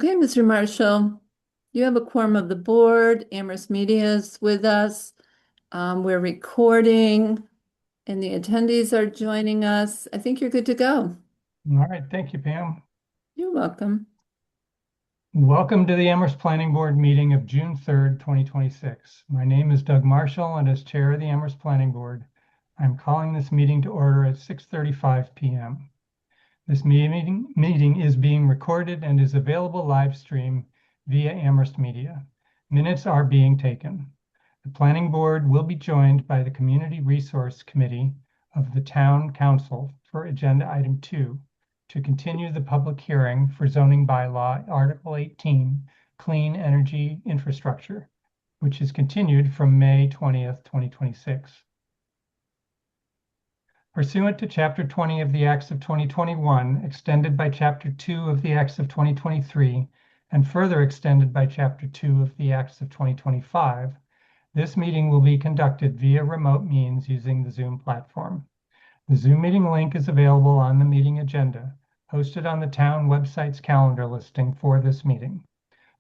Okay, Mr. Marshall, you have a quorum of the board. Amherst Media is with us. We're recording and the attendees are joining us. I think you're good to go. All right, thank you, Pam. You're welcome. Welcome to the Amherst Planning Board meeting of June 3rd, 2026. My name is Doug Marshall, and as chair of the Amherst Planning Board, I'm calling this meeting to order at 6:35 p.m. This meeting is being recorded and is available live stream via Amherst Media. Minutes are being taken. The Planning Board will be joined by the Community Resource Committee of the Town Council for Agenda Item 2 to continue the public hearing for zoning bylaw Article 18, Clean Energy Infrastructure, which is continued from May 20th, 2026. Pursuant to Chapter 20 of the Acts of 2021, extended by Chapter 2 of the Acts of 2023, and further extended by Chapter 2 of the Acts of 2025, this meeting will be conducted via remote means using the Zoom platform. The Zoom meeting link is available on the meeting agenda, posted on the town website's calendar listing for this meeting.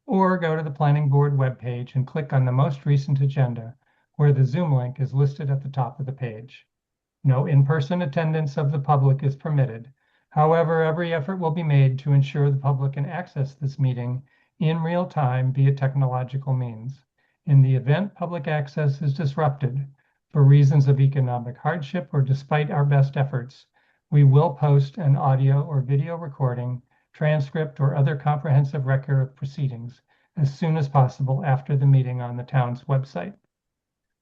Or go to the Planning Board webpage and click on the most recent agenda, where the Zoom link is listed at the top of the page. No in-person attendance of the public is permitted. However, every effort will be made to ensure the public can access this meeting in real time via technological means. In the event public access is disrupted for reasons of economic hardship or despite our best efforts, we will post an audio or video recording, transcript, or other comprehensive record of proceedings as soon as possible after the meeting on the town's website.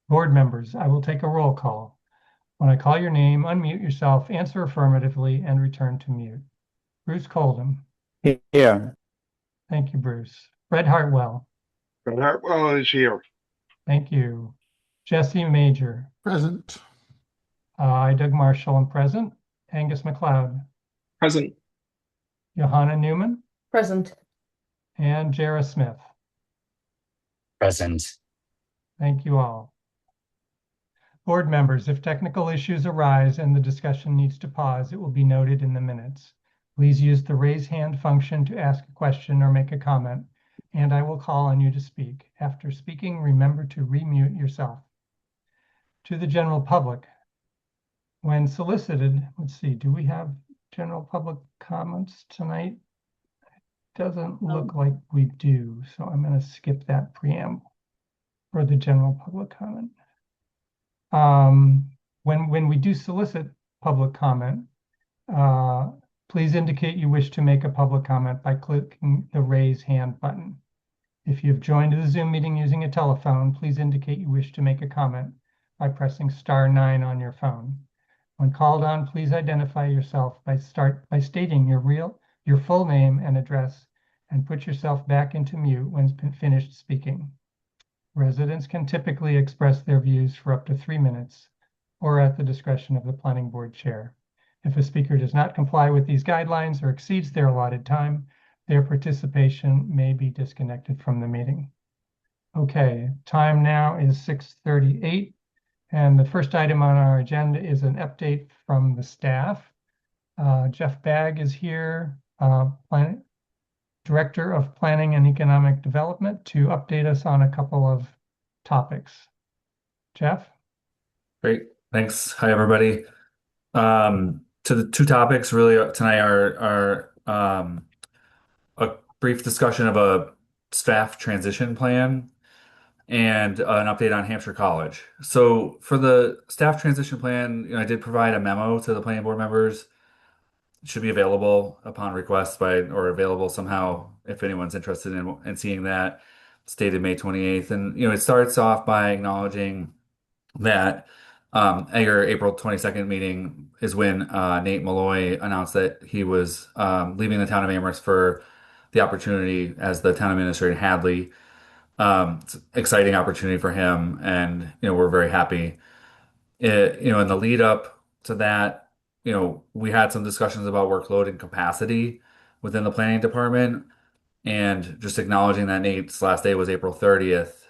Board members, I will take a roll call. When I call your name, unmute yourself, answer affirmatively, and return to mute. Bruce Coldham. Here. Thank you, Bruce. Fred Hartwell. Fred Hartwell is here. Thank you. Jesse Major. Present. I, Doug Marshall, am present. Angus McLeod. Present. Johanna Newman. Present. And Jara Smith. Present. Thank you all. Board members, if technical issues arise and the discussion needs to pause, it will be noted in the minutes. Please use the raise hand function to ask a question or make a comment, and I will call on you to speak. After speaking, remember to remute yourself. To the general public, when solicited, let's see, do we have general public comments tonight? It doesn't look like we do, so I'm going to skip that preamble for the general public comment. When we do solicit public comment, please indicate you wish to make a public comment by clicking the raise hand button. If you've joined the Zoom meeting using a telephone, please indicate you wish to make a comment by pressing *9 on your phone. When called on, please identify yourself by stating your full name and address, and put yourself back into mute when finished speaking. Residents can typically express their views for up to 3 minutes or at the discretion of the planning board chair. If a speaker does not comply with these guidelines or exceeds their allotted time, their participation may be disconnected from the meeting. Okay, time now is 6:38, and the first item on our agenda is an update from the staff. Jeff Bagg is here, Director of Planning and Economic Development, to update us on a couple of topics. Jeff? Great, thanks. Hi, everybody. To the two topics really tonight are a brief discussion of a staff transition plan and an update on Hampshire College. So for the staff transition plan, I did provide a memo to the planning board members. It should be available upon request or available somehow if anyone's interested in seeing that. It's dated May 28th. And, it starts off by acknowledging that at your April 22nd meeting is when Nate Malloy announced that he was leaving the town of Amherst for the opportunity as the town administrator in Hadley. It's an exciting opportunity for him, and we're very happy. In the lead up to that, we had some discussions about workload and capacity within the planning department, and just acknowledging that Nate's last day was April 30th.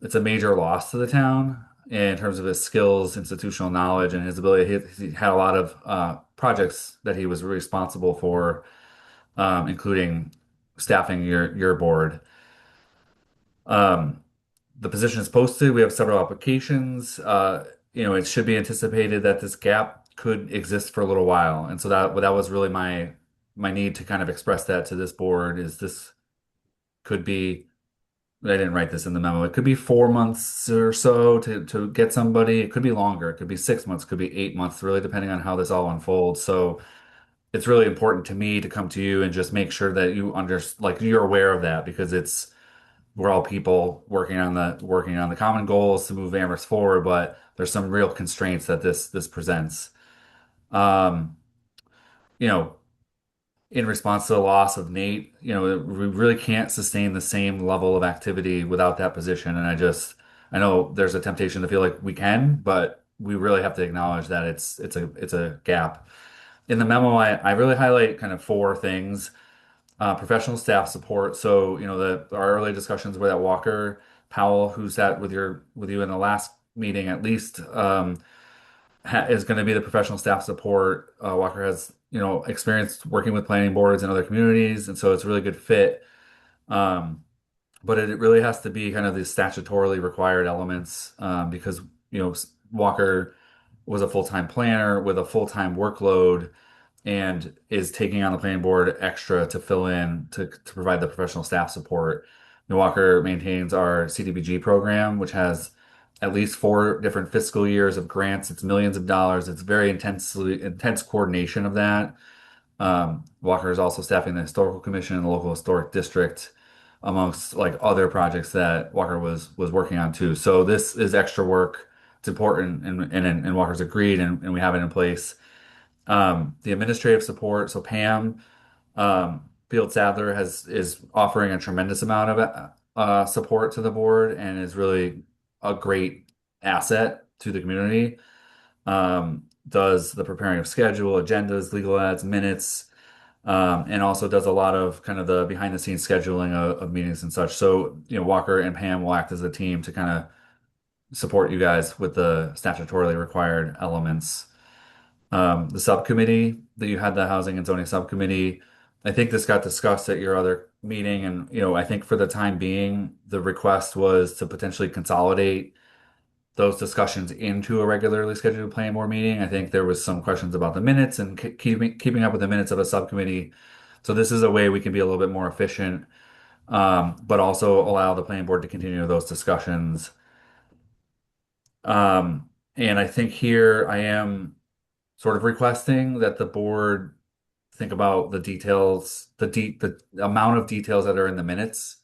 It's a major loss to the town in terms of his skills, institutional knowledge, and his ability. He had a lot of projects that he was responsible for, including staffing your board. Um, the position is posted. We have several applications. It should be anticipated that this gap could exist for a little while, and so that was really my need to kind of express that to this board. Is this could be I didn't write this in the memo. It could be 4 months or so to get somebody. It could be longer. It could be 6 months. It could be 8 months, really depending on how this all unfolds. So it's really important to me to come to you and just make sure that like you're aware of that because we're all people working on the common goals to move Amherst forward, but there's some real constraints that this presents. Um, you know, in response to the loss of Nate, we really can't sustain the same level of activity without that position. And I know there's a temptation to feel like we can, but we really have to acknowledge that it's a gap. In the memo, I really highlight kind of four things. Professional staff support. So, our early discussions with that Walker Powell, who sat with you in the last meeting at least, is going to be the professional staff support. Walker has, experience working with planning boards and other communities, and so it's a really good fit. Um, but it really has to be kind of the statutorily required elements, because, Walker was a full-time planner with a full-time workload and is taking on the planning board extra to fill in to provide the professional staff support. Walker maintains our CDBG program, which has at least four different fiscal years of grants. It's millions of dollars. It's very intense coordination of that. Walker is also staffing the historical commission and the local historic district, amongst like other projects that Walker was working on too. So this is extra work. It's important, and Walker's agreed, and we have it in place. The administrative support. So Pam Field Sadler is offering a tremendous amount of support to the board and is really a great asset to the community. Does the preparing of schedule, agendas, legal ads, minutes, and also does a lot of kind of the behind the scenes scheduling of meetings and such. So, Walker and Pam will act as a team to kind of support you guys with the statutorily required elements. The subcommittee that you had, the housing and zoning subcommittee, I think this got discussed at your other meeting, and I think for the time being, the request was to potentially consolidate those discussions into a regularly scheduled planning board meeting. I think there was some questions about the minutes and keeping up with the minutes of a subcommittee. So this is a way we can be a little bit more efficient, but also allow the planning board to continue those discussions. And I think here I am sort of requesting that the board think about the details, the amount of details that are in the minutes.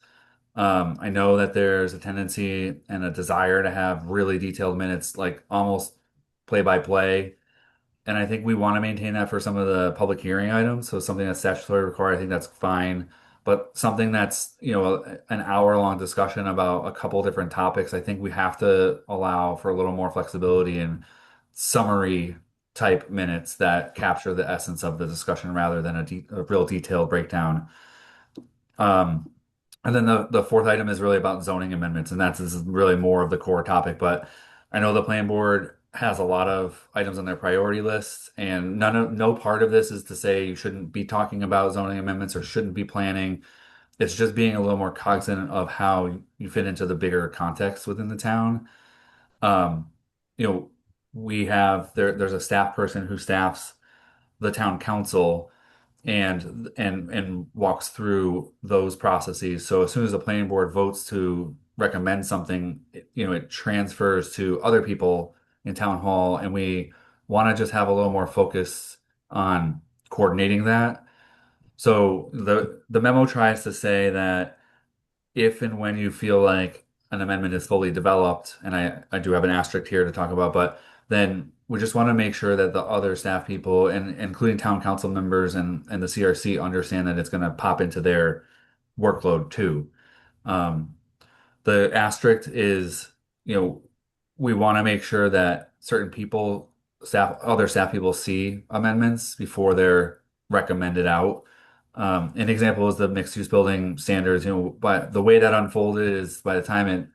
I know that there's a tendency and a desire to have really detailed minutes, like almost play by play. And I think we want to maintain that for some of the public hearing items. So something that's statutory required, I think that's fine. But something that's, an hour-long discussion about a couple different topics, I think we have to allow for a little more flexibility and summary type minutes that capture the essence of the discussion rather than a real detailed breakdown. Um, and then the fourth item is really about zoning amendments, and this is really more of the core topic. But I know the planning board has a lot of items on their priority list, and no part of this is to say you shouldn't be talking about zoning amendments or shouldn't be planning. It's just being a little more cognizant of how you fit into the bigger context within the town. Um, you know, there's a staff person who staffs the town council and walks through those processes. So as soon as the planning board votes to recommend something, it transfers to other people in town hall, and we want to just have a little more focus on coordinating that. So the memo tries to say that if and when you feel like an amendment is fully developed, and I do have an asterisk here to talk about, but then we just want to make sure that the other staff people, and including town council members and the CRC, understand that it's going to pop into their workload too. Um, the asterisk is, we want to make sure that certain people, other staff people see amendments before they're recommended out. An example is the mixed use building standards, but the way that unfolded is by the time it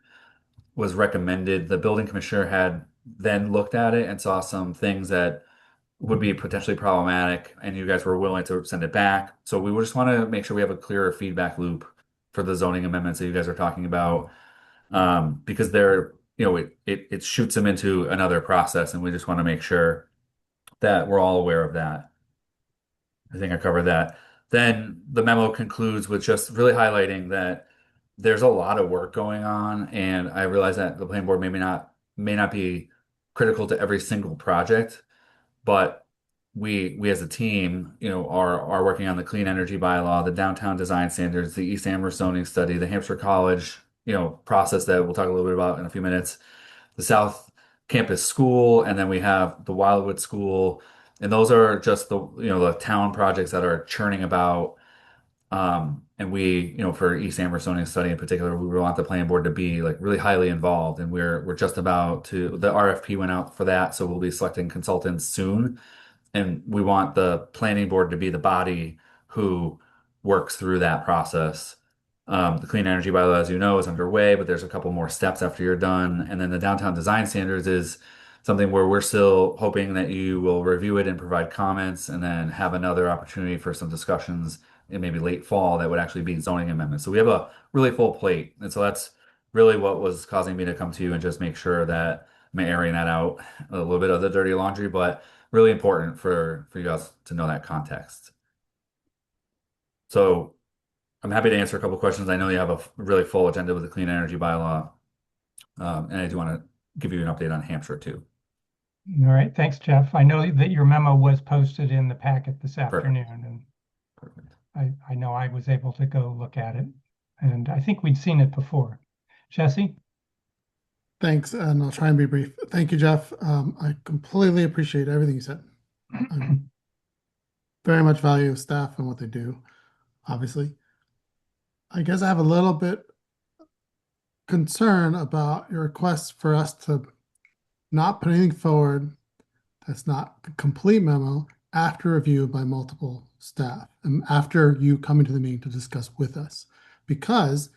was recommended, the building commissioner had then looked at it and saw some things that would be potentially problematic, and you guys were willing to send it back. So we would just want to make sure we have a clearer feedback loop for the zoning amendments that you guys are talking about, because they're, it shoots them into another process, and we just want to make sure that we're all aware of that. I think I covered that. Then the memo concludes with just really highlighting that there's a lot of work going on, and I realize that the planning board may not be critical to every single project, but we as a team, are working on the clean energy bylaw, the downtown design standards, the East Amherst zoning study, the Hampshire College, process that we'll talk a little bit about in a few minutes, the South Campus School, and then we have the Wildwood School. And those are just the town projects that are churning about. And we, for East Amherst zoning study in particular, we want the planning board to be like really highly involved. And we're just about to, the RFP went out for that, so we'll be selecting consultants soon. And we want the planning board to be the body who works through that process. The clean energy bylaw, as you know, is underway, but there's a couple more steps after you're done. And then the downtown design standards is something where we're still hoping that you will review it and provide comments, and then have another opportunity for some discussions in maybe late fall that would actually be zoning amendments. So we have a really full plate. And so that's really what was causing me to come to you and just make sure that I'm airing that out, a little bit of the dirty laundry, but really important for you guys to know that context. So I'm happy to answer a couple questions. I know you have a really full agenda with the clean energy bylaw, and I do want to give you an update on Hampshire too. All right, thanks, Jeff. I know that your memo was posted in the packet this Perfect. afternoon, and Perfect. I know I was able to go look at it, and I think we'd seen it before. Jesse? Thanks, and I'll try and be brief. Thank you, Jeff. I completely appreciate everything you said. Very much value staff and what they do, obviously. I guess I have a little bit concern about your request for us to not put anything forward that's not the complete memo after review by multiple staff and after you coming to the meeting to discuss with us, because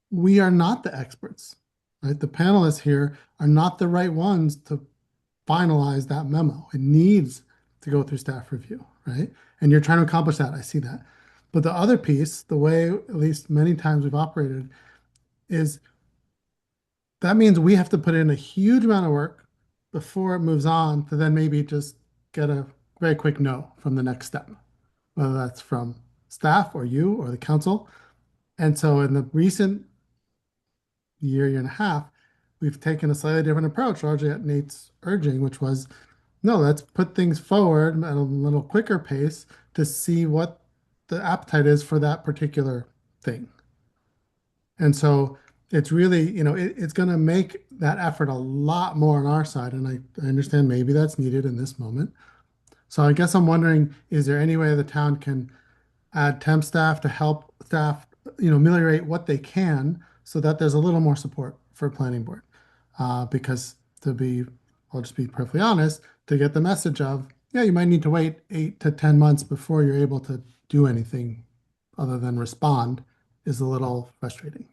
we are not the experts, right? The panelists here are not the right ones to finalize that memo. It needs to go through staff review, right? And you're trying to accomplish that. I see that. But the other piece, the way at least many times we've operated, is that means we have to put in a huge amount of work before it moves on to then maybe just get a very quick no from the next step, whether that's from staff or you or the council. And so in the recent year and a half, we've taken a slightly different approach, largely at Nate's urging, which was, no, let's put things forward at a little quicker pace to see what the appetite is for that particular thing. And so it's really, it's going to make that effort a lot more on our side. And I understand maybe that's needed in this moment. So I guess I'm wondering, is there any way the town can add temp staff to help staff, ameliorate what they can so that there's a little more support for planning board? Because I'll just be perfectly honest, to get the message of, yeah, you might need to wait 8 to 10 months before you're able to do anything other than respond is a little frustrating.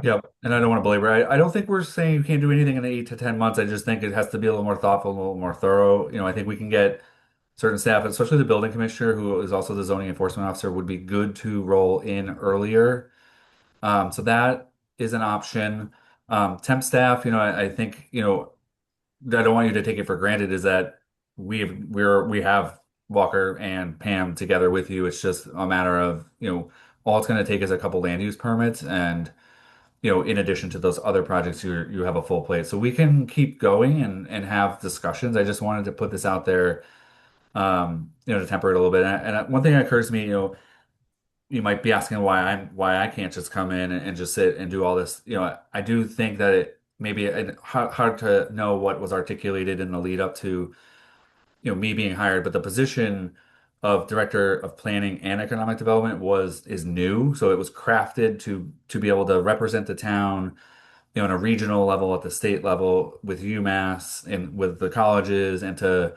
Yep. And I don't want to belabor. I don't think we're saying you can't do anything in 8 to 10 months. I just think it has to be a little more thoughtful, a little more thorough. I think we can get certain staff, especially the building commissioner, who is also the zoning enforcement officer, would be good to roll in earlier. So that is an option. Temp staff, I think, I don't want you to take it for granted is that we have Walker and Pam together with you. It's just a matter of, all it's going to take is a couple land use permits, and in addition to those other projects, you have a full plate. So we can keep going and have discussions. I just wanted to put this out there, to temper it a little bit. And one thing that occurs to me, you might be asking why I can't just come in and just sit and do all this. I do think that it maybe hard to know what was articulated in the lead up to, me being hired, but the position of director of planning and economic development is new. So it was crafted to be able to represent the town, on a regional level, at the state level, with UMass and with the colleges, and to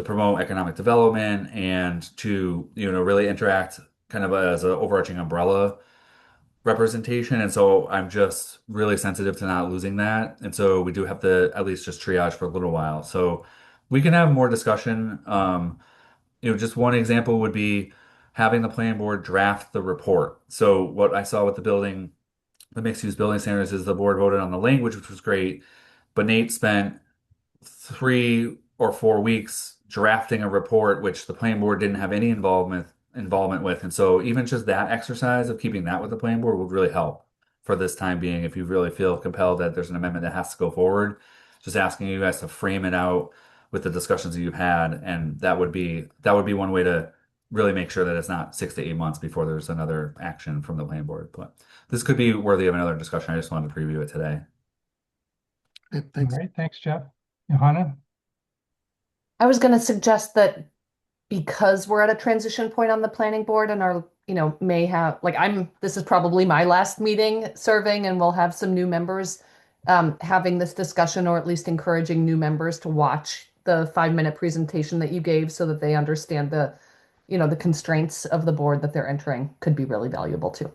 promote economic development and to, really interact kind of as an overarching umbrella representation. And so I'm just really sensitive to not losing that. And so we do have to at least just triage for a little while. So we can have more discussion. Just one example would be having the planning board draft the report. So what I saw with the mixed use building standards is the board voted on the language, which was great, but Nate spent 3 or 4 weeks drafting a report which the planning board didn't have any involvement with. And so even just that exercise of keeping that with the planning board would really help for this time being if you really feel compelled that there's an amendment that has to go forward. Just asking you guys to frame it out with the discussions that you've had, and that would be one way to really make sure that it's not 6 to 8 months before there's another action from the planning board. But this could be worthy of another discussion. I just wanted to preview it today. Okay, All thanks. right, thanks, Jeff. Johanna? I was going to suggest that because we're at a transition point on the planning board and our, may have, like, this is probably my last meeting serving and we'll have some new members, having this discussion or at least encouraging new members to watch the 5-minute presentation that you gave so that they understand the constraints of the board that they're entering could be really valuable too.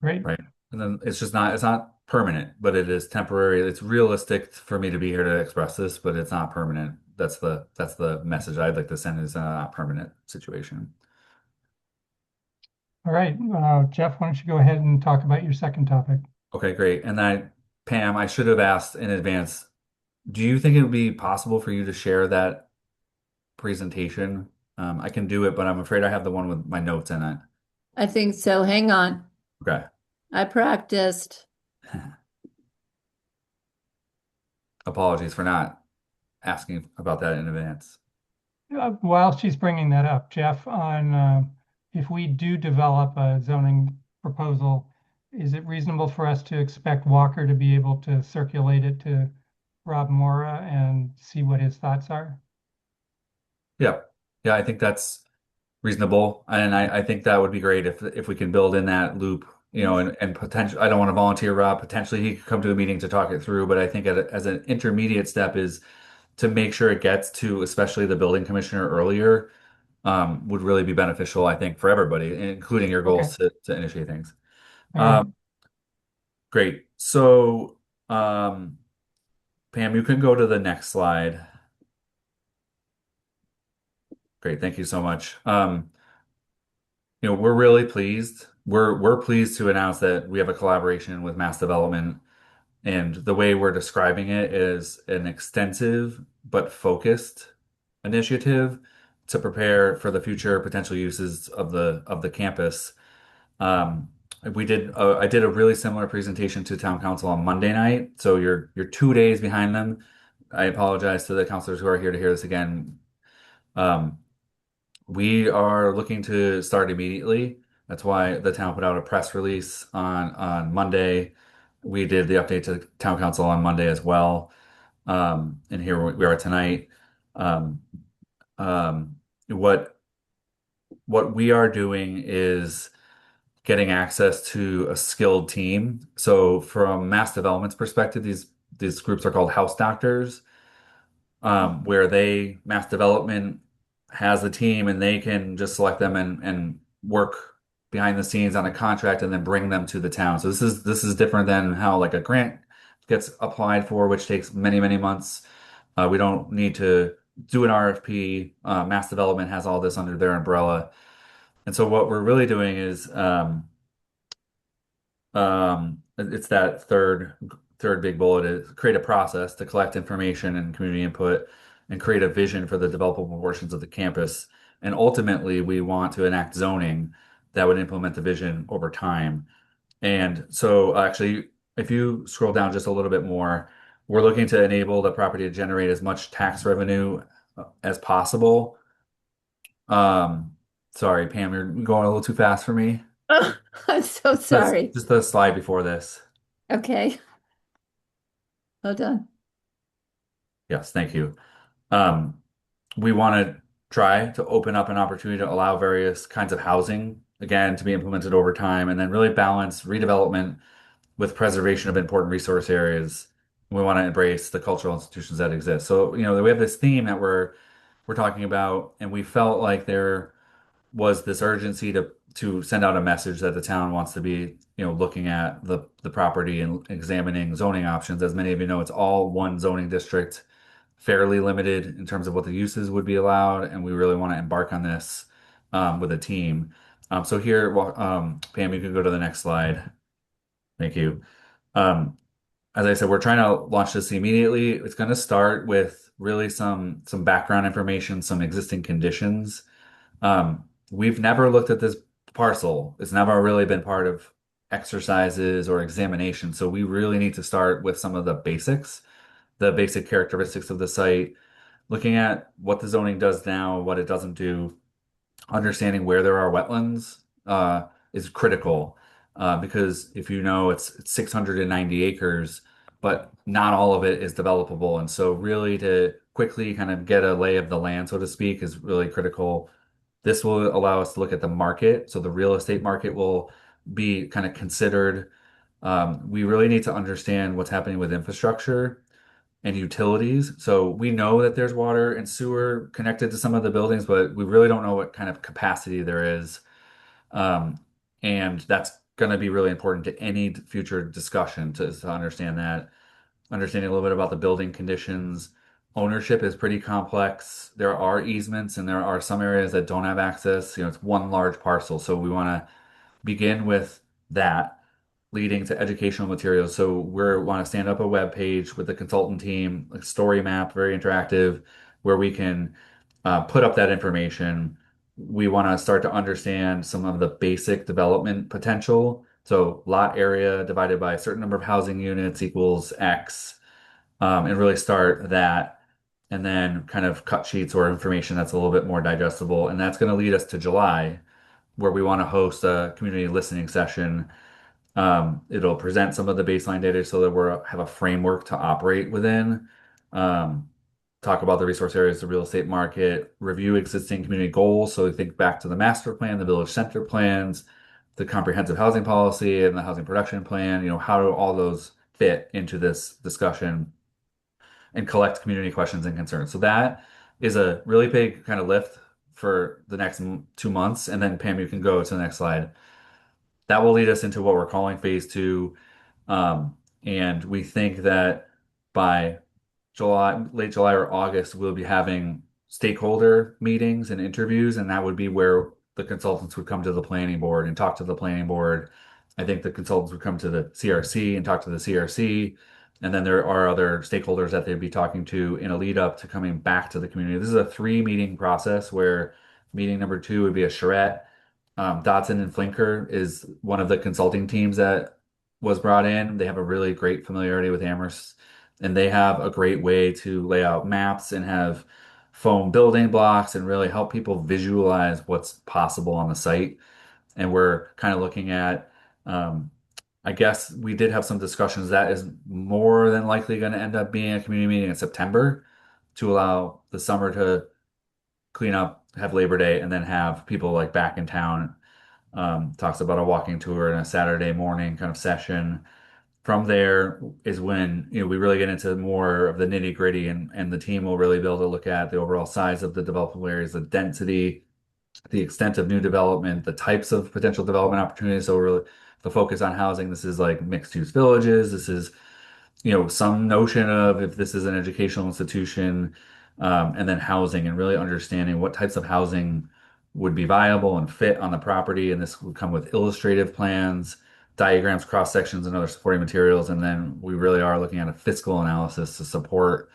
Great. Right. And then it's not permanent, but it is temporary. It's realistic for me to be here to express this, but it's not permanent. That's the message I'd like to send is a not permanent situation. All right, Jeff, why don't you go ahead and talk about your second topic? Okay, great. And then Pam, I should have asked in advance, do you think it would be possible for you to share that presentation? I can do it, but I'm afraid I have the one with my notes in it. I think so. Hang on. Okay. I practiced. Apologies for not asking about that in advance. While she's bringing that up, Jeff, on if we do develop a zoning proposal, is it reasonable for us to expect Walker to be able to circulate it to Rob Mora and see what his thoughts are? Yeah. Yeah, I think that's reasonable. And I think that would be great if we can build in that loop, and potentially, I don't want to volunteer Rob, potentially he could come to a meeting to talk it through, but I think as an intermediate step is to make sure it gets to especially the building commissioner earlier, would really be beneficial, I think, for everybody, including your Okay. goals to initiate things. All right. Great. So, Pam, you can go to the next slide. Great. Thank you so much. We're really pleased. We're pleased to announce that we have a collaboration with Mass Development, and the way we're describing it is an extensive but focused initiative to prepare for the future potential uses of the campus. Um, I did a really similar presentation to town council on Monday night, so you're 2 days behind them. I apologize to the counselors who are here to hear this again. Um, we are looking to start immediately. That's why the town put out a press release on Monday. We did the update to town council on Monday as well. And here we are tonight. Um, um, what we are doing is getting access to a skilled team. So from Mass Development's perspective, these groups are called house doctors, where Mass Development has the team and they can just select them and work behind the scenes on a contract and then bring them to the town. So this is different than how like a grant gets applied for, which takes many, many months. We don't need to do an RFP. Mass Development has all this under their umbrella. And so what we're really doing is it's that third big bullet is create a process to collect information and community input and create a vision for the developable portions of the campus. And ultimately, we want to enact zoning that would implement the vision over time. And so actually, if you scroll down just a little bit more, we're looking to enable the property to generate as much tax revenue as possible. Sorry, Pam, you're going a little too fast for me. Oh, I'm so sorry. Just the slide before this. Okay. Well done. Yes, thank you. We want to try to open up an opportunity to allow various kinds of housing, again, to be implemented over time, and then really balance redevelopment with preservation of important resource areas. We want to embrace the cultural institutions that exist. So, we have this theme that we're talking about, and we felt like there was this urgency to send out a message that the town wants to be, looking at the property and examining zoning options. As many of you know, it's all one zoning district. fairly limited in terms of what the uses would be allowed, and we really want to embark on this with a team. So here, well, Pam, you can go to the next slide. Thank you. Um, as I said, we're trying to launch this immediately. It's going to start with really some background information, some existing conditions. We've never looked at this parcel. It's never really been part of exercises or examination. So we really need to start with some of the basics, the basic characteristics of the site, looking at what the zoning does now, what it doesn't do, understanding where there are wetlands is critical because if you know it's 690 acres, but not all of it is developable. And so really to quickly kind of get a lay of the land, so to speak, is really critical. This will allow us to look at the market. So the real estate market will be kind of considered. We really need to understand what's happening with infrastructure and utilities. So we know that there's water and sewer connected to some of the buildings, but we really don't know what kind of capacity there is. Um, and that's going to be really important to any future discussion to understand that. Understanding a little bit about the building conditions. Ownership is pretty complex. There are easements and there are some areas that don't have access. It's one large parcel. So we want to begin with that leading to educational materials. So we want to stand up a web page with the consultant team, a story map, very interactive, where we can put up that information. We want to start to understand some of the basic development potential. So lot area divided by a certain number of housing units equals X, and really start that. And then kind of cut sheets or information that's a little bit more digestible. And that's going to lead us to July, where we want to host a community listening session. It'll present some of the baseline data so that we have a framework to operate within. Um, Talk about the resource areas, the real estate market, review existing community goals. So we think back to the master plan, the village center plans, the comprehensive housing policy, and the housing production plan. How do all those fit into this discussion and collect community questions and concerns? So that is a really big kind of lift for the next 2 months. And then Pam, you can go to the next slide. That will lead us into what we're calling phase two. And we think that by July, late July or August, we'll be having stakeholder meetings and interviews, and that would be where the consultants would come to the planning board and talk to the planning board. I think the consultants would come to the CRC and talk to the CRC, and then there are other stakeholders that they'd be talking to in a lead up to coming back to the community. This is a 3 meeting process where meeting number 2 would be a charrette. Dodson and Flinker is one of the consulting teams that was brought in. They have a really great familiarity with Amherst, and they have a great way to lay out maps and have foam building blocks and really help people visualize what's possible on the site. And we're kind of looking at, I guess we did have some discussions that is more than likely going to end up being a community meeting in September to allow the summer to clean up, have Labor Day, and then have people like back in town. Talks about a walking tour and a Saturday morning kind of session. From there is when we really get into more of the nitty gritty, and the team will really be able to look at the overall size of the developable areas, the density, the extent of new development, the types of potential development opportunities. So really the focus on housing. This is like mixed use villages. This is some notion of if this is an educational institution, and then housing and really understanding what types of housing would be viable and fit on the property. And this would come with illustrative plans, diagrams, cross sections, and other supporting materials. And then we really are looking at a fiscal analysis to support,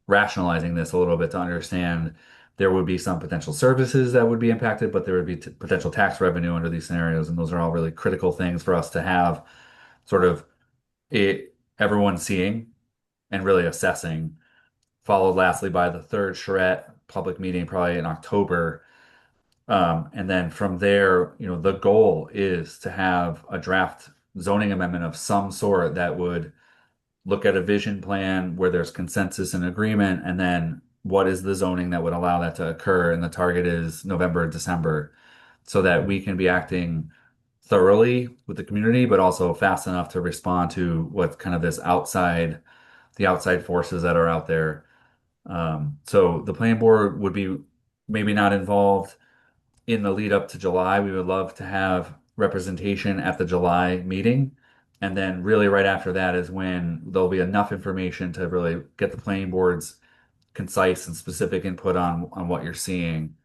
rationalizing this a little bit to understand there would be some potential services that would be impacted, but there would be potential tax revenue under these scenarios. And those are all really critical things for us to have sort of everyone seeing and really assessing, followed lastly by the third charrette public meeting, probably in October. And then from there, the goal is to have a draft zoning amendment of some sort that would look at a vision plan where there's consensus and agreement, and then what is the zoning that would allow that to occur? And the target is November, December, so that we can be acting thoroughly with the community, but also fast enough to respond to what kind of the outside forces that are out there. So the planning board would be maybe not involved in the lead up to July. We would love to have representation at the July meeting And then really right after that is when there'll be enough information to really get the planning board's concise and specific input on what you're seeing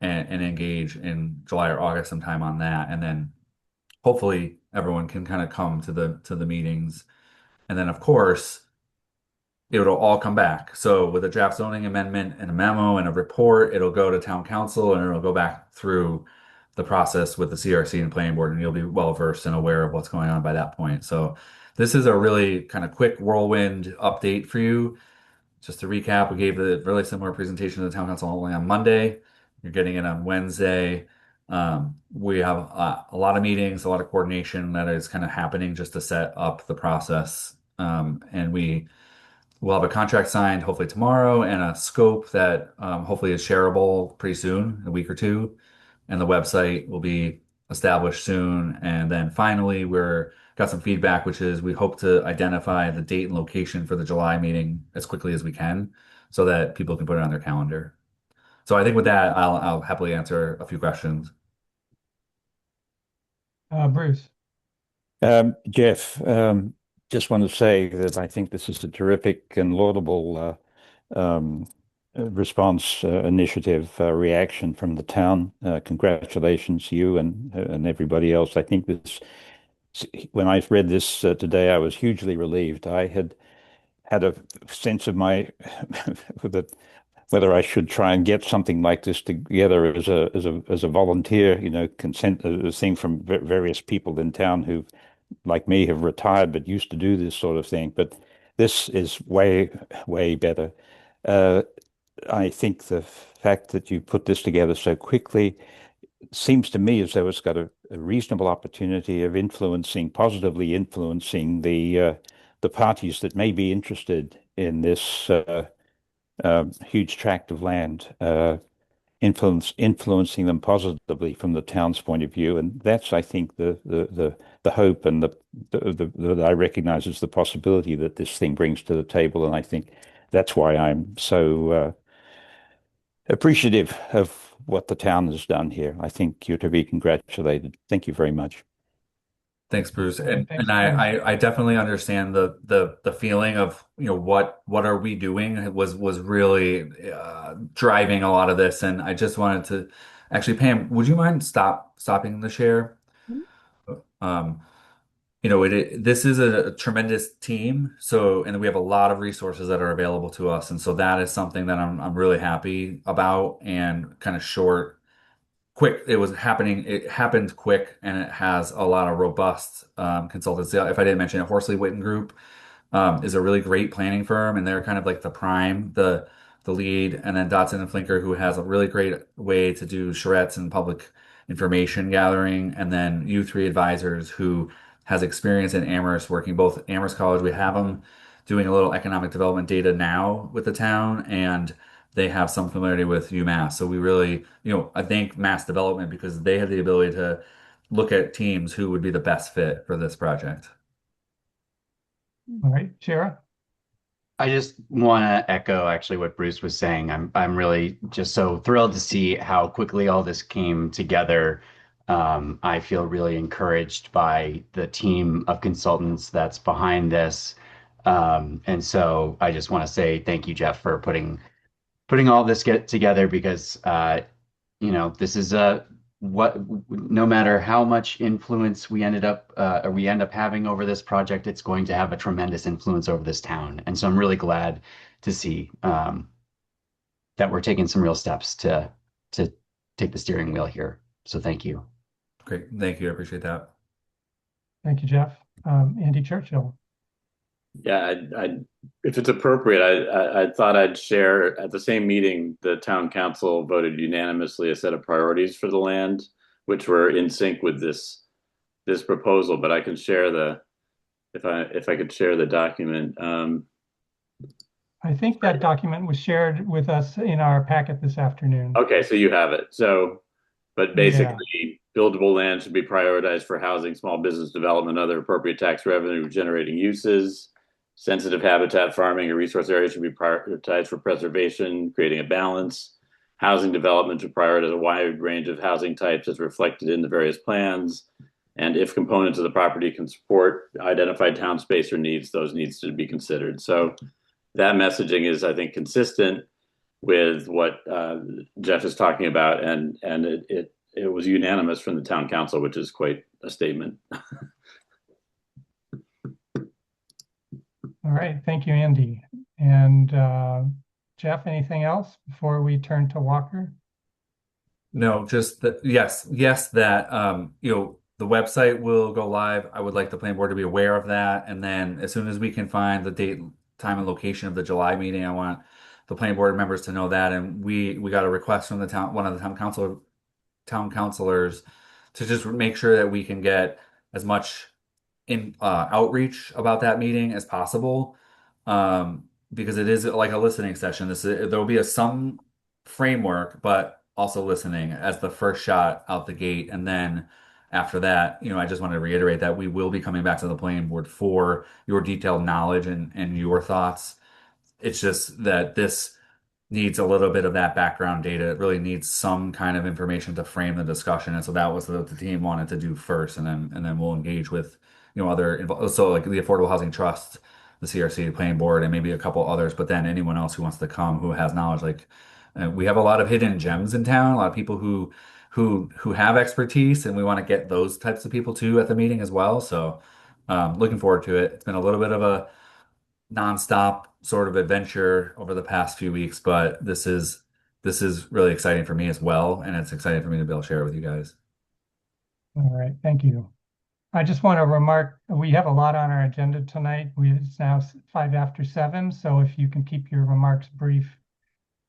and engage in July or August sometime on that. And then hopefully everyone can kind of come to the meetings. And then of course it'll all come back. So with a draft zoning amendment and a memo and a report, it'll go to town council and it'll go back through the process with the CRC and planning board, and you'll be well versed and aware of what's going on by that point. So this is a really kind of quick whirlwind update for you. Just to recap, we gave a really similar presentation to the town council only on Monday. You're getting it on Wednesday. We have a lot of meetings, a lot of coordination that is kind of happening just to set up the process. And we'll have a contract signed hopefully tomorrow and a scope that hopefully is shareable pretty soon, a week or two. And the website will be established soon. And then finally, we're got some feedback, which is we hope to identify the date and location for the July meeting as quickly as we can so that people can put it on their calendar. So I think with that, I'll happily answer a few questions. Bruce. Jeff, just want to say that I think this is a terrific and laudable response, initiative, reaction from the town. Congratulations, you and everybody else. I think this, when I read this today, I was hugely relieved. I had a sense of my that whether I should try and get something like this together as a volunteer, consent a thing from various people in town who, like me, have retired but used to do this sort of thing. But this is way, way better. I think the fact that you put this together so quickly seems to me as though it's got a reasonable opportunity of positively influencing the parties that may be interested in this huge tract of land, influencing them positively from the town's point of view. And that's, I think, the hope and that I recognize as the possibility that this thing brings to the table. And I think that's why I'm so appreciative of what the town has done here. I think you're to be congratulated. Thank you very much. Thanks, Bruce. Thanks, And Bruce. I definitely understand the feeling of, what are we doing? It was really driving a lot of this. And I just wanted to actually, Pam, would you mind stopping the share? Um, this is a tremendous team. So, and we have a lot of resources that are available to us. And so that is something that I'm really happy about and kind of quick. It happened quick and it has a lot of robust consultants. If I didn't mention it, Horsley Witten Group is a really great planning firm, and they're kind of like the prime, the lead, and then Dotson and Flinker, who has a really great way to do charrettes and public information gathering, and then U3 Advisors, who has experience in Amherst, working both Amherst College. We have them doing a little economic development data now with the town, and they have some familiarity with UMass. So we really, I thank Mass Development because they had the ability to look at teams who would be the best fit for this project. All right, Shara. I just want to echo actually what Bruce was saying. I'm really just so thrilled to see how quickly all this came together. I feel really encouraged by the team of consultants that's behind this. And so I just want to say thank you, Jeff, for putting all this together because this is no matter how much influence we end up having over this project, it's going to have a tremendous influence over this town. And so I'm really glad to see that we're taking some real steps to take the steering wheel here. So thank you. Great. Thank you. I appreciate that. Thank you, Jeff. Andy Churchill. Yeah, if it's appropriate, I thought I'd share at the same meeting, the town council voted unanimously a set of priorities for the land, which were in sync with this proposal. But I can share if I could share the document. I think that document was shared with us in our packet this afternoon. Okay, so you have it. But basically, buildable land should be prioritized for housing, small business development, other appropriate tax revenue generating uses. Sensitive habitat farming or resource areas should be prioritized for preservation, creating a balance. Housing development should prioritize a wide range of housing types as reflected in the various plans. And if components of the property can support identified town space or needs, those needs to be considered. So that messaging is, I think, consistent with what Jeff is talking about, and it was unanimous from the town council, which is quite a statement. All right, thank you, Andy. And Jeff, anything else before we turn to Walker? No, just that, yes, that the website will go live. I would like the planning board to be aware of that. And then as soon as we can find the date, time, and location of the July meeting, I want the planning board members to know that. And we got a request from one of the town councilors to just make sure that we can get as much in outreach about that meeting as possible, because it is like a listening session. There will be some framework, but also listening as the first shot out the gate. And then after that, I just want to reiterate that we will be coming back to the planning board for your detailed knowledge and your thoughts. It's just that this needs a little bit of that background data. It really needs some kind of information to frame the discussion. And so that was what the team wanted to do first, and then we'll engage with so like the Affordable Housing Trust, the CRC, the Planning Board, and maybe a couple others. But then anyone else who wants to come who has knowledge, like we have a lot of hidden gems in town, a lot of people who have expertise, and we want to get those types of people too at the meeting as well. So looking forward to it. It's been a little bit of a nonstop sort of adventure over the past few weeks, but this is really exciting for me as well, and it's exciting for me to be able to share it with you guys. All right, thank you. I just want to remark, we have a lot on our agenda tonight. It's now 7:05, so if you can keep your remarks brief.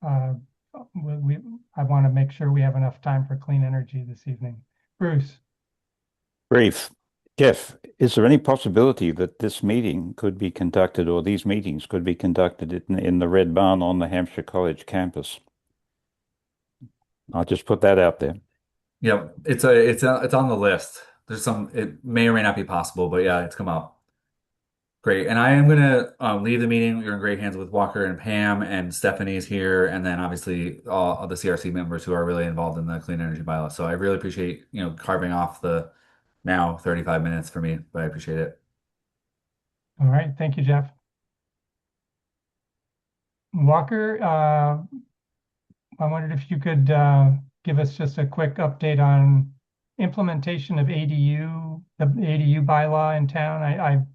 I want to make sure we have enough time for clean energy this evening. Bruce. Brief. Jeff, is there any possibility that this meeting could be conducted, or these meetings could be conducted in the Red Barn on the Hampshire College campus? I'll just put that out there. Yep, it's on the list. It may or may not be possible, but yeah, it's come up. Great. And I am gonna leave the meeting. You're in great hands with Walker and Pam, and Stephanie's here, and then obviously all the CRC members who are really involved in the clean energy bylaw. So I really appreciate carving off the now 35 minutes for me, but I appreciate it. All right, thank you, Jeff. Walker, I wondered if you could give us just a quick update on implementation of the ADU bylaw in town.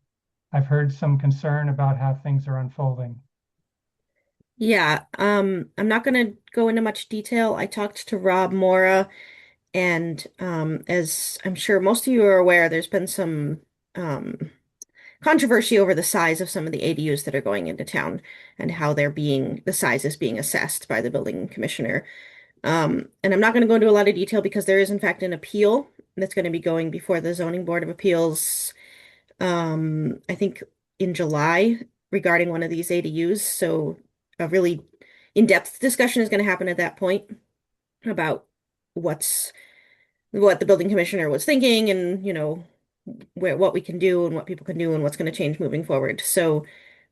I've heard some concern about how things are unfolding. Yeah, I'm not going to go into much detail. I talked to Rob Mora, and as I'm sure most of you are aware, there's been some controversy over the size of some of the ADUs that are going into town and how the size is being assessed by the building commissioner. And I'm not going to go into a lot of detail because there is in fact an appeal that's going to be going before the Zoning Board of Appeals, I think in July, regarding one of these ADUs. So a really in-depth discussion is going to happen at that point about what the building commissioner was thinking, and what we can do and what people can do and what's going to change moving forward. So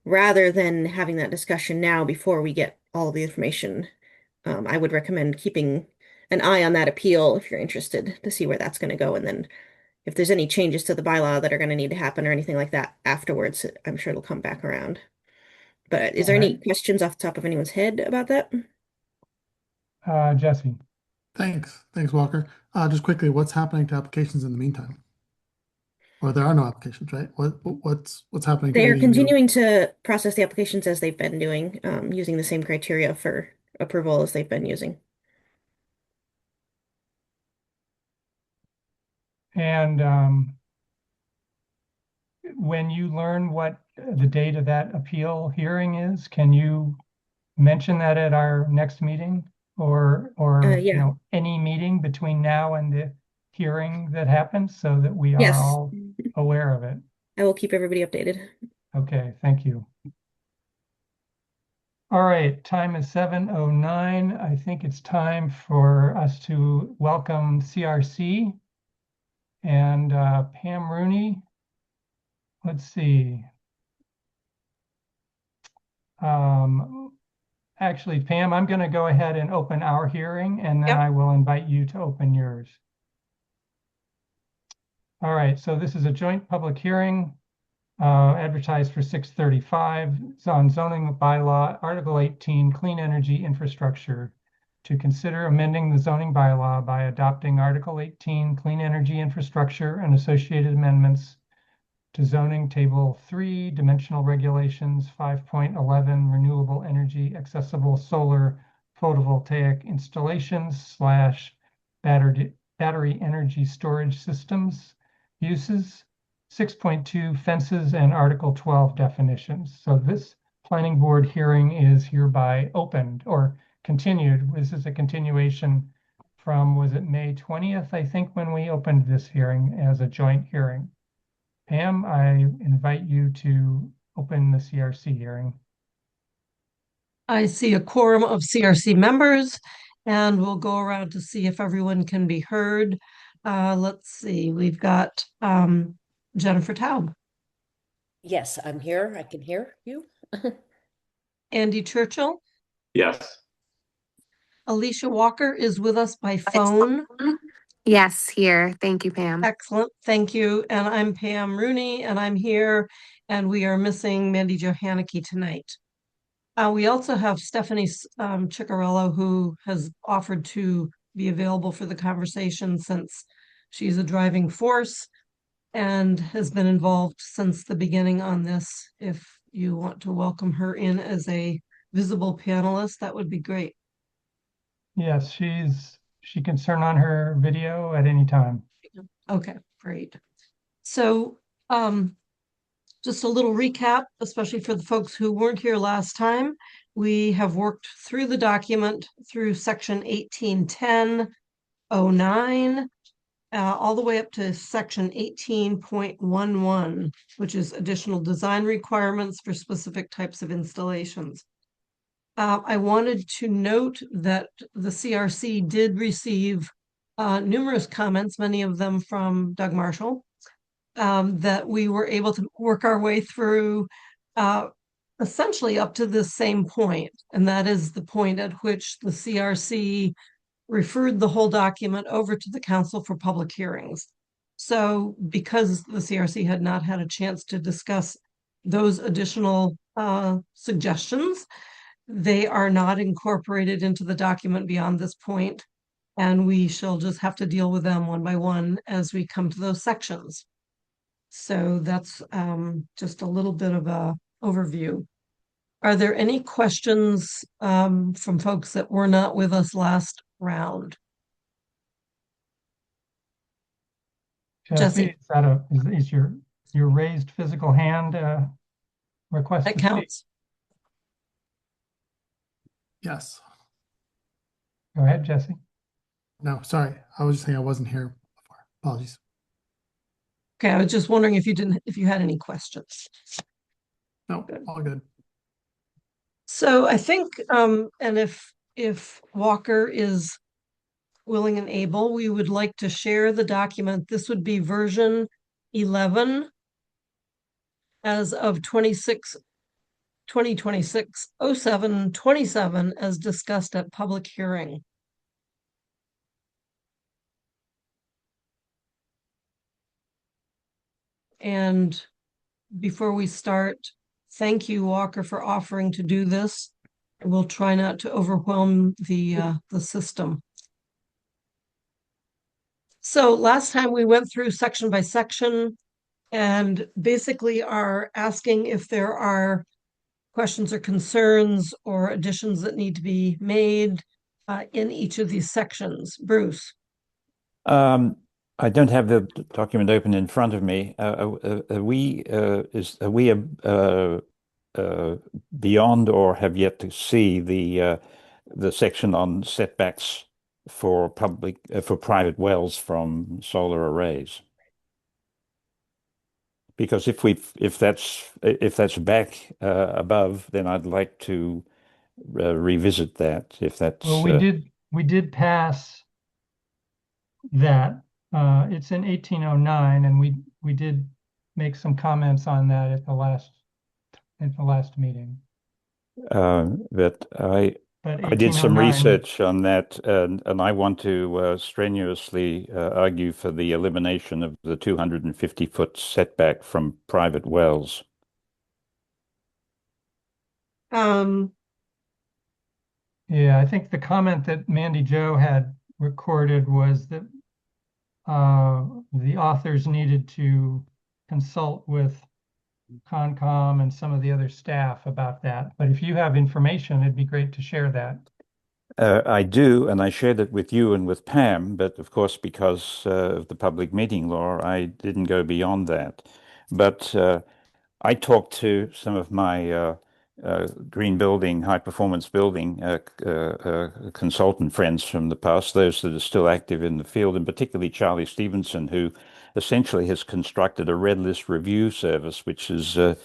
rather than having that discussion now before we get all the information, I would recommend keeping an eye on that appeal if you're interested to see where that's going to go. And then if there's any changes to the bylaw that are going to need to happen or anything like that afterwards, I'm sure it'll come back around. But is there any questions off the top of anyone's head about that? Jesse. Thanks, Walker. Just quickly, what's happening to applications in the meantime? Or there are no applications, right? What's happening to They are ADU? continuing to process the applications as they've been doing, using the same criteria for approval as they've been using. And when you learn what the date of that appeal hearing is, can you mention that at our next meeting, or Yeah. Any meeting between now and the hearing that happens, so that we Yes. are all aware of it? I will keep everybody updated. Okay, thank you. All right, time is 7:09. I think it's time for us to welcome CRC and Pam Rooney. Let's see. Actually, Pam, I'm going to go ahead and open our hearing, and then Yep. I will invite you to open yours. All right, so this is a joint public hearing advertised for 6:35. It's on zoning bylaw, Article 18, Clean Energy Infrastructure, to consider amending the zoning bylaw by adopting Article 18, Clean Energy Infrastructure and associated amendments to zoning table 3, dimensional regulations, 5.11, renewable energy, accessible solar photovoltaic installations slash battery energy storage systems uses, 6.2 fences, and Article 12 definitions. So this planning board hearing is hereby opened or continued. This is a continuation from, was it May 20th, I think, when we opened this hearing as a joint hearing. Pam, I invite you to open the CRC hearing. I see a quorum of CRC members, and we'll go around to see if everyone can be heard. Let's see, we've got Jennifer Taub, Yes, I'm here. I can hear you. Andy Churchill, Yes. Alicia Walker is with us by phone. Yes, here. Thank you, Pam. Excellent, thank you. And I'm Pam Rooney, and I'm here, and we are missing Mandy Johanneke tonight. We also have Stephanie Ciccarello, who has offered to be available for the conversation since she's a driving force and has been involved since the beginning on this. If you want to welcome her in as a visible panelist, that would be great. Yes, she can turn on her video at any time. Okay, great. So just a little recap, especially for the folks who weren't here last time. We have worked through the document through section 1810.09, all the way up to section 18.11, which is additional design requirements for specific types of installations. I wanted to note that the CRC did receive numerous comments, many of them from Doug Marshall, that we were able to work our way through essentially up to this same point, and that is the point at which the CRC referred the whole document over to the Council for Public Hearings. So because the CRC had not had a chance to discuss those additional suggestions, they are not incorporated into the document beyond this point, and we shall just have to deal with them one by one as we come to those sections. So that's just a little bit of a overview. Are there any questions from folks that were not with us last round? Jesse, is your raised physical hand request? That counts. Yes. Go ahead, Jesse. No, sorry. I was just saying I wasn't here before. Apologies. Okay, I was just wondering if you had any questions. No, all good. So I think, and if Walker is willing and able, we would like to share the document. This would be version 11 as of 2026-07-27 as discussed at public hearing. And before we start, thank you, Walker, for offering to do this. We'll try not to overwhelm the system. So last time we went through section by section and basically are asking if there are questions or concerns or additions that need to be made in each of these sections. Bruce. I don't have the document open in front of me. Are we beyond or have yet to see the section on setbacks for private wells from solar arrays? Because if that's back above, then I'd like to revisit that. If that's well, we did pass that. It's in 1809, and we did make some comments on that at the last meeting. But but Oh. I did some 1809, research on that, and I want to strenuously argue for the elimination of the 250-foot setback from private wells. Um, yeah, I think the comment that Mandy Jo had recorded was that the authors needed to consult with Concom and some of the other staff about that. But if you have information, it'd be great to share that. I do, and I shared it with you and with Pam, but of course, because of the public meeting law, I didn't go beyond that. But I talked to some of my green building, high performance building consultant friends from the past, those that are still active in the field, and particularly Charlie Stevenson, who essentially has constructed a red list review service, which is an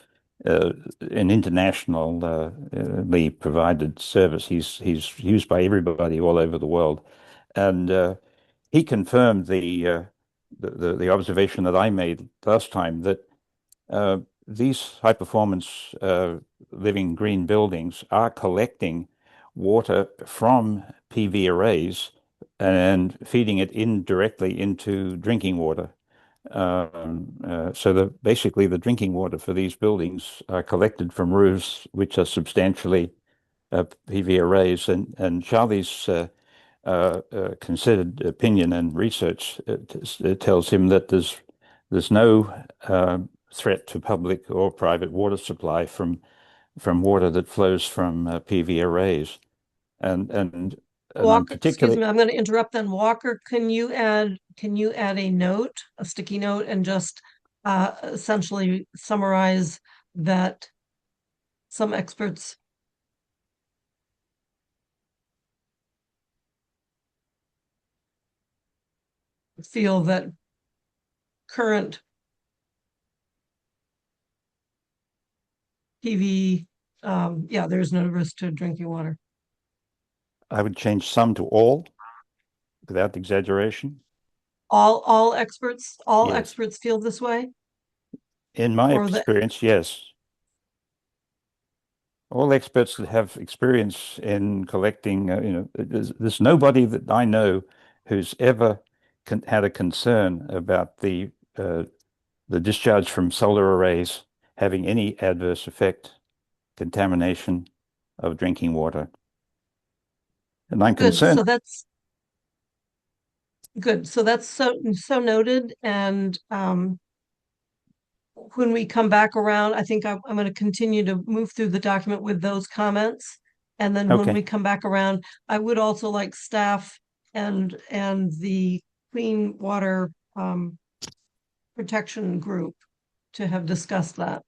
internationally provided service. He's used by everybody all over the world, and he confirmed the observation that I made last time that these high performance living green buildings are collecting water from PV arrays and feeding it indirectly into drinking water. So basically the drinking water for these buildings are collected from roofs, which are substantially PV arrays. And Charlie's considered opinion and research tells him that there's no threat to public or private water supply from water that flows from PV arrays. And I'm Walker, excuse particularly me, I'm going to interrupt then. Walker, can you add a note, a sticky note, and just essentially summarize that some experts feel that current PV, yeah, there's no risk to drinking water. I would change some to all without exaggeration. All experts, all Yes. experts feel this way? In my Or the experience, yes. All experts that have experience in collecting, there's nobody that I know who's ever had a concern about the discharge from solar arrays having any adverse effect, contamination of drinking water. And I'm good, concerned. so that's good. So that's so noted. And when we come back around, I think I'm going to continue to move through the document with those comments. And then when Okay. we come back around, I would also like staff and the Clean Water Protection Group to have discussed that.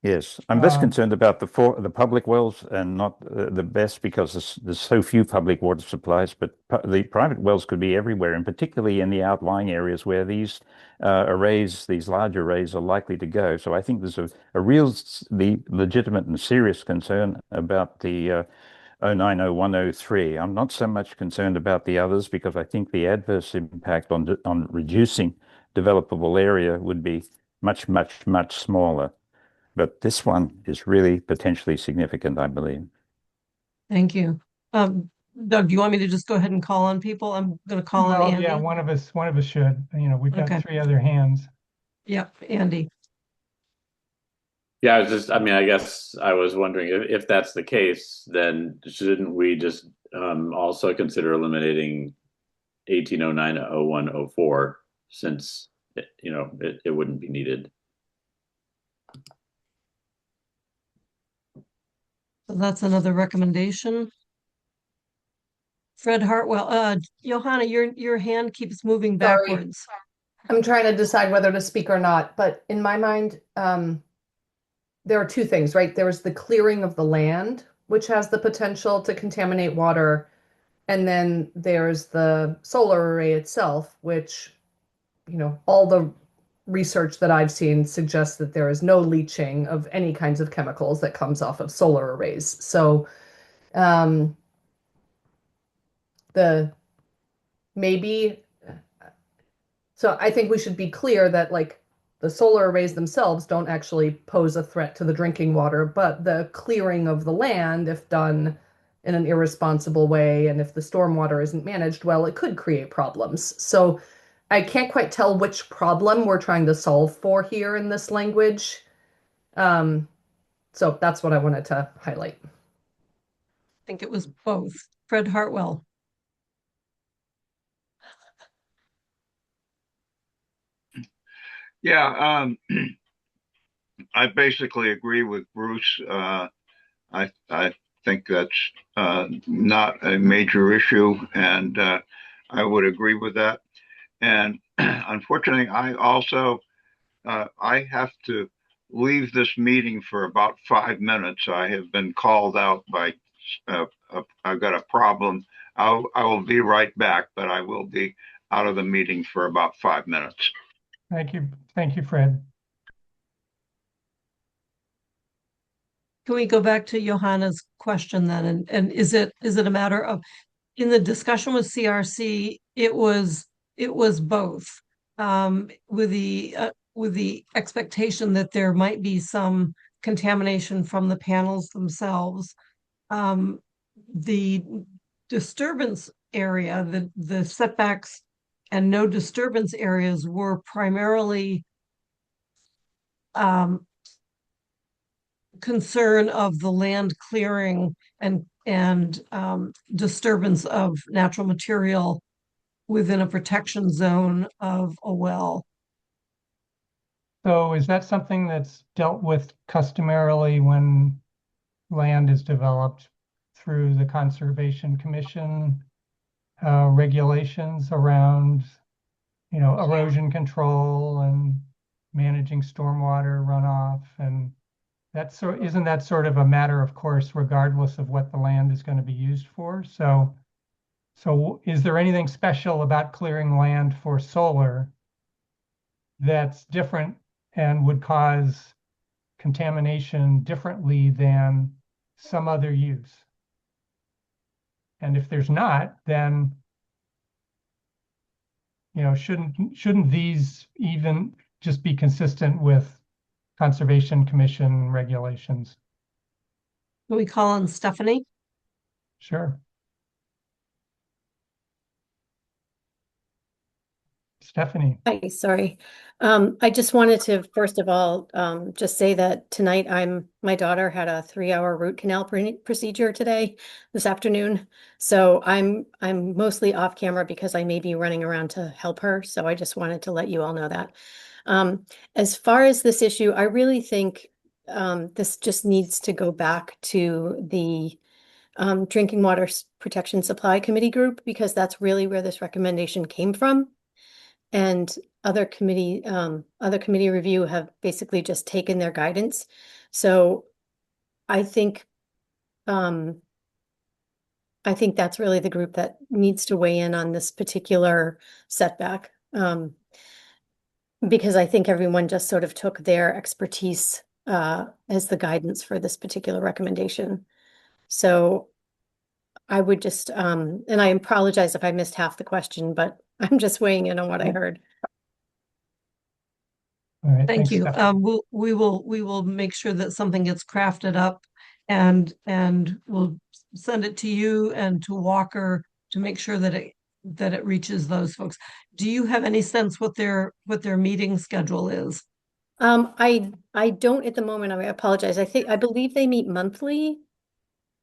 Yes, I'm less concerned about the public wells and not the best because there's so few public water supplies, but the private wells could be everywhere, and particularly in the outlying areas where these arrays, these large arrays, are likely to go. So I think there's a real, the legitimate and serious concern about the 090103. I'm not so much concerned about the others because I think the adverse impact on reducing developable area would be much, much, much smaller. But this one is really potentially significant, I believe. Thank you. Doug, do you want me to just go ahead and call on people? I'm going to call on Well, Andy. yeah, one of us should. We've got Okay. 3 other hands. Yep, Andy. Yeah, I guess I was wondering if that's the case, then shouldn't we just also consider eliminating 1809-0104 since it wouldn't be needed. So that's another recommendation. Fred Hartwell, Johanna, your hand keeps moving Sorry. backwards. I'm trying to decide whether to speak or not, but in my mind, there are two things, right? There's the clearing of the land, which has the potential to contaminate water. And then there's the solar array itself, which, all the research that I've seen suggests that there is no leaching of any kinds of chemicals that comes off of solar arrays. So maybe, so I think we should be clear that The solar arrays themselves don't actually pose a threat to the drinking water, but the clearing of the land, if done in an irresponsible way, and if the stormwater isn't managed well, it could create problems. So I can't quite tell which problem we're trying to solve for here in this language. So that's what I wanted to highlight. I think it was both. Fred Hartwell. Yeah, I basically agree with Bruce. I think that's not a major issue, and I would agree with that. And unfortunately, I have to leave this meeting for about 5 minutes. I have been called out by I've got a problem. I will be right back, but I will be out of the meeting for about 5 minutes. Thank you, Fred. Can we go back to Johanna's question then? And is it a matter of, in the discussion with CRC, it was both, with the expectation that there might be some contamination from the panels themselves. The disturbance area, the setbacks and no disturbance areas were primarily concern of the land clearing and disturbance of natural material within a protection zone of a well. So is that something that's dealt with customarily when land is developed through the Conservation Commission regulations around, erosion control and managing stormwater runoff, and isn't that sort of a matter of course regardless of what the land is going to be used for? So is there anything special about clearing land for solar that's different and would cause contamination differently than some other use? And if there's not, then shouldn't these even just be consistent with Conservation Commission regulations? Can we call on Stephanie? Sure. Stephanie. Hi, sorry. I just wanted to, first of all, just say that tonight my daughter had a 3-hour root canal procedure this afternoon. So I'm mostly off camera because I may be running around to help her. So I just wanted to let you all know that. As far as this issue, I really think this just needs to go back to the Drinking Water Protection Supply Committee group, because that's really where this recommendation came from. And other committee review have basically just taken their guidance. So I think that's really the group that needs to weigh in on this particular setback. Because I think everyone just sort of took their expertise as the guidance for this particular recommendation. So I would just, and I apologize if I missed half the question, but I'm just weighing in on what I heard. All right, Thank thanks, you. Stephanie. We will make sure that something gets crafted up, and we'll send it to you and to Walker to make sure that it reaches those folks. Do you have any sense what their meeting schedule is? I don't at the moment. I apologize. I believe they meet monthly.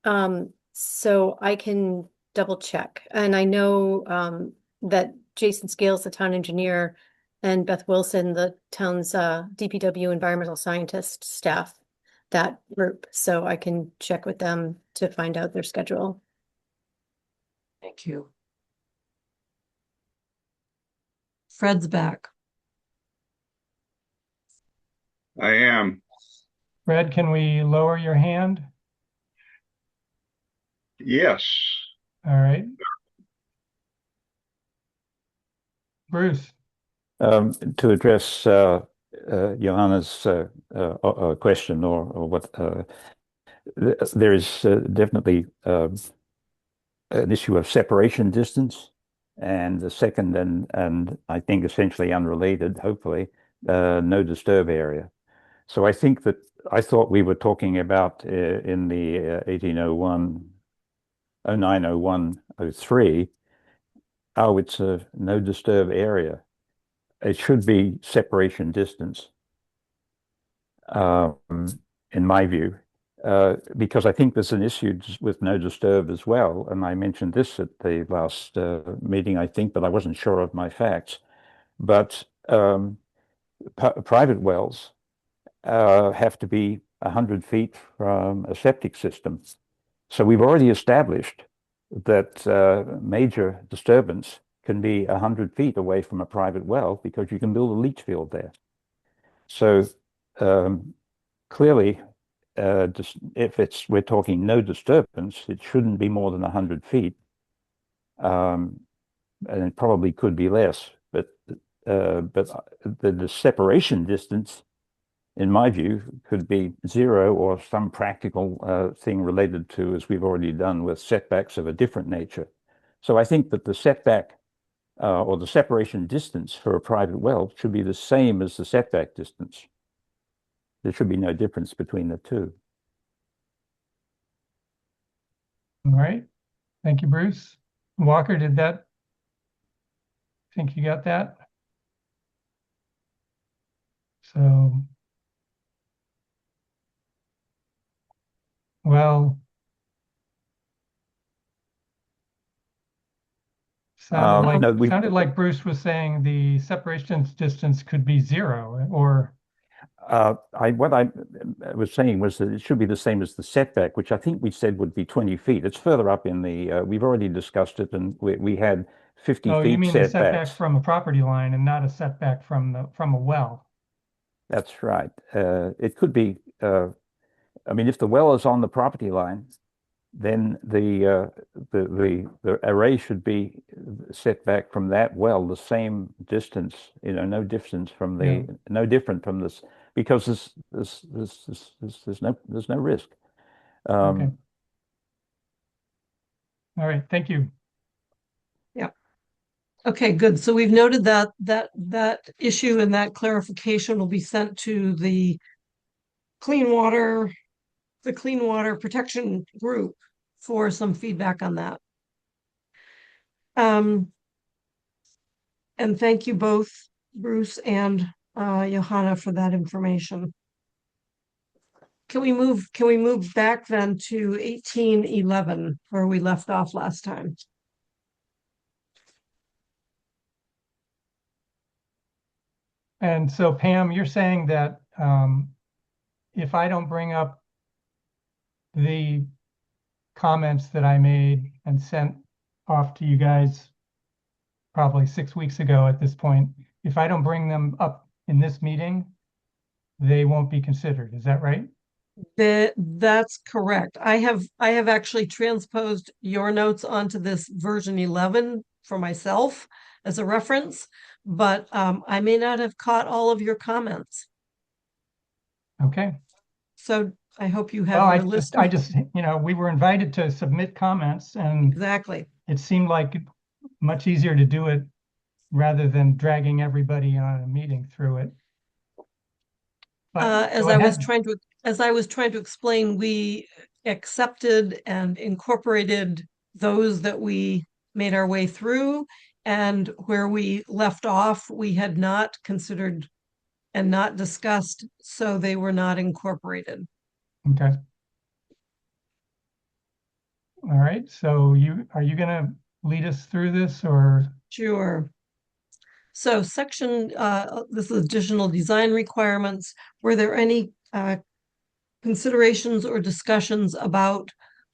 So I can double check. And I know that Jason Scales, the town engineer, and Beth Wilson, the town's DPW environmental scientist staff that group. So I can check with them to find out their schedule. Thank you. Fred's back. I am. Fred, can we lower your hand? Yes. All right. Bruce. To address Johanna's question, or what there is definitely an issue of separation distance, and the second, and I think essentially unrelated, hopefully, no disturb area. So I think that I thought we were talking about in the 1801, 0901, 03. Oh, it's a no disturb area. It should be separation distance, in my view, because I think there's an issue with no disturb as well. And I mentioned this at the last meeting, I think, but I wasn't sure of my facts. But private wells have to be 100 feet from a septic system. So we've already established that major disturbance can be 100 feet away from a private well because you can build a leach field there. So clearly, if we're talking no disturbance, it shouldn't be more than 100 feet, and it probably could be less. But the separation distance, in my view, could be 0 or some practical thing related to, as we've already done with setbacks of a different nature. So I think that the setback or the separation distance for a private well should be the same as the setback distance. There should be no difference between the two. All right. Thank you, Bruce. Walker, think you got that? So, well, sounded like Bruce was saying the separation distance could be 0 or. What I was saying was that it should be the same as the setback, which I think we said would be 20 feet. It's further up in the, we've already discussed it, and we had 50 Oh, feet you mean setbacks. the setback from a property line and not a setback from a well? That's right. It could be, I mean, if the well is on the property line, then the array should be set back from that well the same distance, no distance from the, no different from this, because there's no risk. Okay. All right. Thank you. Yeah. Okay, good. So we've noted that issue and that clarification will be sent to the clean water protection group for some feedback on that. And thank you both, Bruce and Johanna, for that information. Can we move back then to 1811, where we left off last time? And so, Pam, you're saying that if I don't bring up the comments that I made and sent off to you guys probably 6 weeks ago at this point, if I don't bring them up in this meeting, they won't be considered. Is that right? That's correct. I have actually transposed your notes onto this version 11 for myself as a reference, but I may not have caught all of your comments. Okay. So I hope you have your list. I just, we were invited to submit comments, and exactly, it seemed like much easier to do it rather than dragging everybody on a meeting through it. But as I was trying to explain, we accepted and incorporated those that we made our way through, and where we left off, we had not considered and not discussed, so they were not incorporated. Okay. All right. So are you going to lead us through this, or? Sure. So section, this is additional design requirements. Were there any considerations or discussions about,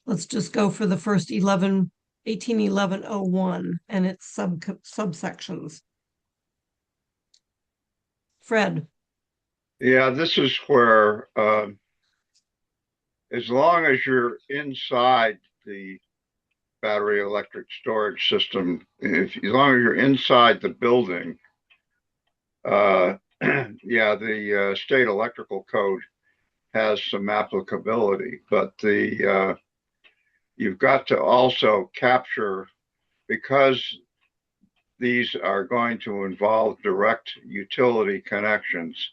let's just go for the first 1811-01 and its subsections? Fred. Yeah, this is where, as long as you're inside the battery electric storage system, as long as you're inside the building, yeah, the state electrical code has some applicability, but you've got to also capture, because these are going to involve direct utility connections.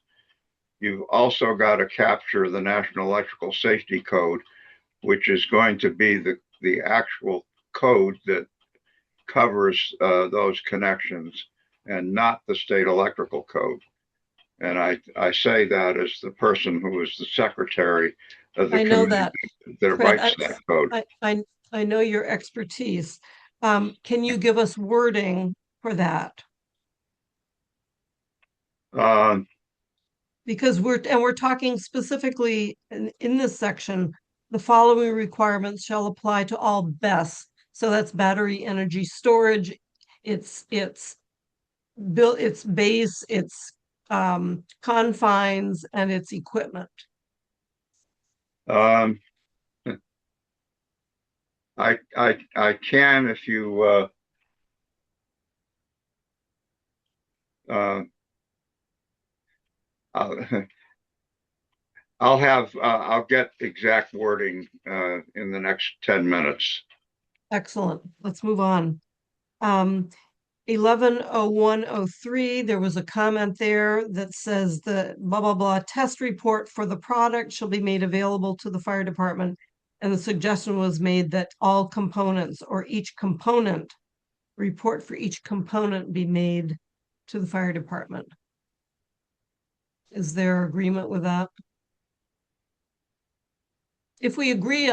You've also got to capture the National Electrical Safety Code, which is going to be the actual code that covers those connections and not the state electrical code. And I say that as the person who is the secretary of the I know committee that Fred, writes that code. I know your expertise. Can you give us wording for that? Because we're talking specifically in this section, the following requirements shall apply to all BESS. So that's battery energy storage, it's built, its base, its confines, and its equipment. I can, if you I'll get exact wording in the next 10 minutes. Excellent. Let's move on. 110103, there was a comment there that says the blah, blah, blah test report for the product shall be made available to the fire department. And the suggestion was made that all components or each component report for each component be made to the fire department. Is there agreement with that? If we agree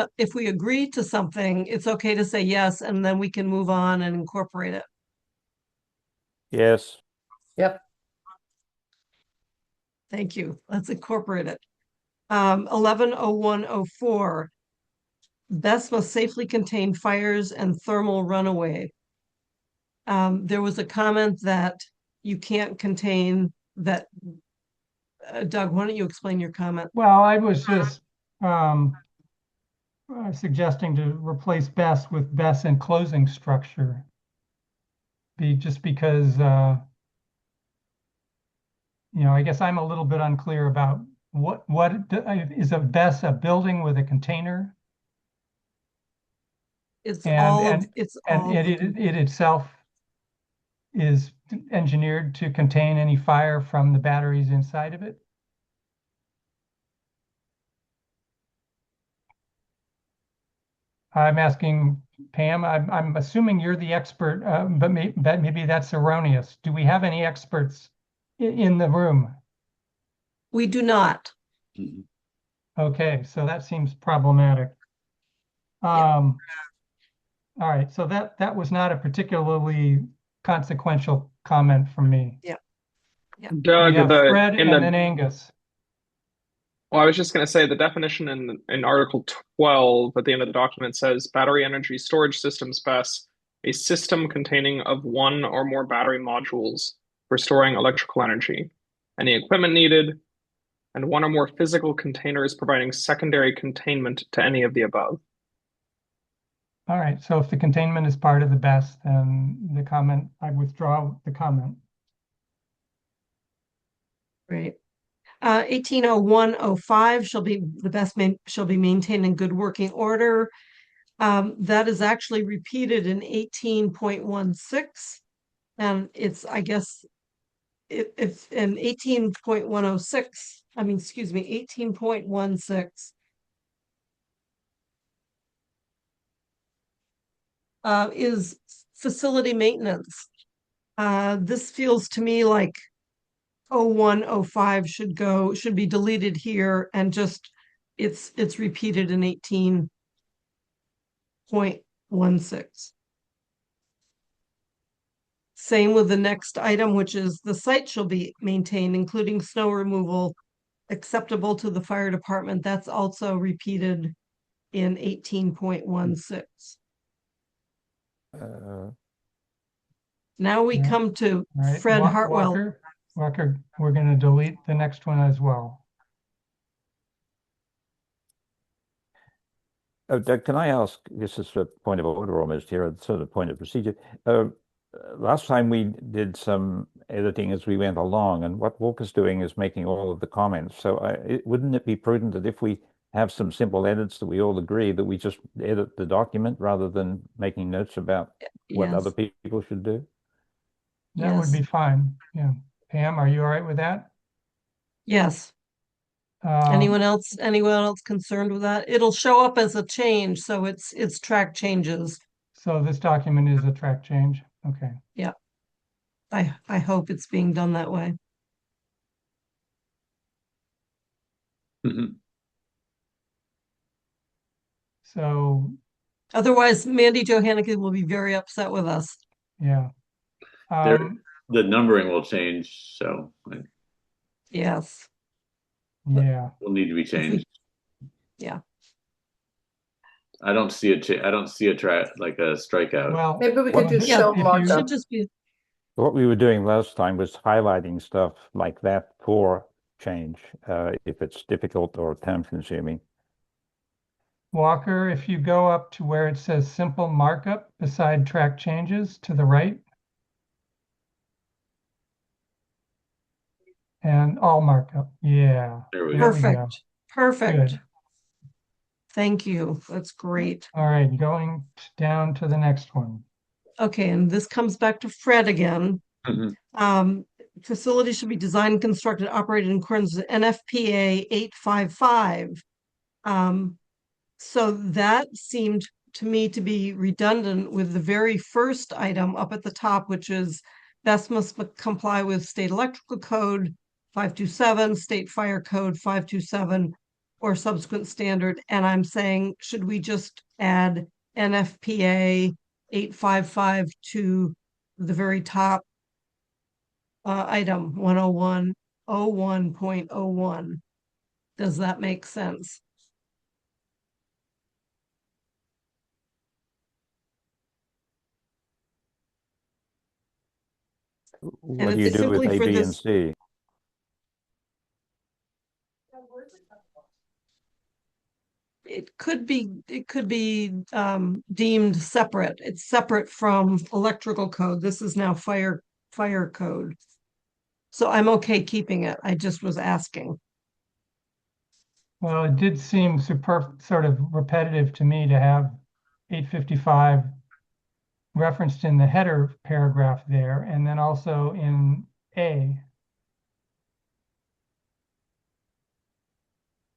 to something, it's okay to say yes, and then we can move on and incorporate it. Yes. Yep. Thank you. Let's incorporate it. 110104. BESS must safely contain fires and thermal runaway. There was a comment that you can't contain that. Doug, why don't you explain your comment? Well, I was just suggesting to replace BESS with BESS enclosing structure. Just because, I guess I'm a little bit unclear about what is a BESS, a building with a container? It itself is engineered to contain any fire from the batteries inside of it? I'm asking Pam, I'm assuming you're the expert, but maybe that's erroneous. Do we have any experts in the room? We do not. Okay, so that seems problematic. All right, so that was not a particularly consequential comment from me. Yeah. Doug, we have Fred and then Angus. Well, I was just going to say the definition in Article 12 at the end of the document says battery energy storage systems BESS, a system containing of one or more battery modules for storing electrical energy, any equipment needed, and one or more physical containers providing secondary containment to any of the above. All right, so if the containment is part of the BESS, then the comment, I withdraw the comment. Right. 180105 the BESS shall be maintained in good working order. That is actually repeated in 18.16, and it's, I guess, it's in 18.106. I mean, excuse me, 18.16. Is facility maintenance. This feels to me like 0105 should be deleted here, and just it's repeated in 18.16. Same with the next item, which is the site shall be maintained, including snow removal, acceptable to the fire department. That's also repeated in 18.16. Now we come to Fred Hartwell. Walker, we're going to delete the next one as well. Doug, can I ask, this is a point of order almost here, a sort of point of procedure. Last time we did some editing as we went along, and what Walker's doing is making all of the comments. So wouldn't it be prudent that if we have some simple edits that we all agree that we just edit the document rather than making notes about what other people should do? That would Yes. be fine. Yeah. Pam, are you all right with that? Yes. Anyone else concerned with that? It'll show up as a change, so it's track changes. So this document is a track change. Okay. Yeah. I hope it's being done that way. So Otherwise, Mandy Johanneke will be very upset with us. yeah. The numbering will change, so Yes. Yeah. will need to be changed. Yeah. I don't see a track like a strikeout. Well, Maybe we could do Yeah, show it markup. should just be. What we were doing last time was highlighting stuff like that for change, if it's difficult or time consuming. Walker, if you go up to where it says simple markup beside track changes to the right, and all markup. Yeah. There we There go. we go. Perfect. Good. Thank you. That's great. All right, going down to the next one. Okay, and this comes back to Fred again. Facilities should be designed, constructed, operated in accordance with NFPA 855. So that seemed to me to be redundant with the very first item up at the top, which is best must comply with state electrical code 527, state fire code 527, or subsequent standard. And I'm saying, should we just add NFPA 855 to the very top item 101.01. Does that make sense? What do you do with A, B, and C? It could be deemed separate. It's separate from electrical code. This is now fire code. So I'm okay keeping it. I just was asking. Well, it did seem sort of repetitive to me to have 855 referenced in the header paragraph there, and then also in A.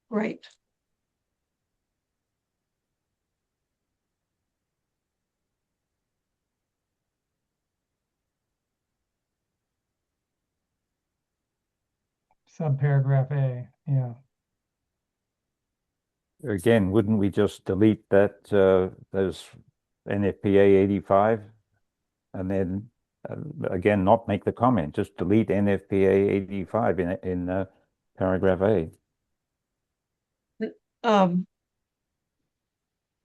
Right. Subparagraph A, yeah. Again, wouldn't we just delete that those NFPA 85 and then again not make the comment, just delete NFPA 85 in paragraph A.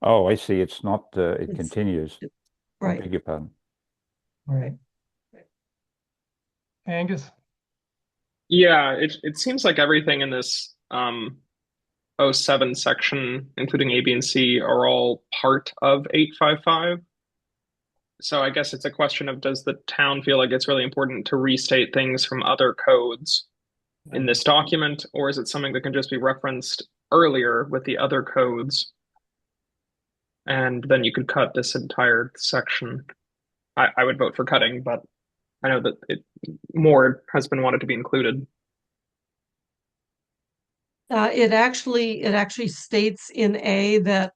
Oh, I see. It's not. It continues. Right. I beg your pardon. Right. Angus? Yeah, it seems like everything in this 07 section, including A, B, and C, are all part of 855. So I guess it's a question of, does the town feel like it's really important to restate things from other codes in this document, or is it something that can just be referenced earlier with the other codes? And then you could cut this entire section. I would vote for cutting, but I know that more has been wanted to be included. It actually states in A that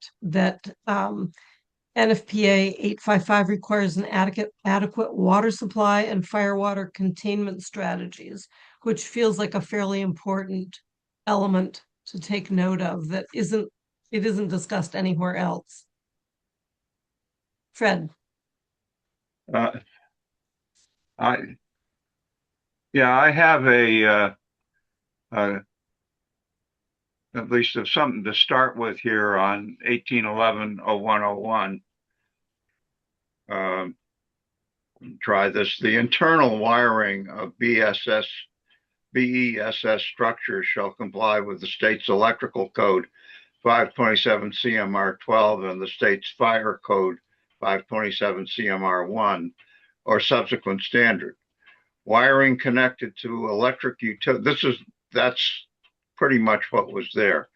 NFPA 855 requires an adequate water supply and fire water containment strategies, which feels like a fairly important element to take note of that isn't discussed anywhere else. Fred. I have at least of something to start with here on 1811-0101. Try this. The internal wiring of BESS structures shall comply with the state's electrical code 527 CMR 12 and the state's fire code 527 CMR 1 or subsequent standard. Wiring connected to electric utility. That's pretty much what was there.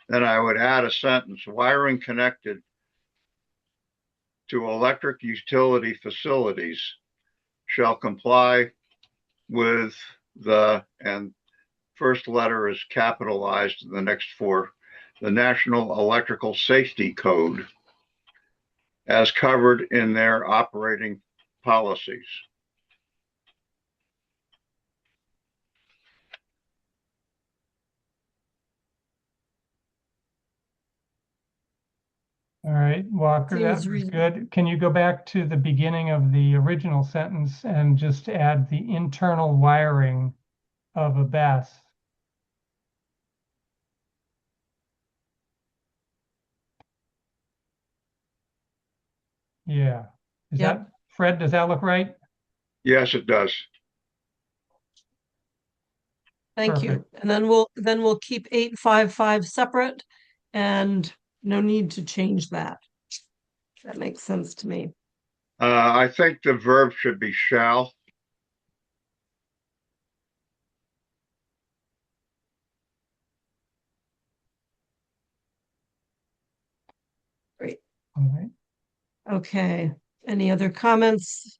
Then I would add a sentence, wiring connected to electric utility facilities shall comply with and first letter is capitalized, the next four, the National Electrical Safety Code as covered in their operating policies. All right, Walker, that Seems was reasonable. good. Can you go back to the beginning of the original sentence and just add the internal wiring of a BESS? Yeah. Is Yep. that, Fred, does that look right? Yes, it does. Thank you. Perfect. And then we'll keep 855 separate and no need to change that. That makes sense to me. I think the verb should be shall. Great. All right. Okay. Any other comments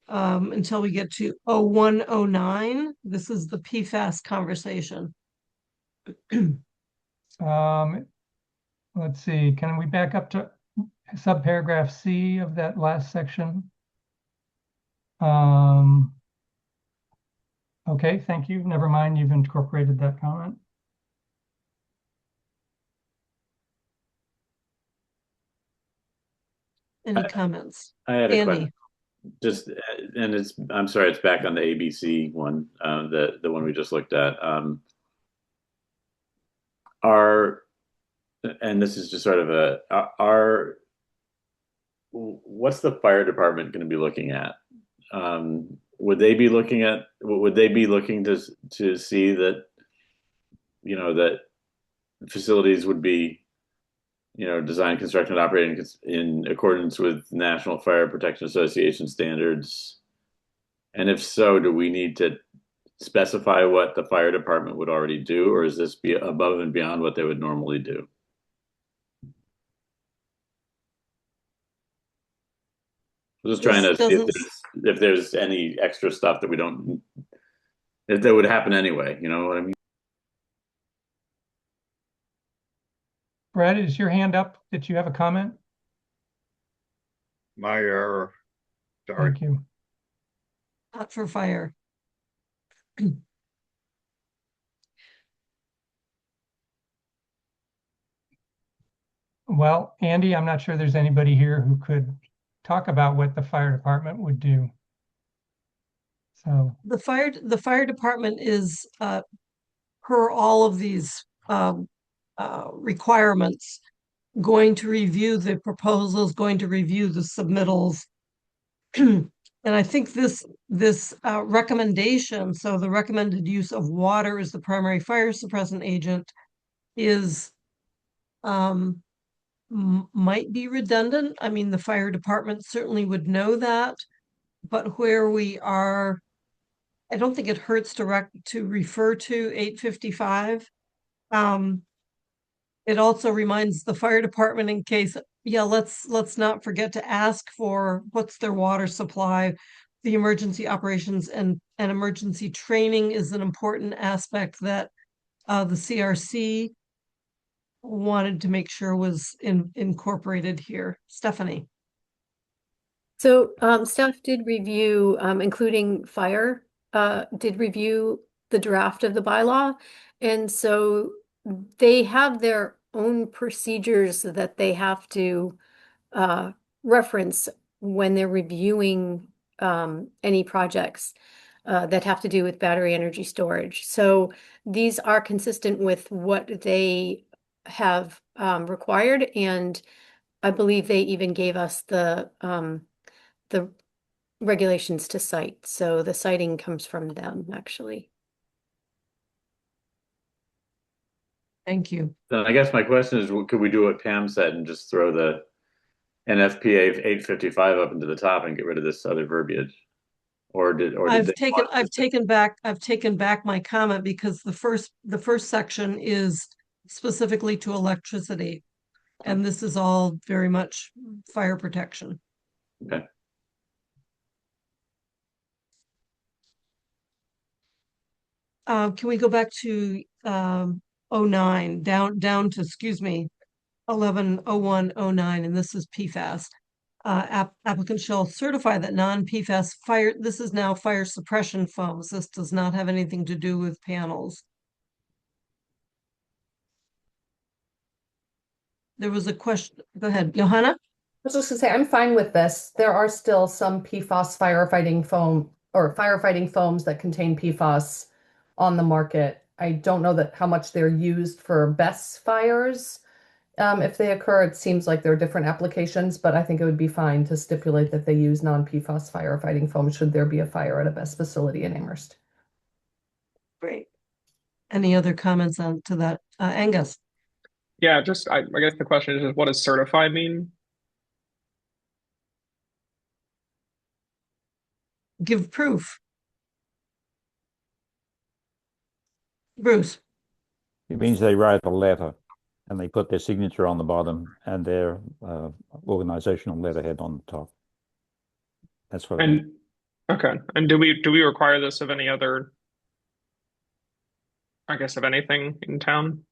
until we get to 0109? This is the PFAS conversation. Let's see, can we back up to subparagraph C of that last section? Okay, thank you. Never mind, you've incorporated that comment. Any comments? I had a Andy. question. Just and I'm sorry, it's back on the ABC one, the one we just looked at. And this is just sort of what's the fire department going to be looking at? Would they be looking to see that, that facilities would be, designed, constructed, and operating in accordance with National Fire Protection Association standards? And if so, do we need to specify what the fire department would already do, or is this be above and beyond what they would normally do? I'm just trying to see if there's any extra stuff that we don't, if that would happen anyway, you know what I mean? Brad, is your hand up? Did you have a comment? My error. Sorry. Thank you. Not for fire. Well, Andy, I'm not sure there's anybody here who could talk about what the fire department would do. So The fire department is per all of these requirements going to review the proposals, going to review the submittals. And I think this recommendation, so the recommended use of water as the primary fire suppressant agent, is might be redundant. I mean, the fire department certainly would know that, but where we are, I don't think it hurts to refer to 855. It also reminds the fire department in case, yeah, let's not forget to ask for what's their water supply. The emergency operations and emergency training is an important aspect that the CRC wanted to make sure was incorporated here. Stephanie. So staff did review, including fire, did review the draft of the bylaw. And so they have their own procedures that they have to reference when they're reviewing any projects that have to do with battery energy storage. So these are consistent with what they have required, and I believe they even gave us the regulations to cite. So the citing comes from them, actually. Thank you. Then I guess my question is, could we do what Pam said and just throw the NFPA 855 up into the top and get rid of this other verbiage? I've taken back my comment, because the first section is specifically to electricity, and this is all very much fire protection. Okay. Can we go back to 09, down to, excuse me, 110109, and this is PFAS. Applicant shall certify that non-PFAS fire, this is now fire suppression foams. This does not have anything to do with panels. There was a question. Go ahead, Johanna. I was just gonna say, I'm fine with this. There are still some PFAS firefighting foam or firefighting foams that contain PFAS on the market. I don't know that how much they're used for best fires. If they occur, it seems like there are different applications, but I think it would be fine to stipulate that they use non-PFAS firefighting foam should there be a fire at a best facility in Amherst. Great. Any other comments on to that, Angus? Yeah, just I guess the question is just what does certify mean? Give proof. Bruce. It means they write a letter and they put their signature on the bottom and their organizational letterhead on the top. That's what I mean. Okay. And do we require this of any other, I guess, of anything in town?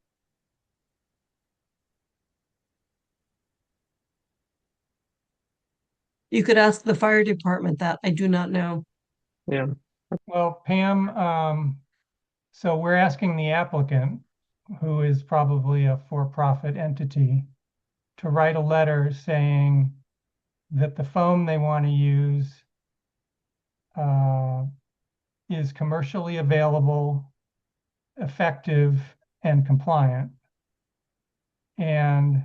You could ask the fire department that. I do not know. Yeah. Well, Pam, so we're asking the applicant, who is probably a for-profit entity, to write a letter saying that the foam they want to use is commercially available, effective, and compliant. And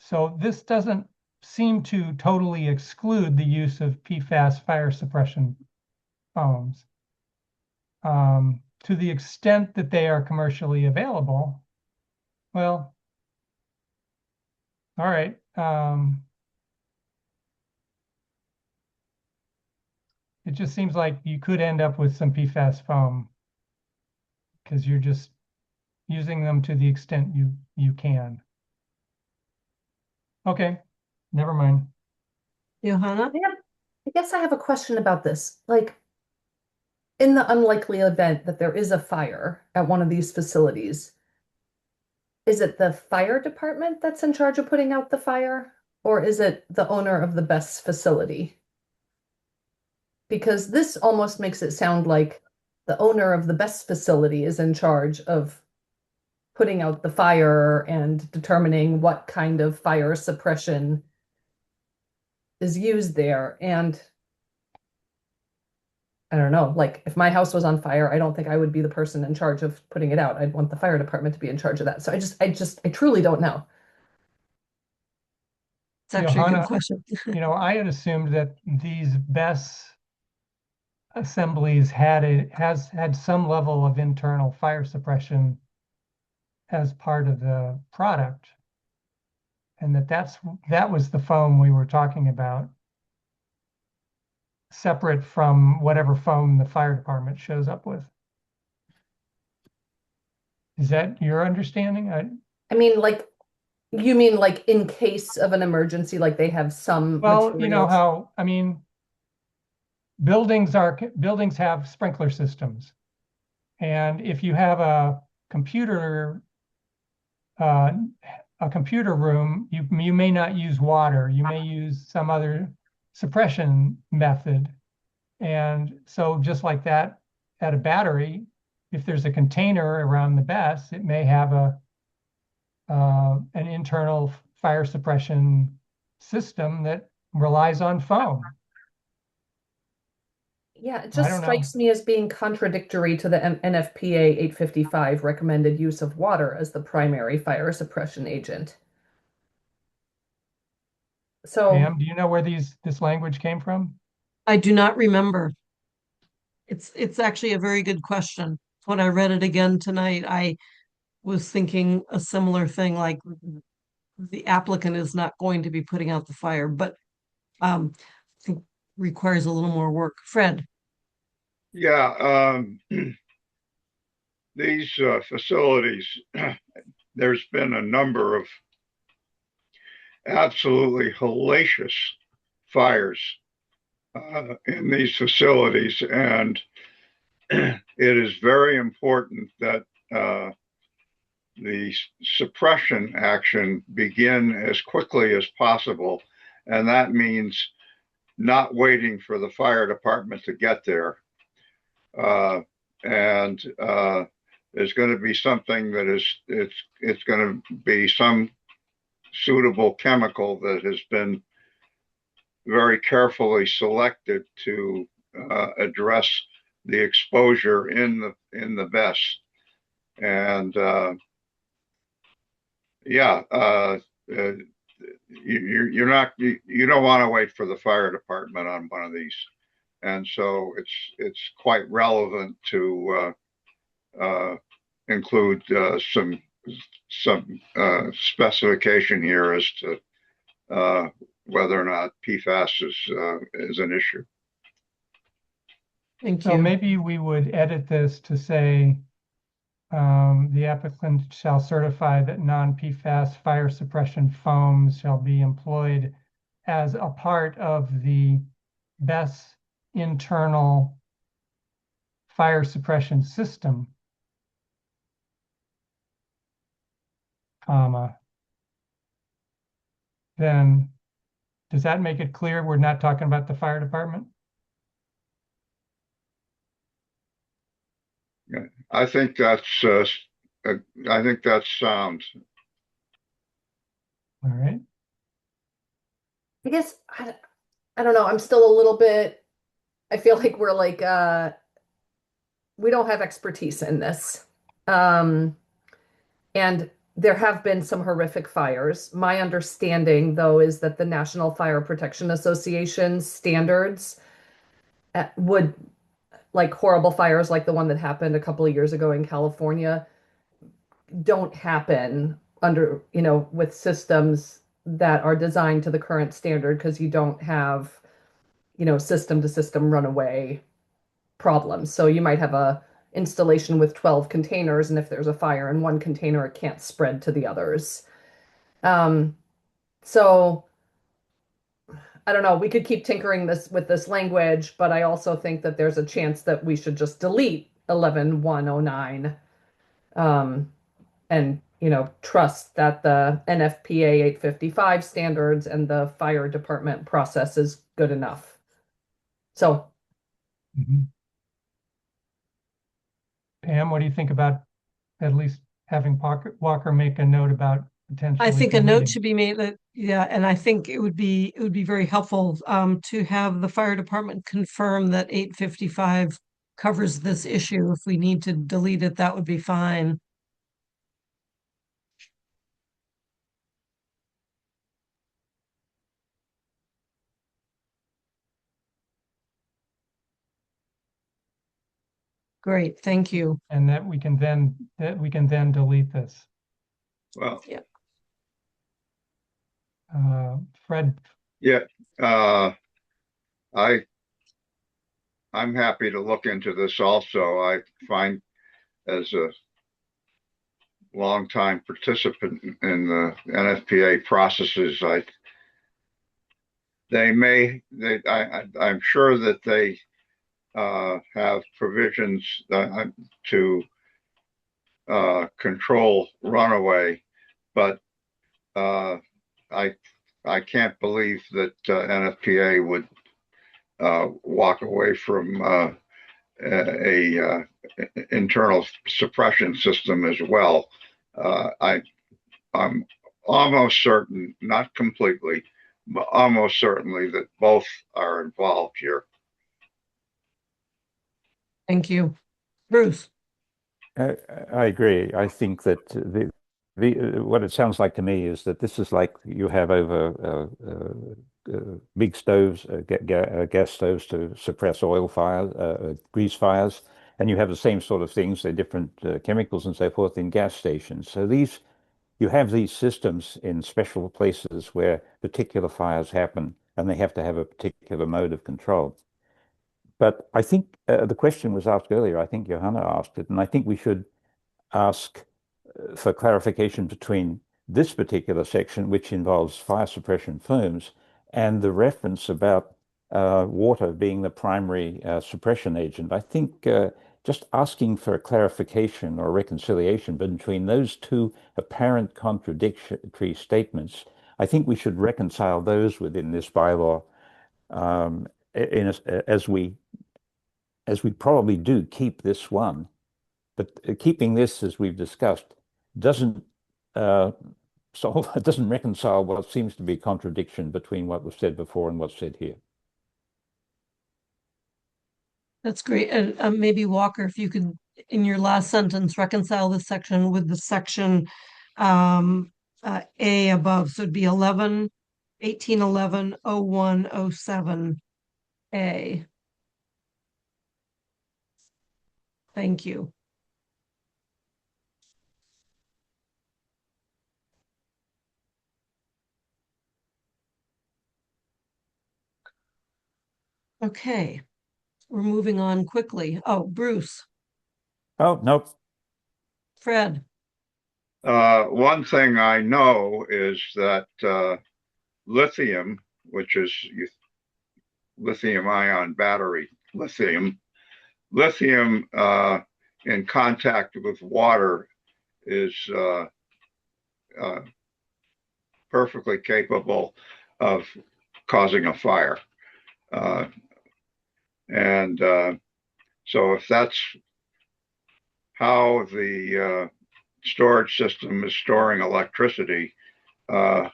so this doesn't seem to totally exclude the use of PFAS fire suppression foams. To the extent that they are commercially available, well, all right. It just seems like you could end up with some PFAS foam because you're just using them to the extent you can. Okay, never mind. Johanna? I guess I have a question about this. Like, in the unlikely event that there is a fire at one of these facilities, is it the fire department that's in charge of putting out the fire, or is it the owner of the best facility? Because this almost makes it sound like the owner of the best facility is in charge of putting out the fire and determining what kind of fire suppression is used there. And I don't know, like if my house was on fire, I don't think I would be the person in charge of putting it out. I'd want the fire department to be in charge of that. So I truly don't know. It's actually a Johanna, good question. I had assumed that these BESS assemblies has had some level of internal fire suppression as part of the product, and that was the foam we were talking about, separate from whatever foam the fire department shows up with. Is that your understanding? I mean, like, you mean like in case of an emergency, like they have some Well, materials? you know how, I mean, buildings have sprinkler systems. And if you have a computer room, you may not use water. You may use some other suppression method. And so just like that, at a battery, if there's a container around the BESS, it may have an internal fire suppression system that relies on foam. Yeah, it just strikes me as being contradictory to the NFPA 855 recommended use of water as the primary fire suppression agent. So, Pam, do you know where this language came from? I do not remember. It's actually a very good question. When I read it again tonight, I was thinking a similar thing, like the applicant is not going to be putting out the fire, but I think requires a little more work. Fred. Yeah, these facilities, there's been a number of absolutely hellacious fires in these facilities, and it is very important that the suppression action begin as quickly as possible. And that means not waiting for the fire department to get there. And there's going to be something that it's going to be some suitable chemical that has been very carefully selected to address the exposure in the vest. And yeah, you don't want to wait for the fire department on one of these, and so it's quite relevant to include some specification here as to whether or not PFAS is an issue. Thank So you. maybe we would edit this to say the applicant shall certify that non-PFAS fire suppression foams shall be employed as a part of the BES internal fire suppression system, comma. Then does that make it clear we're not talking about the fire department? Yeah, I think that's sound. All right. I guess I don't know. I'm still a little bit, I feel like we're like we don't have expertise in this. And there have been some horrific fires. My understanding, though, is that the National Fire Protection Association standards would, like horrible fires like the one that happened a couple of years ago in California, don't happen under, with systems that are designed to the current standard because you don't have, system to system runaway problems. So you might have a installation with 12 containers, and if there's a fire in one container, it can't spread to the others. So I don't know, we could keep tinkering with this language, but I also think that there's a chance that we should just delete 11.109 and trust that the NFPA 855 standards and the fire department process is good enough. So Pam, what do you think about at least having Walker make a note about potentially I think a note deleting? should be made that, yeah, and I think it would be very helpful to have the fire department confirm that 855 covers this issue. If we need to delete it, that would be fine. Great, thank you. And that we can then delete this. Well, yeah. Fred. Yeah, I'm happy to look into this also. I find as a longtime participant in the NFPA processes, I'm sure that they have provisions to control runaway, but I can't believe that NFPA would walk away from a internal suppression system as well. I'm almost certain, not completely, but almost certainly that both are involved here. Thank you. Bruce. I agree. I think that what it sounds like to me is that this is like you have over big stoves, gas stoves to suppress oil fires, grease fires, and you have the same sort of things, they're different chemicals and so forth in gas stations. So you have these systems in special places where particular fires happen, and they have to have a particular mode of control. But I think the question was asked earlier, I think Johanna asked it, and I think we should ask for clarification between this particular section, which involves fire suppression foams, and the reference about water being the primary suppression agent. I think just asking for a clarification or reconciliation between those two apparent contradictory statements. I think we should reconcile those within this bylaw, as we probably do keep this one. But keeping this, as we've discussed, doesn't solve, it doesn't reconcile what seems to be contradiction between what was said before and what's said here. That's great. And maybe Walker, if you could, in your last sentence, reconcile this section with the section A above. So it'd be 1811-0107A. Thank you. Okay, we're moving on quickly. Oh, Bruce. Oh, nope. Fred. One thing I know is that lithium, which is lithium ion battery, lithium in contact with water is perfectly capable of causing a fire. So if that's how the storage system is storing electricity, yeah,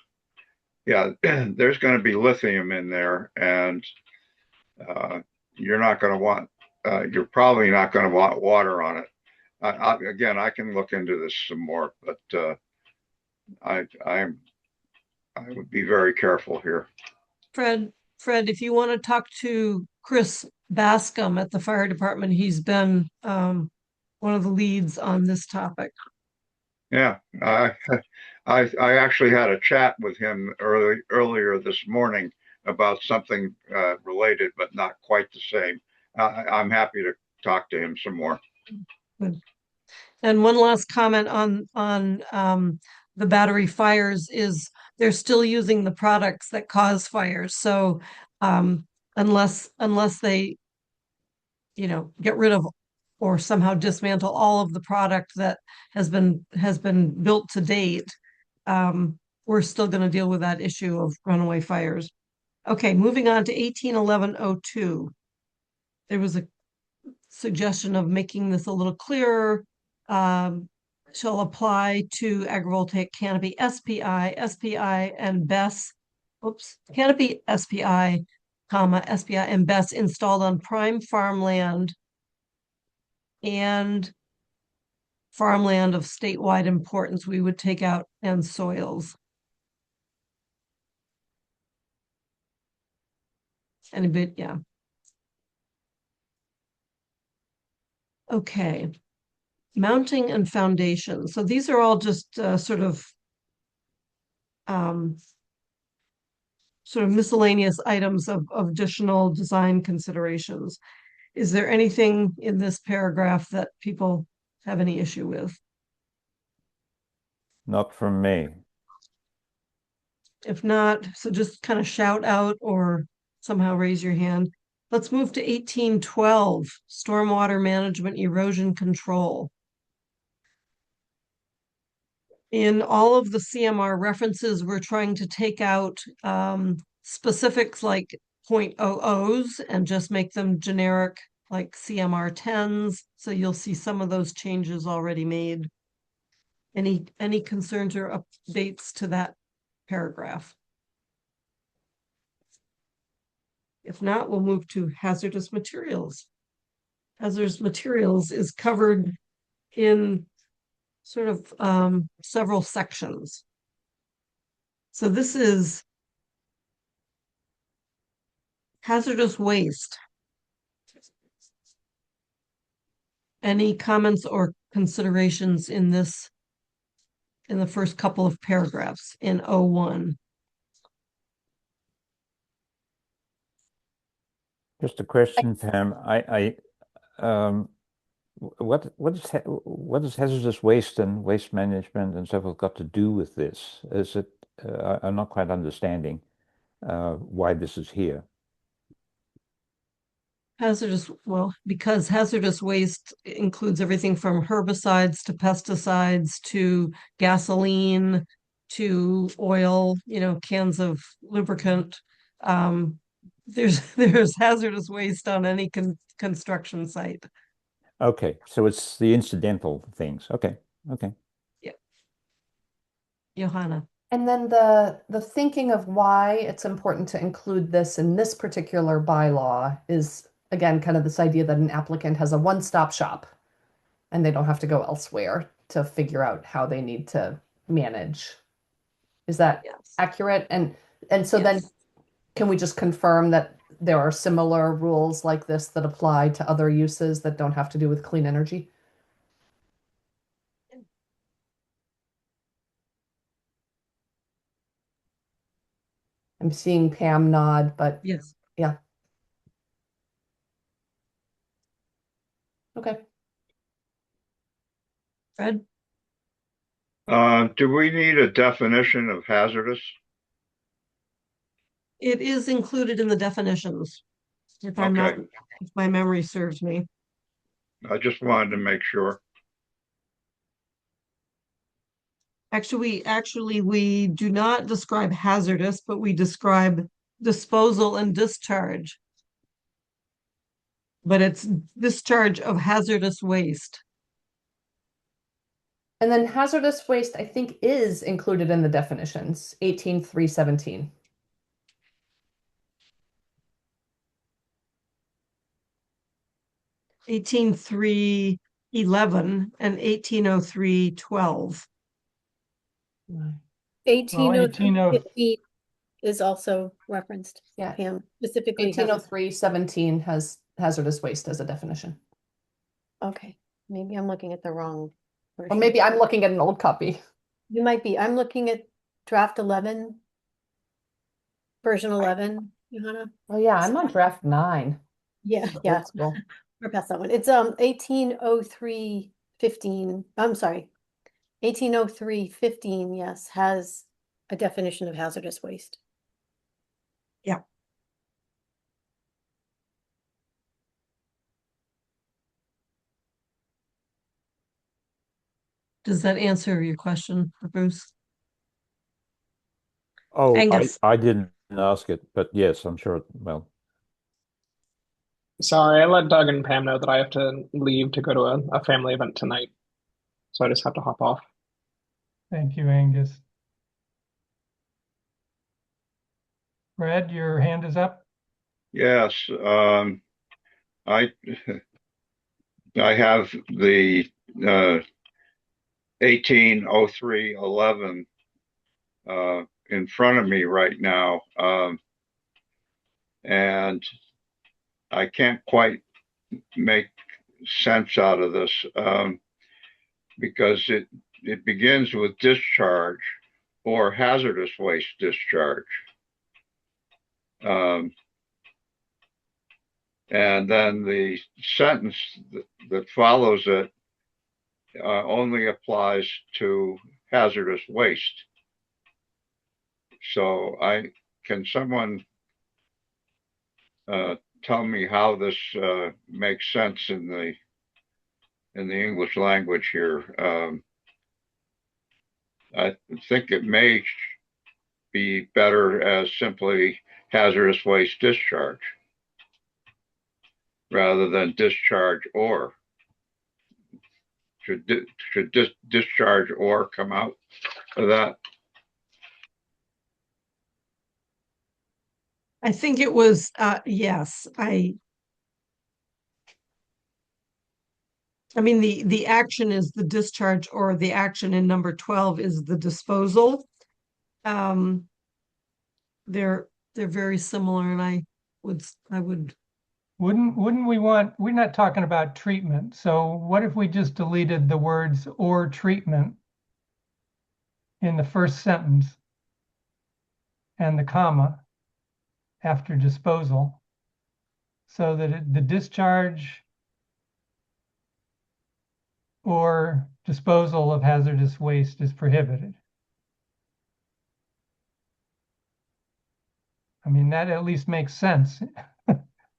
there's going to be lithium in there, and you're probably not going to want water on it. Again, I can look into this some more, but I would be very careful here. Fred, if you want to talk to Chris Bascom at the fire department, he's been one of the leads on this topic. Yeah, I actually had a chat with him earlier this morning about something related, but not quite the same. I'm happy to talk to him some more. Good. And one last comment on the battery fires is they're still using the products that cause fires. So unless they, get rid of or somehow dismantle all of the product that has been built to date, we're still going to deal with that issue of runaway fires. Okay, moving on to 1811-02. There was a suggestion of making this a little clearer. Shall apply to agrivoltaic canopy SPI, and BESS. Canopy SPI, SPI and BESS installed on prime farmland and farmland of statewide importance. We would take out and soils. Anybody? Yeah. Okay. Mounting and foundation. So these are all just sort of miscellaneous items of additional design considerations. Is there anything in this paragraph that people have any issue with? Not from me. If not, so just kind of shout out or somehow raise your hand. Let's move to 1812, stormwater management erosion control. In all of the CMR references, we're trying to take out specifics like .00s and just make them generic like CMR 10s. So you'll see some of those changes already made. Any concerns or updates to that paragraph? If not, we'll move to hazardous materials. Hazardous materials is covered in sort of several sections. So this is hazardous waste. Any comments or considerations in this, in the first couple of paragraphs in 01? Just a question, Pam. What does hazardous waste and waste management and so forth got to do with this? Is it? I'm not quite understanding why this is here. Because hazardous waste includes everything from herbicides to pesticides to gasoline to oil, cans of lubricant. There's hazardous waste on any construction site. Okay, so it's the incidental things. Okay, okay. Yeah. Johanna. And then the thinking of why it's important to include this in this particular bylaw is, again, kind of this idea that an applicant has a one-stop shop and they don't have to go elsewhere to figure out how they need to manage. Is that accurate? And so then can we just confirm that there are similar rules like this that apply to other uses that don't have to do with clean energy? I'm seeing Pam nod, but yes. Yeah. Okay. Fred? Do we need a definition of hazardous? It is included in the definitions, if my memory serves me. I just wanted to make sure. Actually, we do not describe hazardous, but we describe disposal and discharge. But it's discharge of hazardous waste. And then hazardous waste, I think, is included in the definitions, 18.317. (18.311) and 18.03.12. 1803 is also referenced. Yeah. Pam, specifically. 1803.17 has hazardous waste as a definition. Okay, maybe I'm looking at the wrong version. Or maybe I'm looking at an old copy. You might be. I'm looking at draft 11, version 11, Johanna. Oh yeah, I'm on draft 9. Yeah, yeah. We're past that one. It's 1803.15. I'm sorry. 1803.15, yes, has a definition of hazardous waste. Yeah. Does that answer your question, Bruce? Oh, Angus. I didn't ask it, but yes, I'm sure. Well, Sorry, I let Doug and Pam know that I have to leave to go to a family event tonight. So I just have to hop off. Thank you, Angus. Fred, your hand is up. Yes, I have the 1803.11 in front of me right now, and I can't quite make sense out of this because it begins with discharge or hazardous waste discharge. And then the sentence that follows it only applies to hazardous waste. So can someone tell me how this makes sense in the English language here? I think it may be better as simply hazardous waste discharge rather than discharge or. Should discharge or come out of that? I think it was, yes, I mean, the action is the discharge, or the action in number 12 is the disposal. They're very similar, and I would Wouldn't we want, we're not talking about treatment. So what if we just deleted the words or treatment in the first sentence and the comma after disposal, so that the discharge or disposal of hazardous waste is prohibited? I mean, that at least makes sense.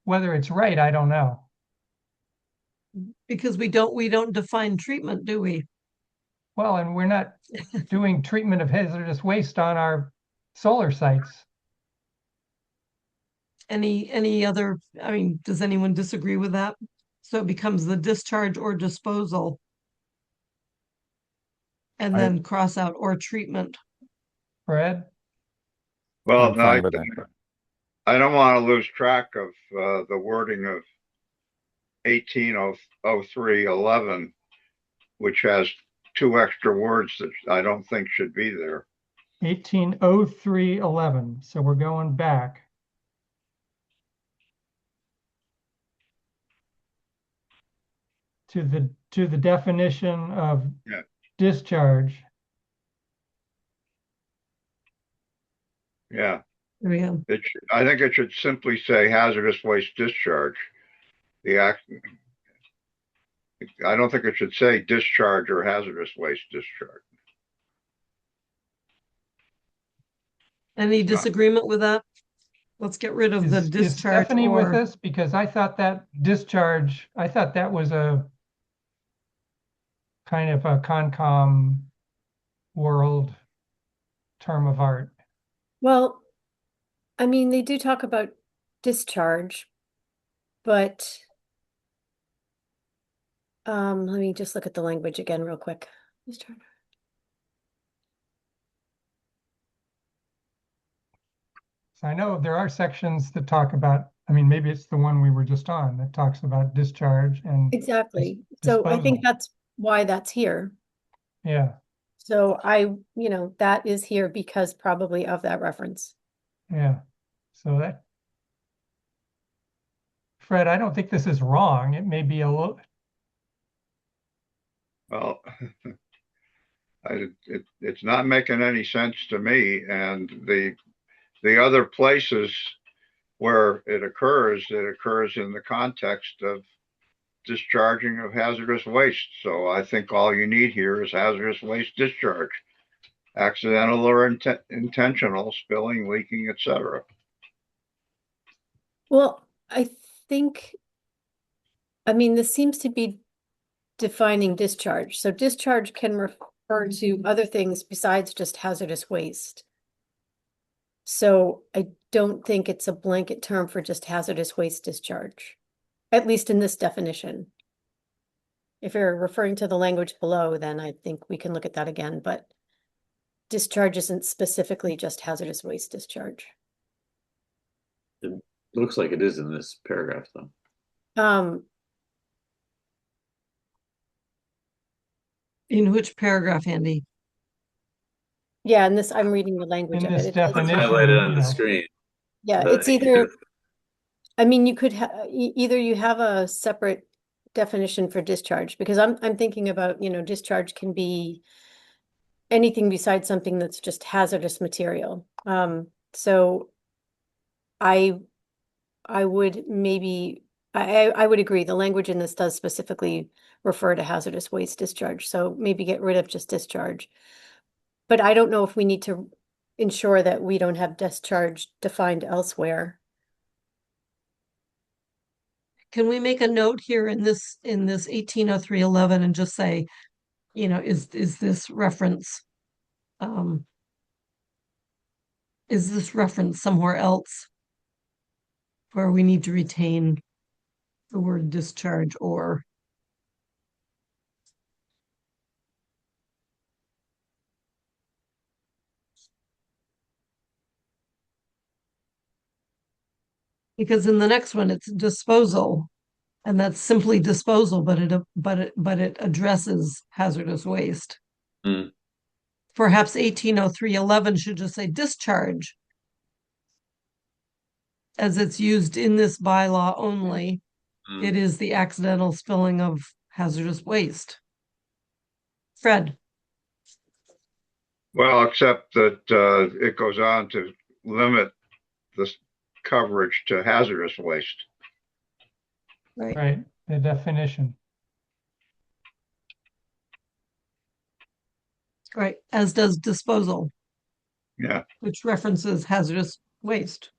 whether it's right, I don't know. Because we don't define treatment, do we? Well, and we're not doing treatment of hazardous waste on our solar sites. Any other, I mean, does anyone disagree with that? So it becomes the discharge or disposal. And then cross out or treatment. Fred? Well, I'm fine with that. I don't want to lose track of the wording of 180311, which has two extra words that I don't think should be there. 180311. So we're going back. To the definition of discharge. Yeah. Yeah. I think it should simply say hazardous waste discharge. I don't think it should say discharge or hazardous waste discharge. Any disagreement with that? Let's get rid of the Is discharge Stephanie or with us? Because I thought that discharge, I thought that was a kind of a Concom world term of art. Well, I mean, they do talk about discharge, but let me just look at the language again real quick. Discharge. So I know there are sections that talk about, I mean, maybe it's the one we were just on that talks about discharge and Exactly. So I think that's why that's here. Yeah. So that is here because probably of that reference. Yeah. So that, Fred, I don't think this is wrong. It may be a little. Well, it's not making any sense to me. And the other places where it occurs in the context of discharging of hazardous waste. So I think all you need here is hazardous waste discharge, accidental or intentional spilling, leaking, etc. Well, I mean, this seems to be defining discharge. So discharge can refer to other things besides just hazardous waste. So I don't think it's a blanket term for just hazardous waste discharge, at least in this definition. If you're referring to the language below, then I think we can look at that again, but discharge isn't specifically just hazardous waste discharge. It looks like it is in this paragraph, though. In which paragraph, Andy? Yeah, and this, I'm reading the language of it. This definition, highlighted on the screen. Yeah, it's either, I mean, you could either you have a separate definition for discharge, because I'm thinking about, discharge can be anything besides something that's just hazardous material. So I would maybe, I would agree, the language in this does specifically refer to hazardous waste discharge, so maybe get rid of just discharge. But I don't know if we need to ensure that we don't have discharge defined elsewhere. Can we make a note here in this 180311 and just say, is this reference somewhere else where we need to retain the word discharge or? Because in the next one, it's disposal, and that's simply disposal, but it addresses hazardous waste. Mm. Perhaps 180311 should just say discharge, as it's used in this bylaw only. It is the accidental spilling of hazardous waste. Fred. Well, except that it goes on to limit the coverage to hazardous waste. Right, the definition. Right, as does disposal. Yeah. Which references hazardous waste.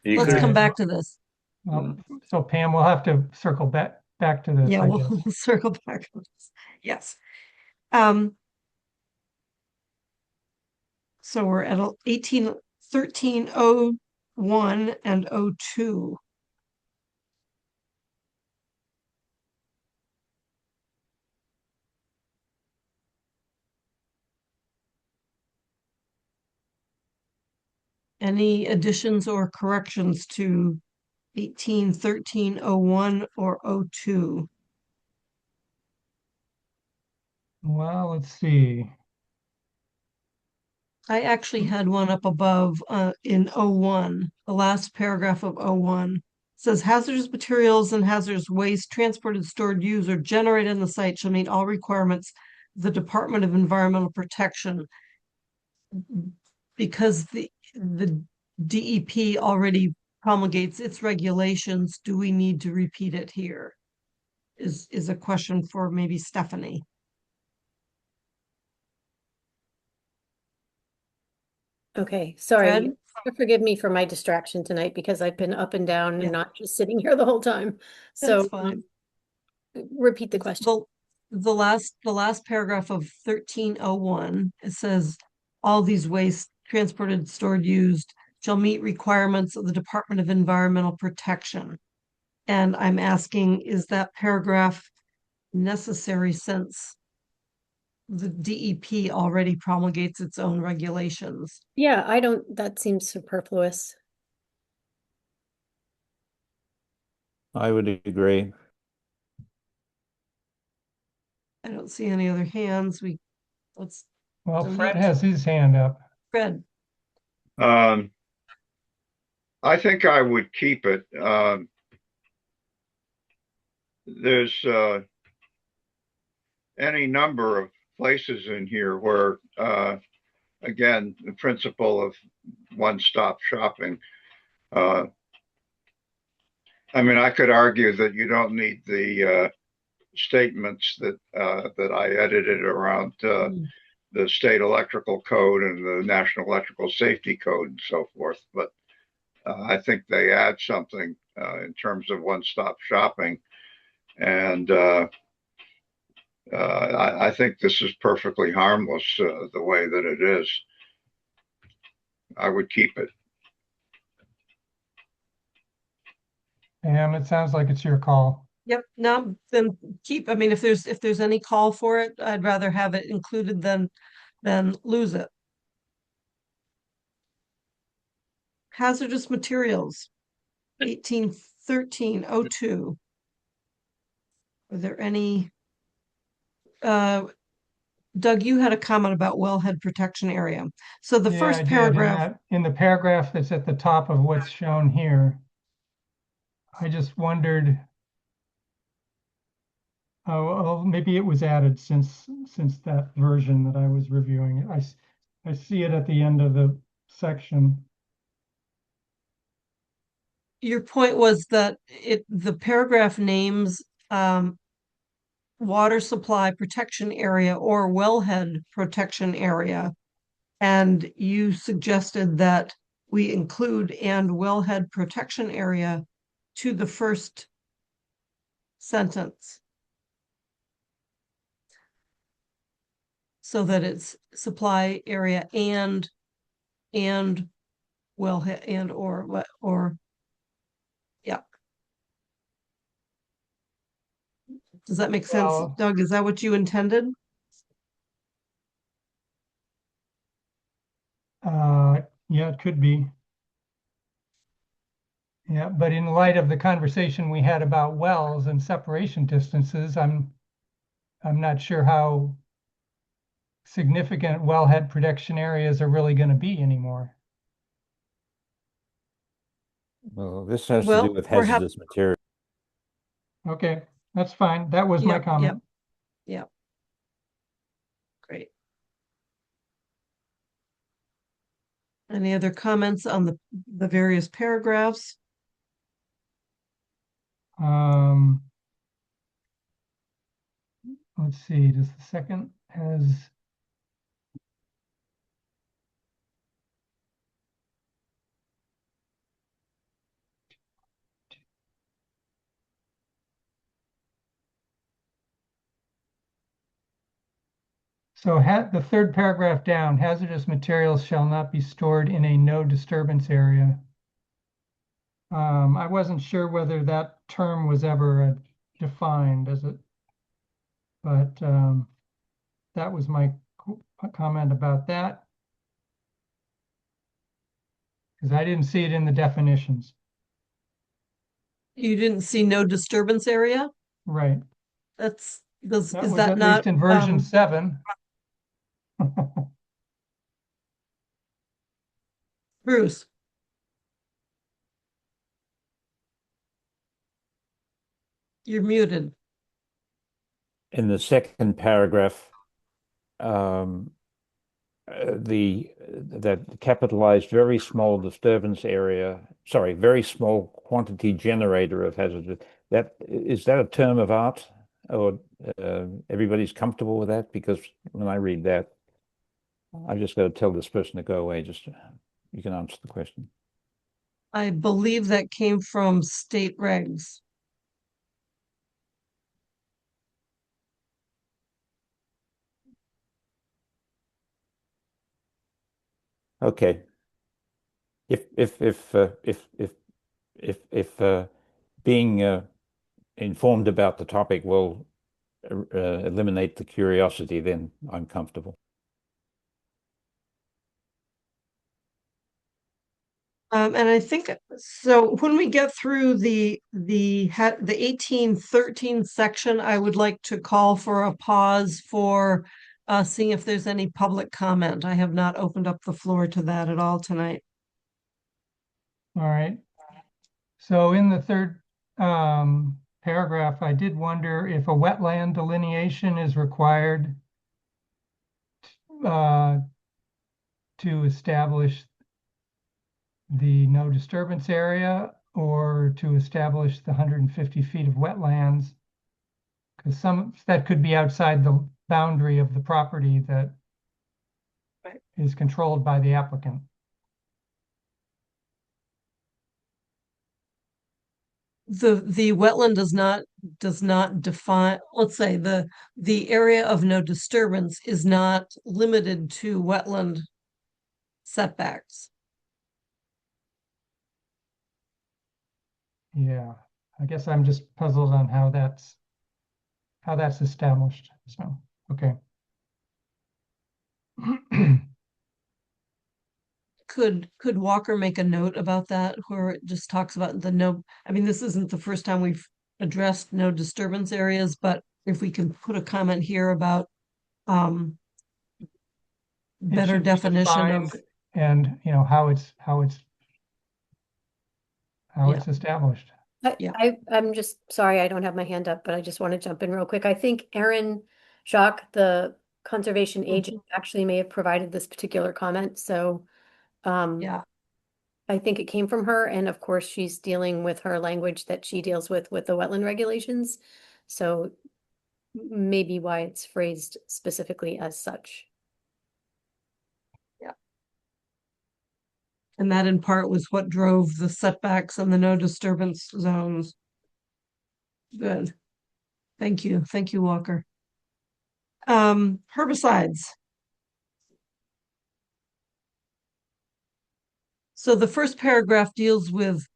You Let's could- come back to this. Well, so Pam, we'll have to circle back to this, Yeah, I we'll, guess. we'll circle back on this. Yes. So we're at 1301 and 02. Any additions or corrections to 181301 or 02? Well, let's see. I actually had one up above in 01, the last paragraph of 01. Says hazardous materials and hazardous waste transported, stored, used, or generated in the site shall meet all requirements of the Department of Environmental Protection. Because the DEP already promulgates its regulations, do we need to repeat it here? Is a question for maybe Stephanie. Okay, sorry. Fred? Forgive me for my distraction tonight because I've been up and down Yeah. and not just sitting here the whole time. So That's fine. Repeat the question. The last paragraph of 1301, it says all these wastes transported, stored, used shall meet requirements of the Department of Environmental Protection. And I'm asking, is that paragraph necessary since the DEP already promulgates its own regulations? Yeah, that seems superfluous. I would agree. I don't see any other hands. Well, delete. Fred has his hand up. Fred. I think I would keep it. There's any number of places in here where, again, the principle of one-stop shopping. I mean, I could argue that you don't need the statements that I edited around the state electrical code and the National Electrical Safety Code and so forth, but I think they add something in terms of one-stop shopping. And I think this is perfectly harmless the way that it is. I would keep it. Pam, it sounds like it's your call. Yep, no, then keep, I mean, if there's any call for it, I'd rather have it included than lose it. Hazardous materials, 181302. Are there any, Doug, you had a comment about wellhead protection area. So the Yeah, first I did. paragraph, In the paragraph that's at the top of what's shown here, I just wondered, oh, maybe it was added since that version that I was reviewing. I see it at the end of the section. your point was that the paragraph names water supply protection area or wellhead protection area. And you suggested that we include and wellhead protection area to the first sentence. So that it's supply area and wellhead and or yeah. Does that make sense, Well, Doug? Is that what you intended? Yeah, it could be. Yeah, but in light of the conversation we had about wells and separation distances, I'm not sure how significant wellhead protection areas are really going to be anymore. Well, this has to Well, do with we're hazardous material. Okay, that's fine. That was my comment. Yep. Great. Any other comments on the various paragraphs? Let's see, does the second has So the third paragraph down, hazardous materials shall not be stored in a no disturbance area. I wasn't sure whether that term was ever defined as it, but that was my comment about that. Because I didn't see it in the definitions. You didn't see no disturbance area? Right. That Is that at not least in version 7. Bruce? You're muted. In the second paragraph, that capitalized very small disturbance area, sorry, very small quantity generator of hazardous, is that a term of art, or everybody's comfortable with that? Because when I read that, I've just got to tell this person to go away. Just you can answer the question. I believe that came from state regs. Okay. If being informed about the topic will eliminate the curiosity, then I'm comfortable. And I think so. When we get through the 1813 section, I would like to call for a pause for seeing if there's any public comment. I have not opened up the floor to that at all tonight. All right. So in the third paragraph, I did wonder if a wetland delineation is required to establish the no disturbance area, or to establish the 150 feet of wetlands, because that could be outside the boundary of the property that is controlled by the applicant. The wetland does not define, let's say the area of no disturbance is not limited to wetland setbacks. Yeah, I guess I'm just puzzled on how that's established. So, okay. Could Walker make a note about that where it just talks about the no, I mean, this isn't the first time we've addressed no disturbance areas, but if we can put a comment here about better definition of, and how it's established. I'm just sorry, I don't have my hand up, but I just want to jump in real quick. I think Erin Jacques, the conservation agent, actually may have provided this particular comment. So yeah, I think it came from her. And of course, she's dealing with her language that she deals with the wetland regulations. So maybe why it's phrased specifically as such. yeah. And that in part was what drove the setbacks and the no disturbance zones. Good. Thank you. Thank you, Walker. Herbicides. So the first paragraph deals with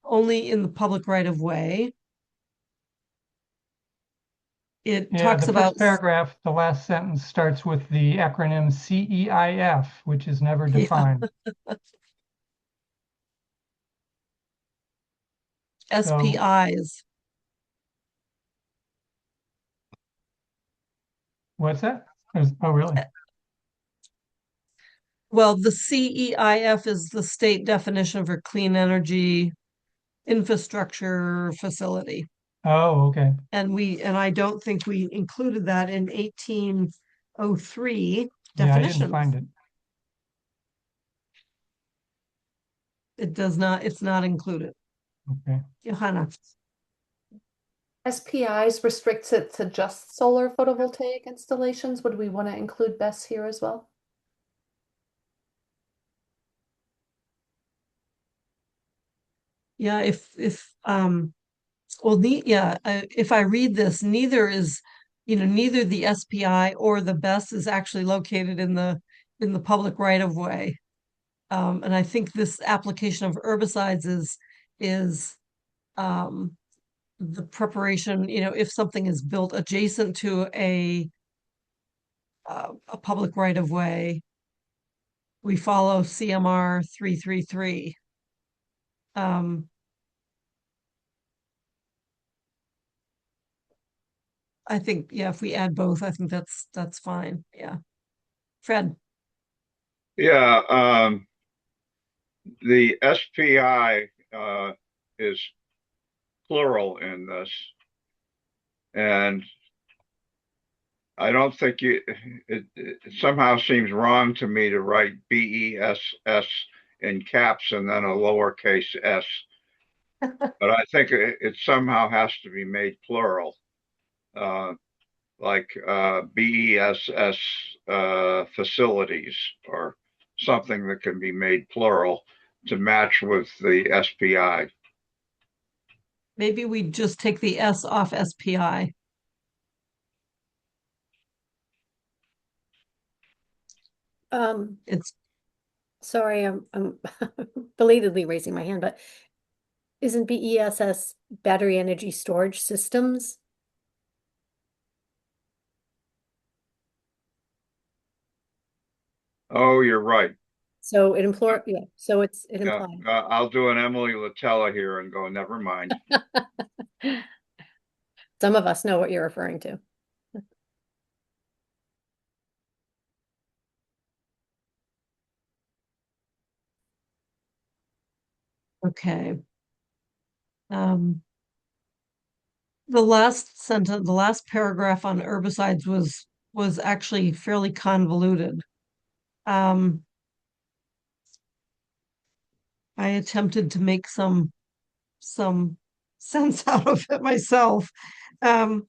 only in the public right of way. It talks the about first paragraph, the last sentence starts with the acronym CEIF, which is never defined. SPIs. What's that? Oh, really? Well, the CEIF is the state definition for clean energy infrastructure facility. Oh, okay. And I don't think we included that in 1803 Yeah, I definitions. didn't find it. It does not, it's not included. Okay. Johanna. SPIs restricts it to just solar photovoltaic installations. Would we want to include BESS here as well? Yeah, if I read this, neither is neither the SPI or the BES is actually located in the public right of way. And I think this application of herbicides is the preparation, if something is built adjacent to a public right of way, we follow CMR 333. I think, yeah, if we add both, I think that's fine. Yeah. Fred. Yeah, the SPI is plural in this. And I don't think it somehow seems wrong to me to write BESS in caps and then a lowercase s. But I think it somehow has to be made plural, like BESS facilities or something that can be made plural to match with the SPI. Maybe we just take the S off SPI. It's sorry, I'm belatedly raising my hand, but isn't BESS battery energy storage systems? Oh, you're right. So it implies, yeah, so it Yeah, implies. I'll do an Emily Latella here and go, never mind. Some of us know what you're referring to. Okay. The last sentence, the last paragraph on herbicides was actually fairly convoluted. I attempted to make some sense out of it myself. I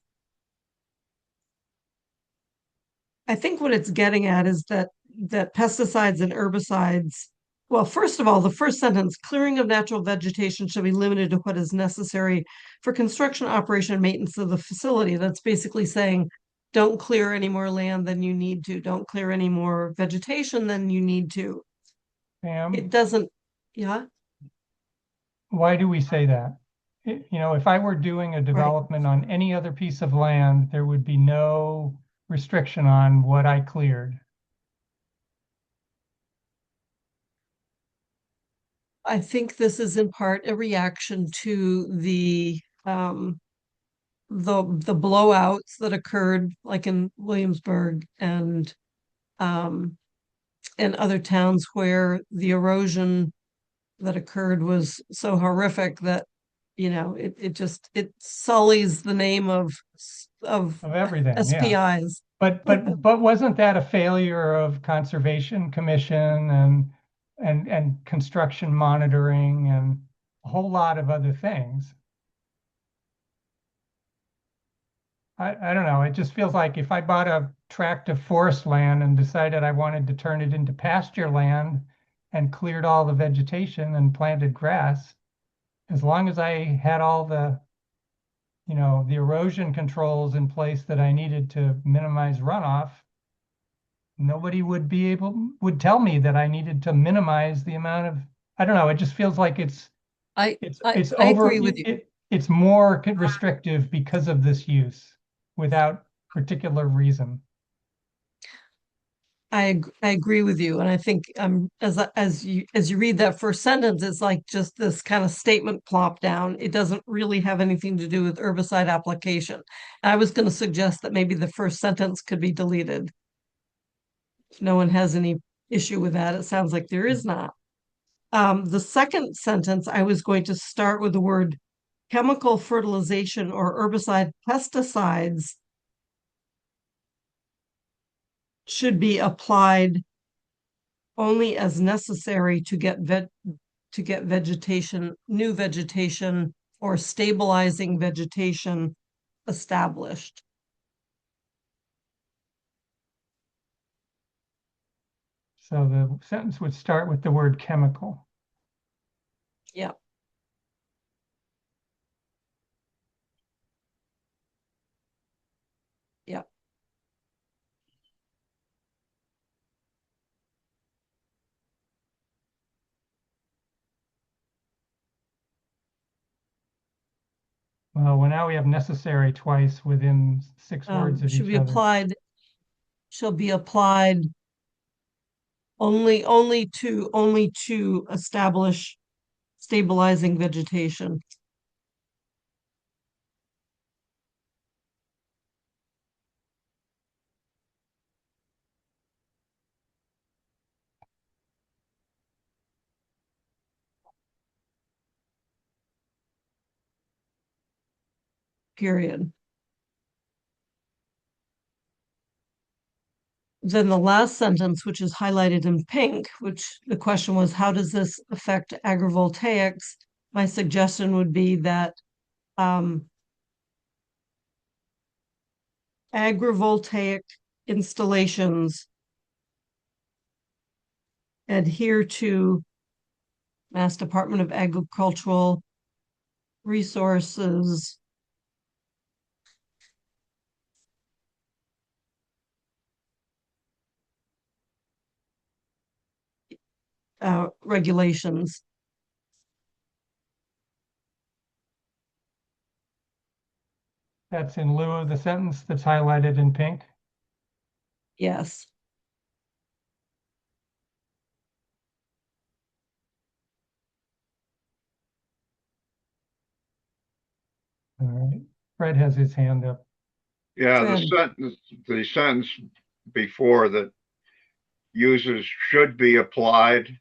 think what it's getting at is that pesticides and herbicides, well, first of all, the first sentence, clearing of natural vegetation shall be limited to what is necessary for construction, operation, and maintenance of the facility. That's basically saying, don't clear any more land than you need to. Don't clear any more vegetation than you need to. It doesn't, yeah. Why do we say that? If I were doing a development on any other piece of land, there would be no restriction on what I cleared. I think this is in part a reaction to the blowouts that occurred like in Williamsburg and other towns where the erosion that occurred was so horrific that it sullies the name of everything, SPIs. Yeah. But wasn't that a failure of Conservation Commission and construction monitoring and a whole lot of other things? I don't know. It just feels like if I bought a tract of forest land and decided I wanted to turn it into pasture land and cleared all the vegetation and planted grass, as long as I had all the erosion controls in place that I needed to minimize runoff, nobody would tell me that I needed to minimize the amount of, I don't know. It just feels like it's I over. agree with you. It's more restrictive because of this use without particular reason. I agree with you, and I think as you read that first sentence, it's like just this kind of statement plop down. It doesn't really have anything to do with herbicide application. I was going to suggest that maybe the first sentence could be deleted. If no one has any issue with that, it sounds like there is not. The second sentence, I was going to start with the word chemical fertilization or herbicide pesticides should be applied only as necessary to get vegetation, new vegetation, or stabilizing vegetation established. So the sentence would start with the word chemical. Yeah. Well, now we have necessary twice within 6 words of Should each be other. applied, shall be applied only to establish stabilizing vegetation. Period. Then the last sentence, which is highlighted in pink, which the question was, how does this affect agrivoltaics? My suggestion would be that agrivoltaic installations adhere to Mass Department of Agricultural Resources regulations. That's in lieu of the sentence that's highlighted in pink. Yes. All right. Fred has his hand up. Yeah, Fred. the sentence before that uses should be applied.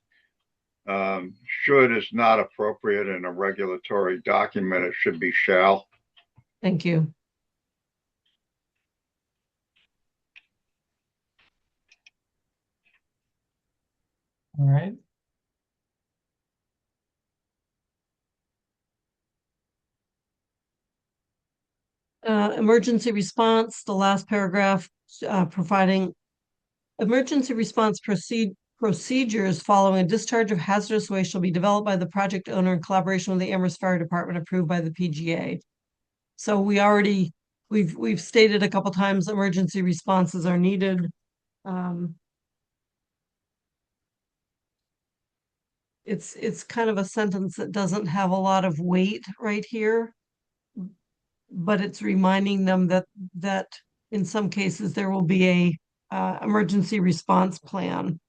Should is not appropriate in a regulatory document. It should be shall. Thank you. All right. Emergency response, the last paragraph, providing emergency response procedures following a discharge of hazardous waste shall be developed by the project owner in collaboration with the Amherst Fire Department, approved by the PGA. So we've stated a couple times emergency responses are needed. It's kind of a sentence that doesn't have a lot of weight right here, but it's reminding them that in some cases there will be a emergency response plan.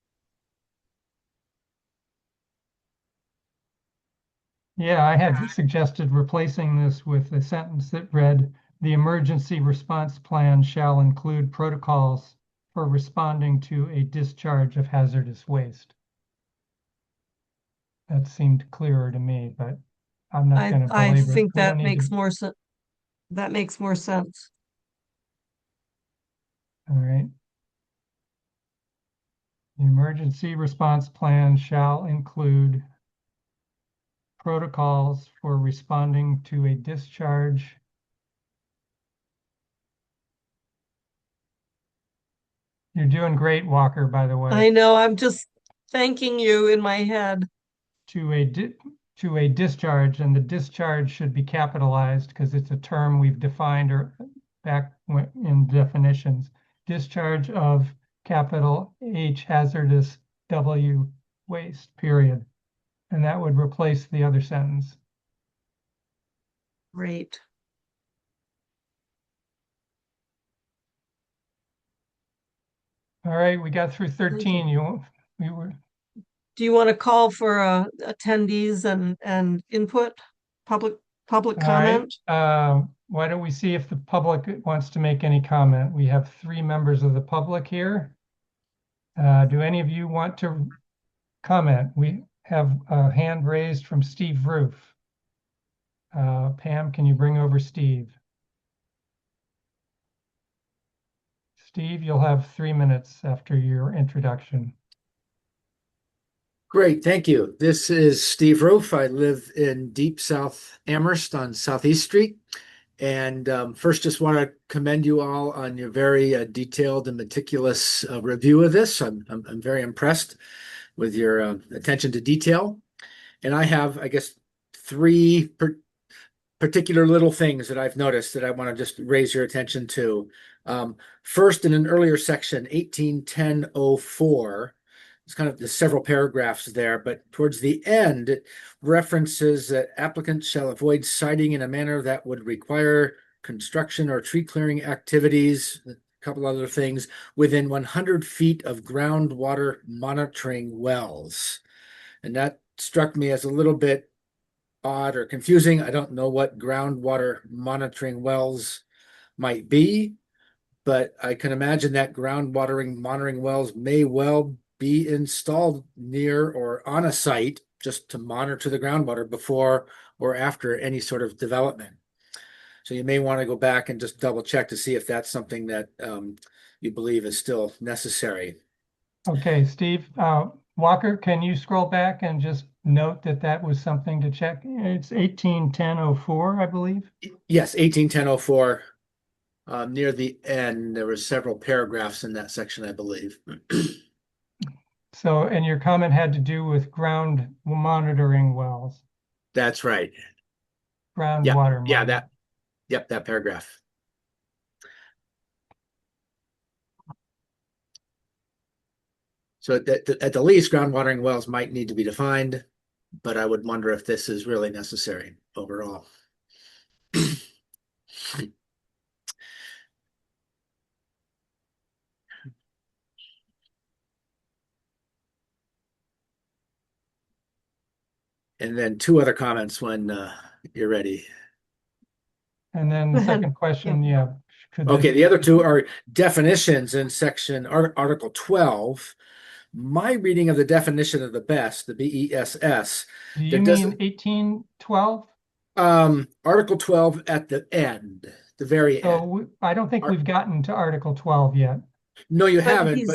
Yeah, I had suggested replacing this with a sentence that read, the emergency response plan shall include protocols for responding to a discharge of hazardous waste. That seemed clearer to me, but I'm not going to I belabor it. think We don't that need makes to. more sense. That makes more sense. All right. The emergency response plan shall include protocols for responding to a discharge You're doing great, Walker, by the way. I know, I'm just thanking you in my head. To a discharge, and the discharge should be capitalized because it's a term we've defined or back in definitions. Discharge of capital H hazardous W waste, period. And that would replace the other sentence. Great. All right, we got through 13. Do you want to call for attendees and input, public comment? Why don't we see if the public wants to make any comment? We have 3 members of the public here. Do any of you want to comment? We have a hand raised from Steve Roof. Pam, can you bring over Steve? Steve, you'll have 3 minutes after your introduction. Great, thank you. This is Steve Roof. I live in deep South Amherst on Southeast Street. And first, just want to commend you all on your very detailed and meticulous review of this. I'm very impressed with your attention to detail. And I have, I guess, 3 particular little things that I've noticed that I want to just raise your attention to. First, in an earlier section, 181004, it's kind of, there's several paragraphs there, but towards the end, it references that applicants shall avoid siting in a manner that would require construction or tree clearing activities, a couple other things, within 100 feet of groundwater monitoring wells. And that struck me as a little bit odd or confusing. I don't know what groundwater monitoring wells might be, but I can imagine that groundwater monitoring wells may well be installed near or on a site just to monitor the groundwater before or after any sort of development. So you may want to go back and just double check to see if that's something that you believe is still necessary. Okay, Steve, Walker, can you scroll back and just note that that was something to check? It's 181004, I believe. Yes, 181004. Near the end, there were several paragraphs in that section, I believe. So, and your comment had to do with ground monitoring wells, That's right. groundwater Yeah, monitoring. that paragraph. So at the least, groundwatering wells might need to be defined, but I would wonder if this is really necessary overall. And then two other comments when you're ready. And then the second question, yeah. Okay, the other two are definitions in section Article 12. My reading of the definition of the BESS, the BESS. Do you mean 1812? Article 12 at the end, the very end. So I don't think we've gotten to Article 12 yet. No, you haven't,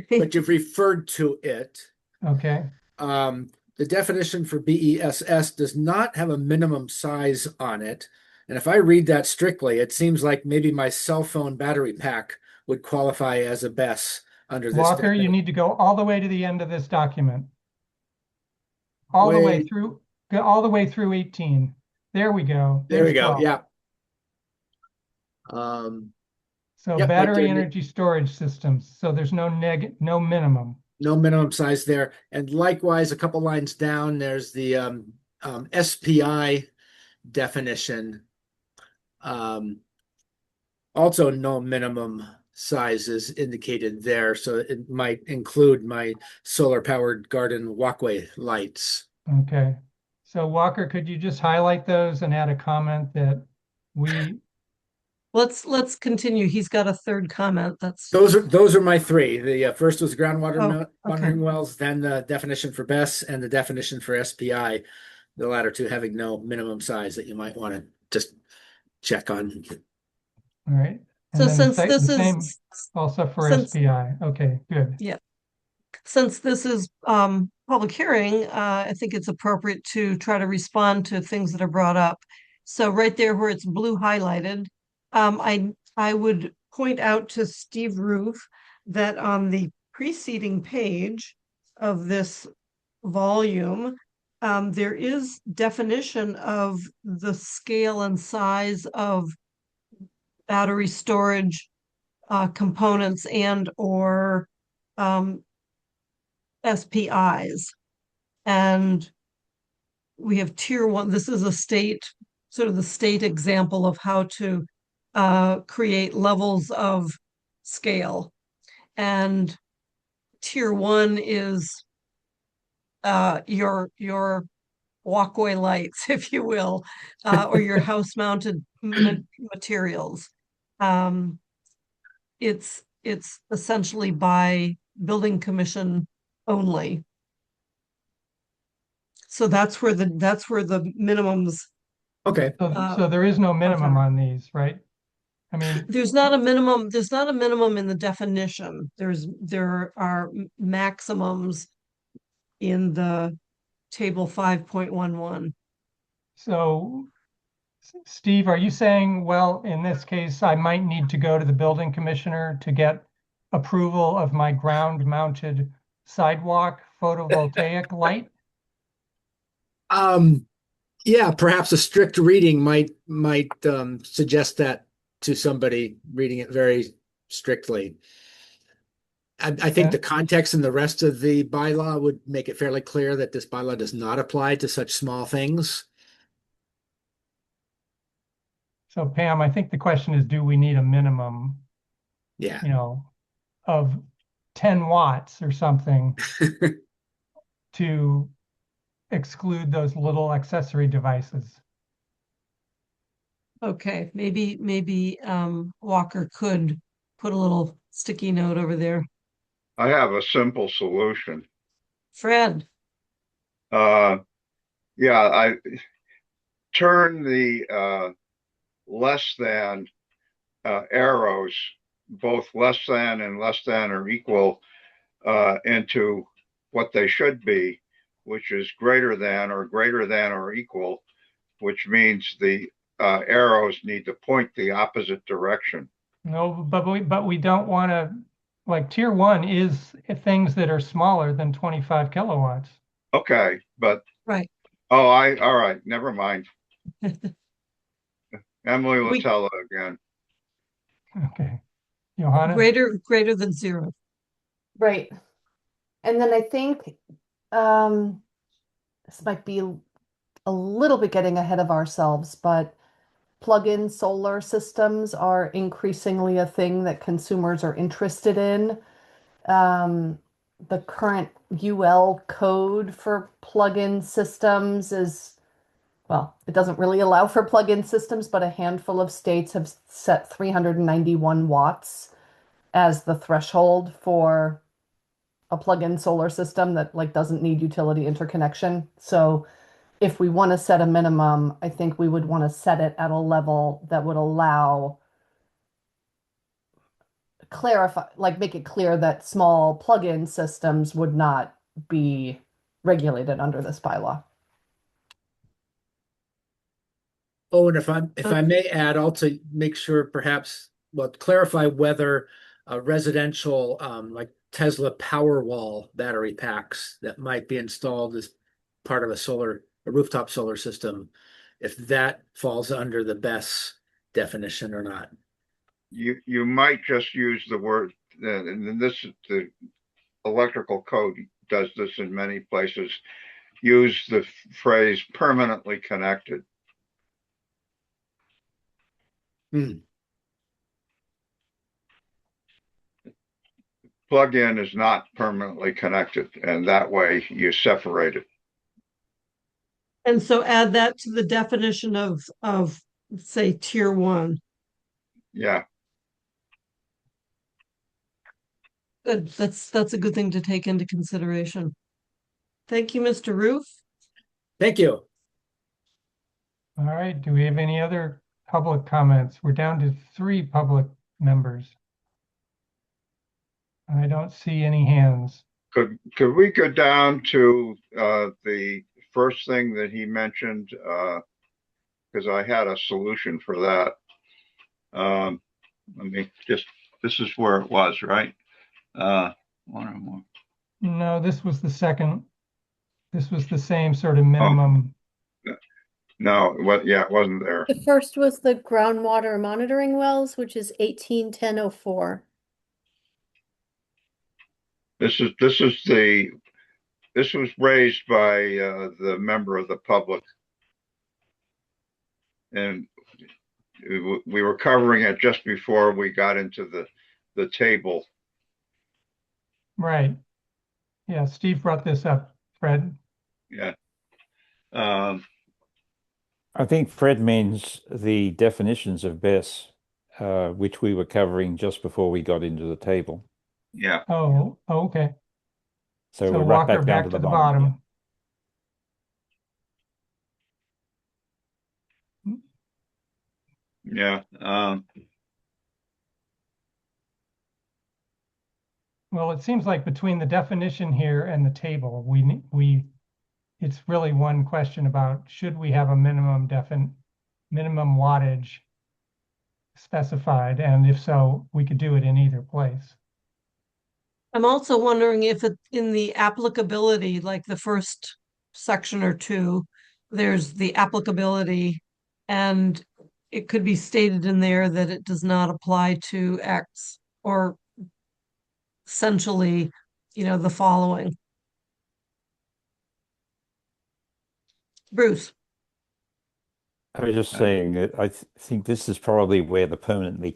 but you've referred to it. Okay. The definition for BESS does not have a minimum size on it. And if I read that strictly, it seems like maybe my cell phone battery pack would qualify as a BESS under this. Walker, you need to go all the way to the end of this document. All the way through, go all the way through 18. There we go. There we go. 12. Yeah. So yep, battery energy storage systems. So there's no minimum. No minimum size there. And likewise, a couple lines down, there's the SPI definition. Also no minimum sizes indicated there. So it might include my solar powered garden walkway lights. Okay. So Walker, could you just highlight those and add a comment that we Let's continue. He's got a third comment. Those are my three. The first was groundwater monitoring okay. wells, then the definition for BESS and the definition for SPI. The latter two having no minimum size that you might want to just check on. All right. And so then since this the same is also for SPI. Okay, good. Yeah. Since this is public hearing, I think it's appropriate to try to respond to things that are brought up. So right there where it's blue highlighted, I would point out to Steve Roof that on the preceding page of this volume, there is definition of the scale and size of battery storage components and or SPIs. And we have tier one. This is a sort of the state example of how to create levels of scale. And tier one is your walkway lights, if you will, or your house mounted materials. It's essentially by building commission only. So that's where the minimums. Okay. So there is no minimum on these, right? I mean, there's not a minimum in the definition. There are maximums in the table 5.11. So Steve, are you saying, well, in this case, I might need to go to the building commissioner to get approval of my ground mounted sidewalk photovoltaic light? Yeah, perhaps a strict reading might suggest that to somebody reading it very strictly. I think the context and the rest of the bylaw would make it fairly clear that this bylaw does not apply to such small things. So Pam, I think the question is, do we need a minimum, Yeah. of 10 watts or something to exclude those little accessory devices? Okay, maybe Walker could put a little sticky note over there. I have a simple solution. Fred. Yeah, I turn the less than arrows, both less than and less than or equal, into what they should be, which is greater than or equal, which means the arrows need to point the opposite direction. No, but we don't want to, like tier 1 is things that are smaller than 25 kilowatts. Okay, but right. Oh, all right, never mind. Emily will tell it again. Okay. Johanna? Greater than 0. Right. And then I think this might be a little bit getting ahead of ourselves, but plug-in solar systems are increasingly a thing that consumers are interested in. The current UL code for plug-in systems is, well, it doesn't really allow for plug-in systems, but a handful of states have set 391 watts as the threshold for a plug-in solar system that like doesn't need utility interconnection. So if we want to set a minimum, I think we would want to set it at a level that would allow clarify, like make it clear that small plug-in systems would not be regulated under this bylaw. Oh, and if I may add, also make sure perhaps, well, clarify whether residential like Tesla Powerwall battery packs that might be installed as part of a rooftop solar system, if that falls under the BESS definition or not. You might just use the word, and this is the electrical code does this in many places. Use the phrase permanently connected. Plug-in is not permanently connected, and that way you separate it. And so add that to the definition of say tier 1. Yeah. Good. That's a good thing to take into consideration. Thank you, Mr. Roof. Thank you. All right. Do we have any other public comments? We're down to 3 public members. I don't see any hands. Could we go down to the first thing that he mentioned? Because I had a solution for that. Let me just, this is where it was, right? One or more. No, this was the second. This was the same sort of minimum. No, it wasn't there. The first was the groundwater monitoring wells, which is 181004. This was raised by the member of the public, and we were covering it just before we got into the table. Right. Yeah, Steve brought this up, Fred. Yeah. I think Fred means the definitions of BESS, which we were covering just before we got into the table. Yeah. Oh, okay. So we're right Walker back down to the bottom. Yeah. Well, it seems like between the definition here and the table, it's really one question about should we have a minimum wattage specified, and if so, we could do it in either place. I'm also wondering if it in the applicability, like the first section or 2, there's the applicability, and it could be stated in there that it does not apply to X, or essentially, the following. Bruce. I was just saying that think this is probably where the permanently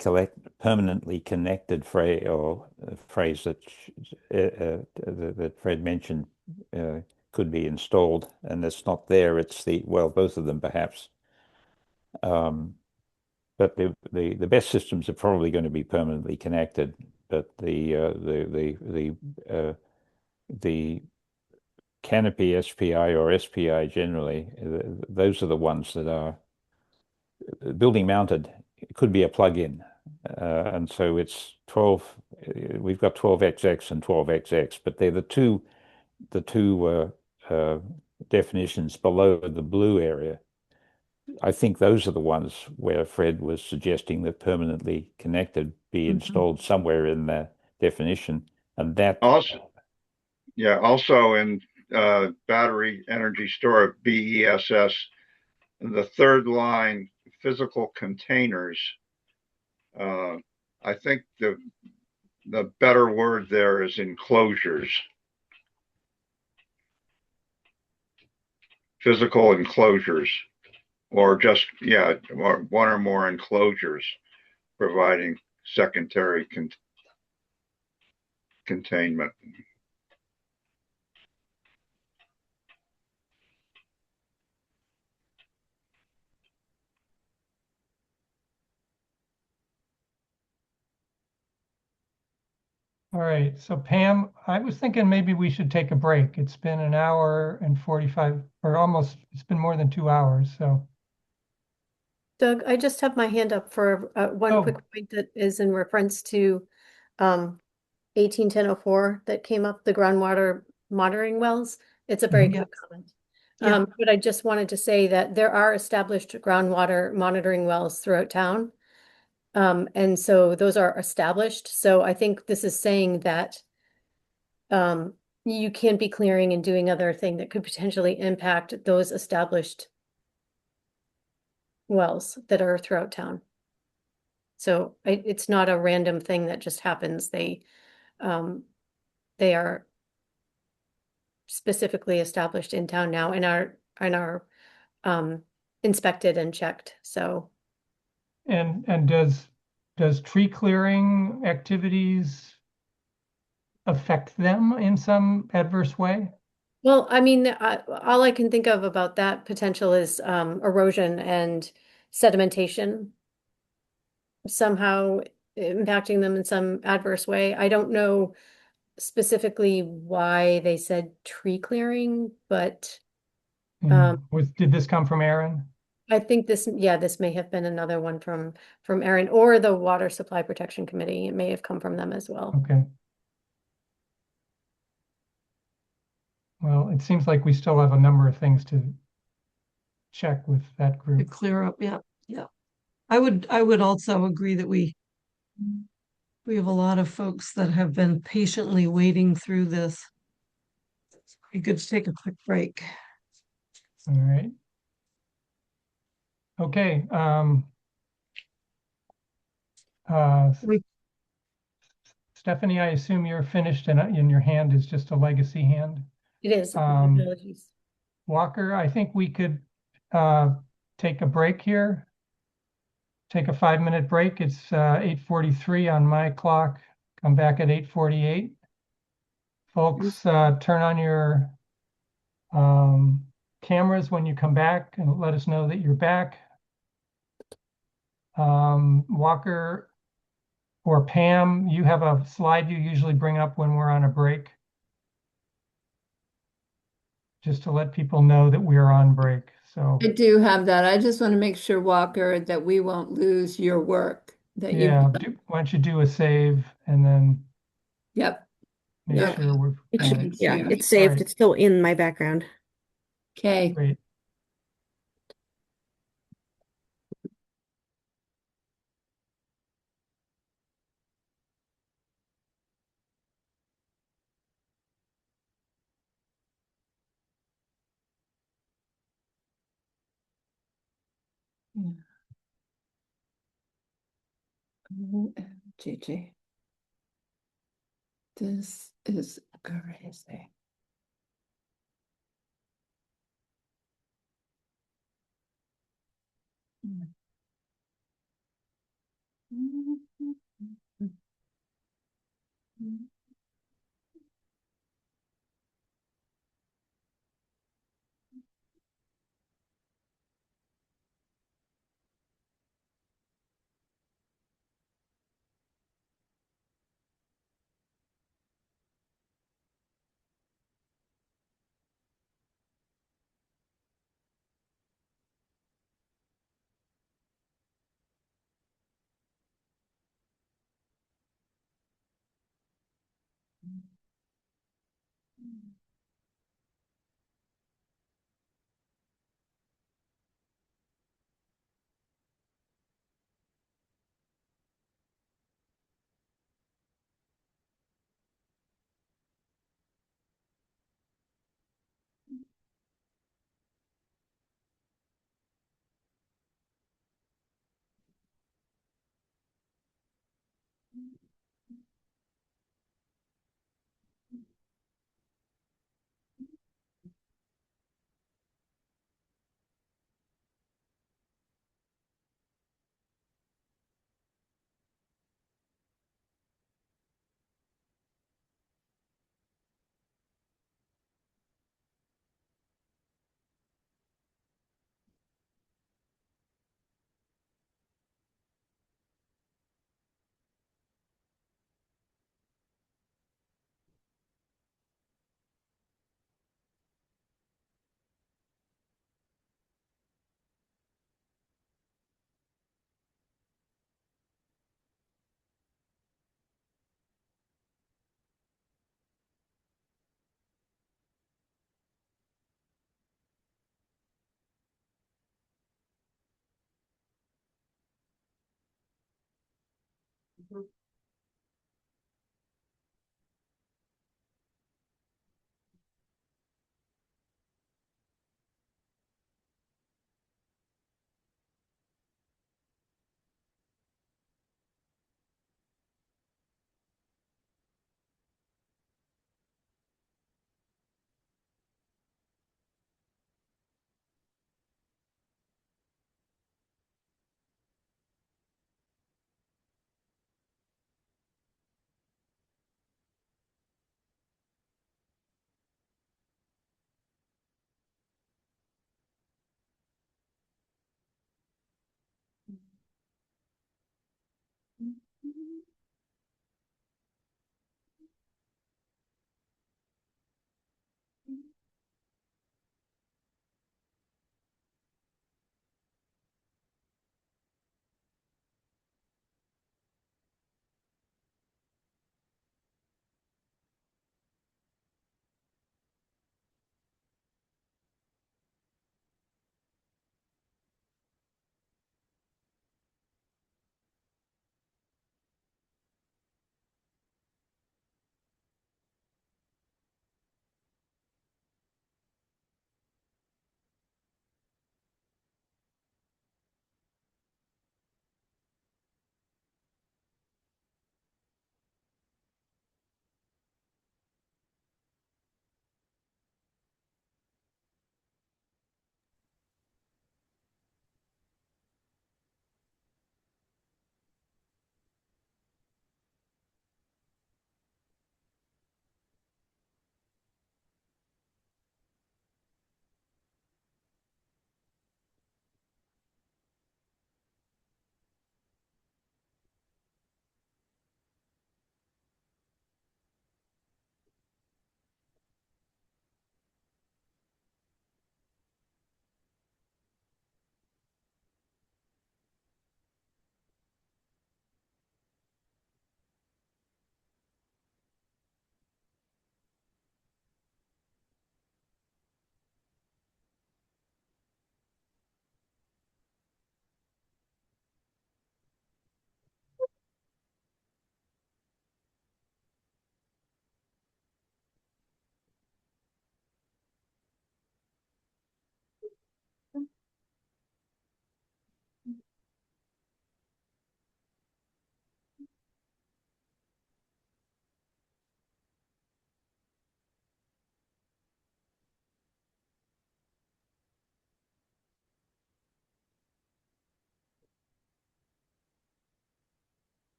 connected phrase or phrase that Fred mentioned could be installed, and it's not there. It's both of them perhaps. But the best systems are probably going to be permanently connected. But the canopy SPI or SPI generally, those are the ones that are building mounted. It could be a plug-in, and so it's 12. We've got 12XX and 12XX, but they're the two definitions below the blue area. I think those are the ones where Fred was suggesting that permanently connected be installed somewhere in the definition, and that also in battery energy storage, BESS, the third line, physical containers. I think the better word there is enclosures. Physical enclosures, or just, one or more enclosures providing secondary containment. All right, so Pam, I was thinking maybe we should take a break. It's been an hour and 45, or almost, it's been more than 2 hours, so. Doug, I just have my hand up for one quick point that is in reference to 181004 that came up, the groundwater monitoring wells. It's a very quick comment. But I just wanted to say that there are established groundwater monitoring wells throughout town. And so those are established. So I think this is saying that you can be clearing and doing other thing that could potentially impact those established wells that are throughout town. So it's not a random thing that just happens. They are specifically established in town now and are inspected and checked. So And does tree clearing activities affect them in some adverse way? well, I mean, all I can think of about that potential is erosion and sedimentation somehow impacting them in some adverse way. I don't know specifically why they said tree clearing, but Did this come from Aaron? I think this may have been another one from Aaron or the Water Supply Protection Committee. It may have come from them as well. Okay. Well, it seems like we still have a number of things to check with that To group. clear up, yeah. I would also agree that we have a lot of folks that have been patiently waiting through this. It'd be good to take a quick break. All right. Okay. Stephanie, I assume you're finished and your hand is just a legacy hand. It is. Apologies. Walker, I think we could take a break here. Take a 5-minute break. It's 8:43 on my clock. Come back at 8:48. Folks, turn on your cameras when you come back and let us know that you're back. Walker or Pam, you have a slide you usually bring up when we're on a break. Just to let people know that we're on break. So I do have that. I just want to make sure, Walker, that we won't lose your work that you've yeah, done. why don't you do a save and then Yep. make sure we're it's saved. Right. It's still in my background. Okay. Great. GG. This is crazy.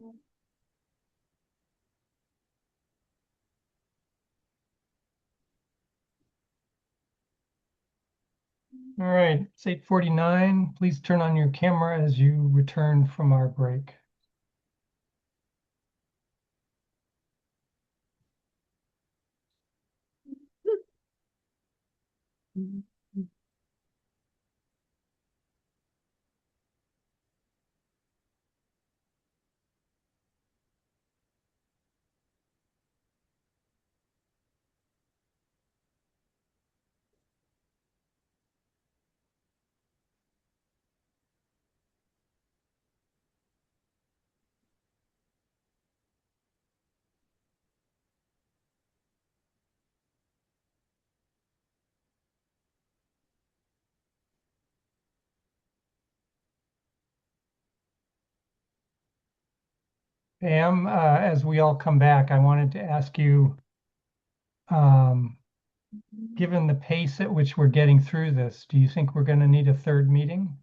All right, it's 8:49. Please turn on your camera as you return from our break. Pam, as we all come back, I wanted to ask you, given the pace at which we're getting through this, do you think we're going to need a third meeting?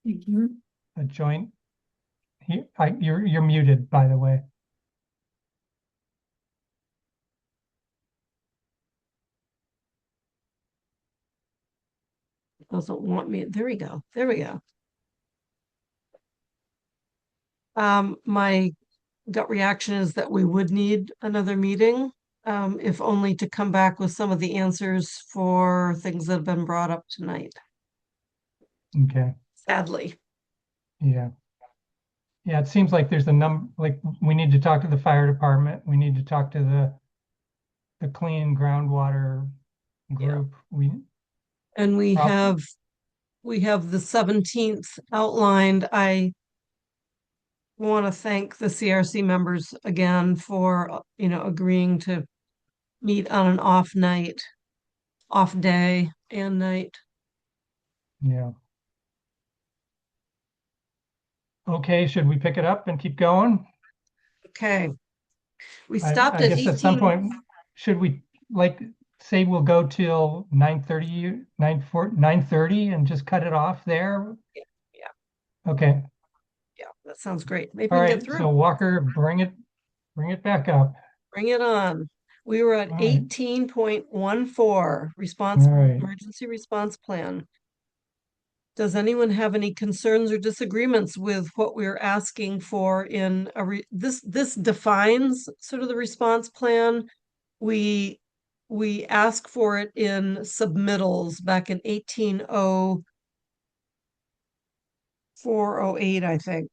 A joint? You're muted, by the way. Doesn't want me. There we go. There we go. My gut reaction is that we would need another meeting, if only to come back with some of the answers for things that have been brought up tonight. Okay. Sadly. Yeah. Yeah, it seems like there's a number, like we need to talk to the fire department. We need to talk to the clean groundwater group. And we have the 17th outlined. I want to thank the CRC members again for, agreeing to meet on an off day and night. Yeah. Okay, should we pick it up and keep going? Okay. We stopped I at guess 18. at some point, should we say we'll go till 9:30 and just cut it off there? Yeah. Okay. Yeah, that sounds great. Maybe All we can right, get through. so Walker, bring it back up. Bring it on. We were at All right. 18.14, All right. emergency response plan. Does anyone have any concerns or disagreements with what we're asking for in this defines sort of the response plan. We ask for it in submittals back in 180408, I think.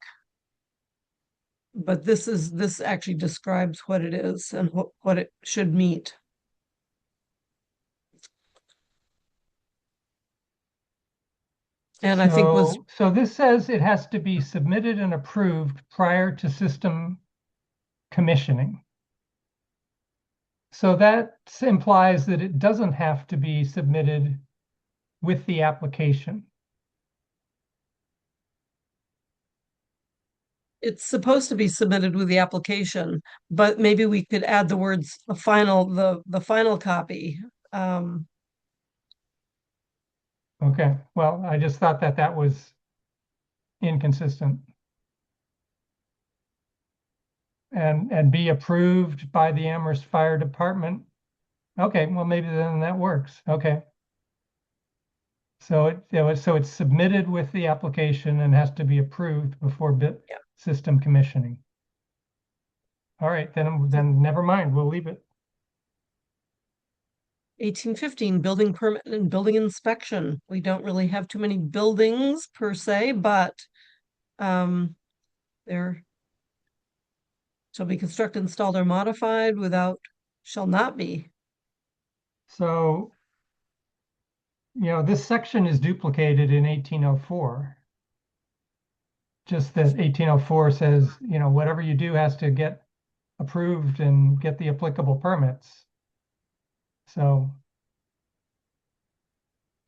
But this actually describes what it is and what it should meet. And I think so this says it has to be submitted and approved prior to system commissioning. So that implies that it doesn't have to be submitted with the application. It's supposed to be submitted with the application, but maybe we could add the words the final copy. Okay, well, I just thought that was inconsistent. And be approved by the Amherst Fire Department. Okay, well, maybe then that works. Okay. So it's submitted with the application and has to be approved before system commissioning. All right, then never mind. We'll leave it. 1815, building permit and building inspection. We don't really have too many buildings per se, but there shall be constructed, installed, or modified without shall not be. So, this section is duplicated in 1804. Just that 1804 says, whatever you do has to get approved and get the applicable permits. So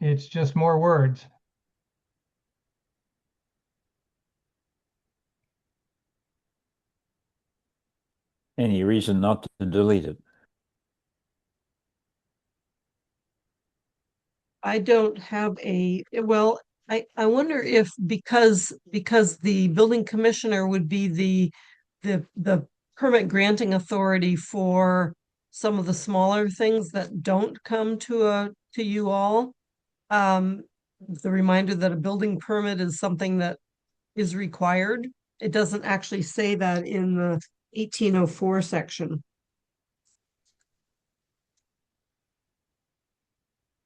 it's just more words. Any reason not to delete it? I don't have well, I wonder if because the building commissioner would be the permit granting authority for some of the smaller things that don't come to you all. The reminder that a building permit is something that is required. It doesn't actually say that in the 1804 section.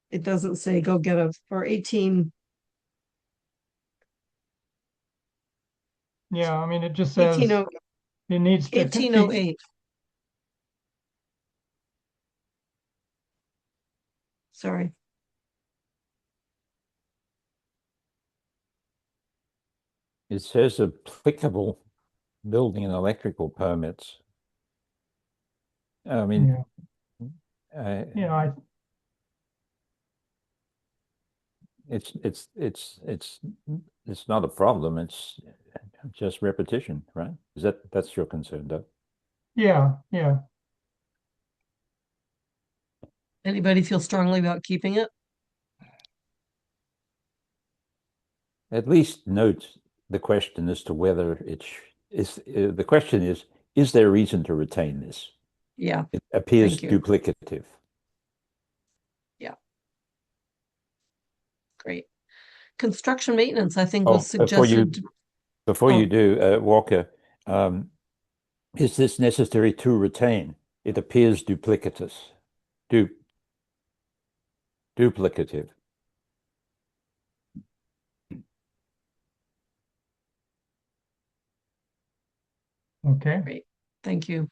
It doesn't say go get a, or 18. Yeah, I mean, it just says 1808. it needs to 1808. Sorry. It says applicable building and electrical permits. I mean, yeah, it's not a problem. It's just repetition, right? That's your concern, though? yeah. Anybody feel strongly about keeping it? At least note the question as to whether the question is there reason to retain this? Yeah. It appears Thank you. duplicative. Yeah. Great. Construction maintenance, I think, was suggested. Before you do, Walker, is this necessary to retain? It appears duplicitous. Duplicative. Okay. Great. Thank you.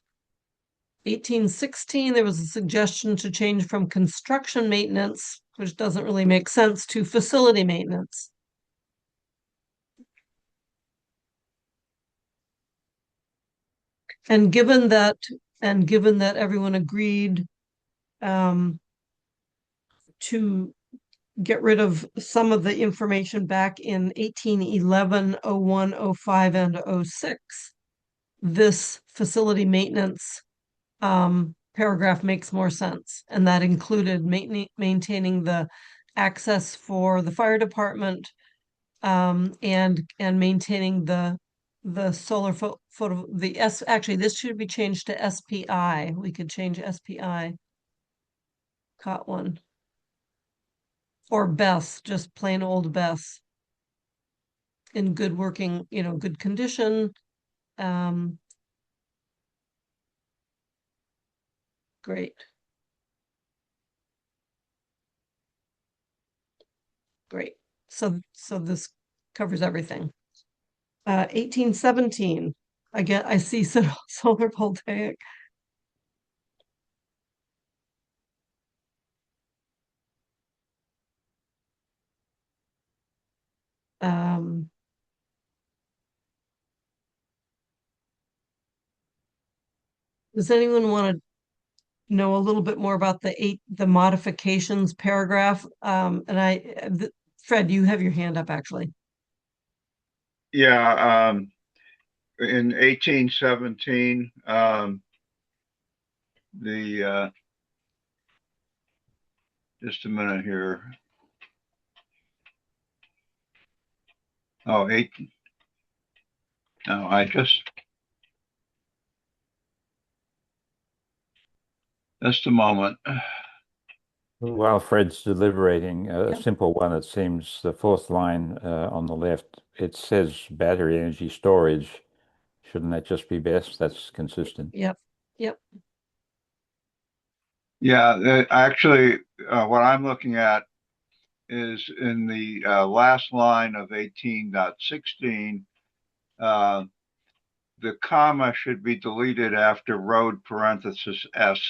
1816, there was a suggestion to change from construction maintenance, which doesn't really make sense, to facility maintenance. And given that everyone agreed to get rid of some of the information back in 1811, 01, 05, and 06, this facility maintenance paragraph makes more sense. And that included maintaining the access for the fire department and maintaining the solar photo, actually, this should be changed to SPI. We could change SPI. Caught one. Or BESS, just plain old BESS. In good working, good condition. Great. Great. So this covers everything. 1817. Again, I see solar voltaic. Does anyone want to know a little bit more about the modifications paragraph? Fred, you have your hand up actually. Yeah, in 1817, just a minute here. Oh, no, just a moment. While Fred's deliberating, a simple one, it seems, the fourth line on the left, it says battery energy storage. Shouldn't that just be best? That's consistent. Yep. Yeah, actually, what I'm looking at is in the last line of 18.16, the comma should be deleted after road parenthesis S.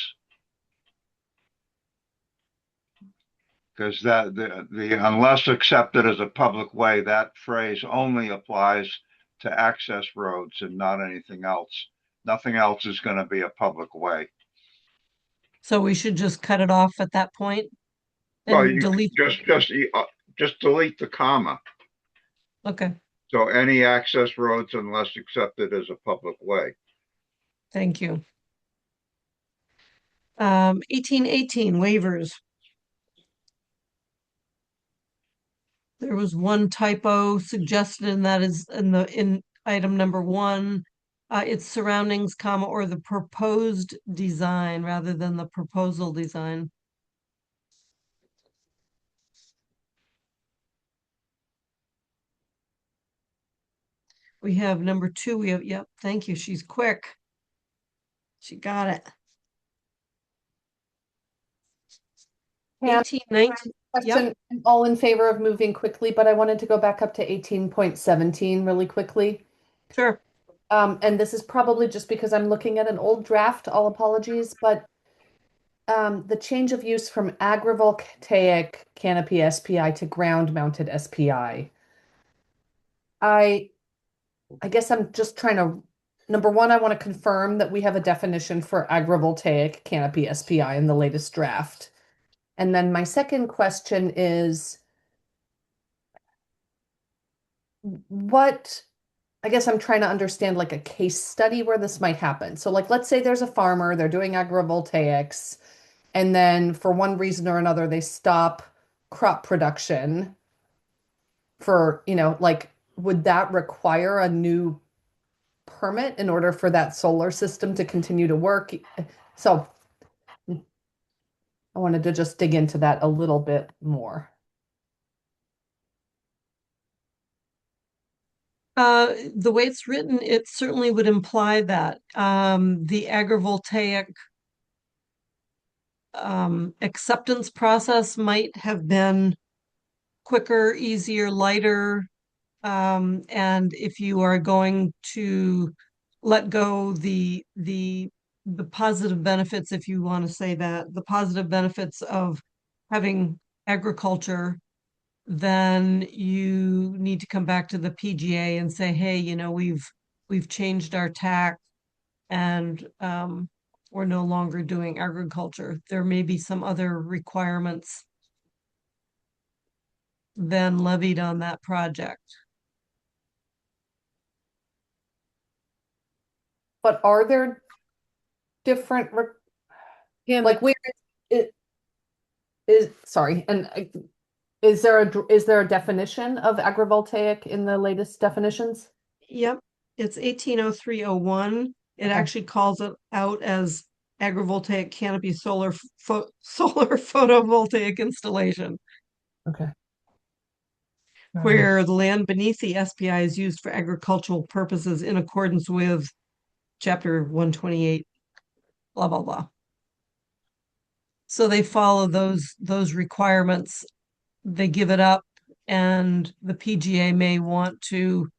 Because the unless accepted as a public way, that phrase only applies to access roads and not anything else. Nothing else is going to be a public way. So we should just cut it off at that point and Well, you delete. just delete the comma. Okay. So any access roads unless accepted as a public way. Thank you. 1818 waivers. There was one typo suggested, and that is in item number 1. its surroundings, comma, or the proposed design rather than the proposal design. We have number 2. We have, yep, thank you. She's quick. She got it. Pam, 18, 19. question, Yep. I'm all in favor of moving quickly, but I wanted to go back up to 18.17 really quickly. Sure. And this is probably just because I'm looking at an old draft, all apologies, but the change of use from agrivoltaic canopy SPI to ground mounted SPI. I guess I'm just trying to, number one, I want to confirm that we have a definition for agrivoltaic canopy SPI in the latest draft. And then my second question is, what, I guess I'm trying to understand like a case study where this might happen. So like, let's say there's a farmer, they're doing agrivoltaics, and then for one reason or another, they stop crop production for, like, would that require a new permit in order for that solar system to continue to work? So I wanted to just dig into that a little bit more. The way it's written, it certainly would imply that the agrivoltaic acceptance process might have been quicker, easier, lighter. And if you are going to let go the positive benefits, if you want to say that, the positive benefits of having agriculture, then you need to come back to the PGA and say, hey, we've changed our tack and we're no longer doing agriculture. There may be some other requirements then levied on that project. But are there different, Yeah, like where it is, sorry, and is there a definition of agrivoltaic in the latest definitions? Yep, it's 180301. It Okay. actually calls it out as agrivoltaic canopy solar photovoltaic installation, Okay. where the land beneath the SPI is used for agricultural purposes in accordance with Chapter 128, blah blah blah. So they follow those requirements. They give it up, and the PGA may want to,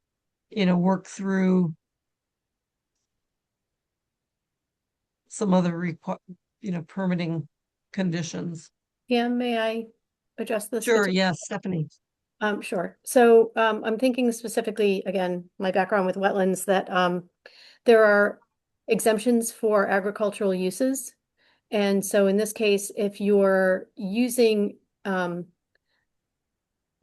work through some other permitting conditions. Yeah, may I address this? Sure, yes, Stephanie. Sure. So I'm thinking specifically, again, my background with wetlands, that there are exemptions for agricultural uses. And so in this case, if you're using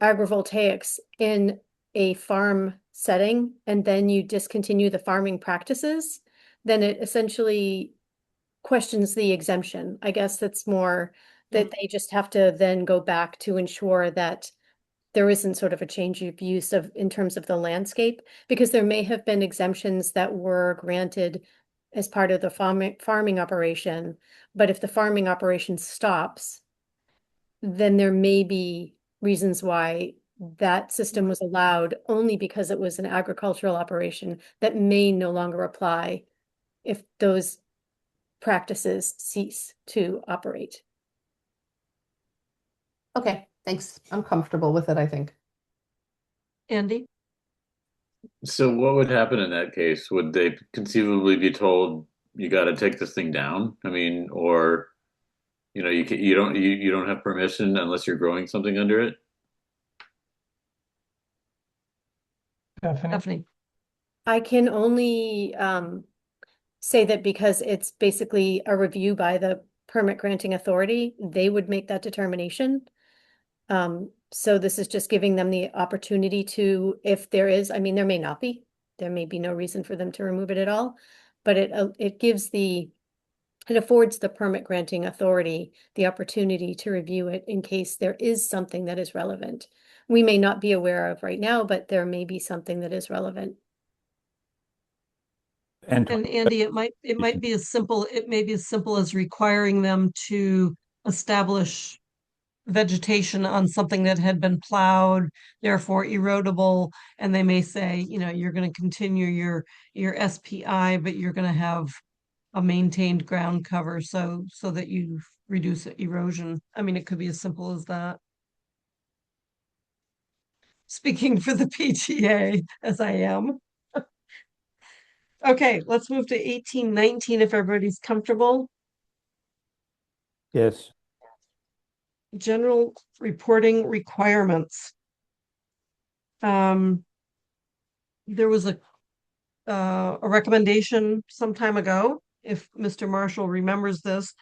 agrivoltaics in a farm setting and then you discontinue the farming practices, then it essentially questions the exemption. I guess that's more that they just have to then go back to ensure that there isn't sort of a change of use in terms of the landscape, because there may have been exemptions that were granted as part of the farming operation. But if the farming operation stops, then there may be reasons why that system was allowed only because it was an agricultural operation that may no longer apply if those practices cease to operate. Okay, thanks. I'm comfortable with it, I think. Andy? So what would happen in that case? Would they conceivably be told you got to take this thing down? I mean, or you don't have permission unless you're growing something under it? Stephanie. I can only say that because it's basically a review by the permit granting authority, they would make that determination. So this is just giving them the opportunity to, if there is, I mean, there may not be, there may be no reason for them to remove it at all, but it affords the permit granting authority the opportunity to review it in case there is something that is relevant. We may not be aware of right now, but there may be something that is relevant. And Andy, it might be as simple, it may be as simple as requiring them to establish vegetation on something that had been plowed, therefore erodible, and they may say, you know, you're going to continue your SPI, but you're going to have a maintained ground cover so that you reduce erosion. I mean, it could be as simple as that. Speaking for the PTA as I am. Okay, let's move to 1819 if everybody's comfortable. yes, General reporting requirements. There was a recommendation some time ago, if Mr. Marshall remembers this,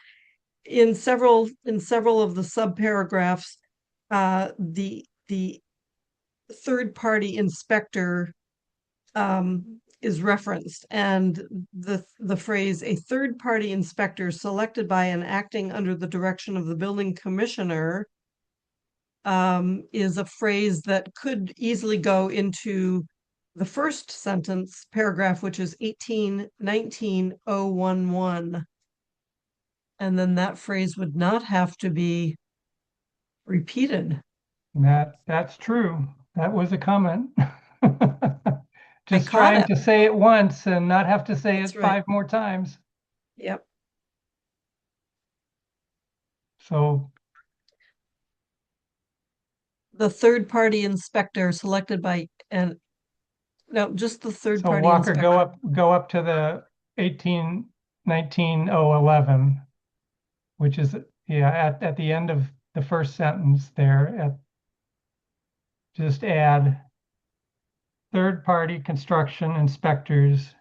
in several of the subparagraphs, the third-party inspector is referenced, and the phrase "a third-party inspector selected by and acting under the direction of the building commissioner" is a phrase that could easily go into the first sentence paragraph, which is 1819-011. And then that phrase would not have to be repeated. That's true. That was a comment. Just caught trying it. to say it once and not have to say That's it right. 5 more times. Yep. So The third-party inspector selected by, and no, just the so third-party Walker, inspector. go up to the 1819-011, which is at the end of the first sentence there. Just add third-party construction inspectors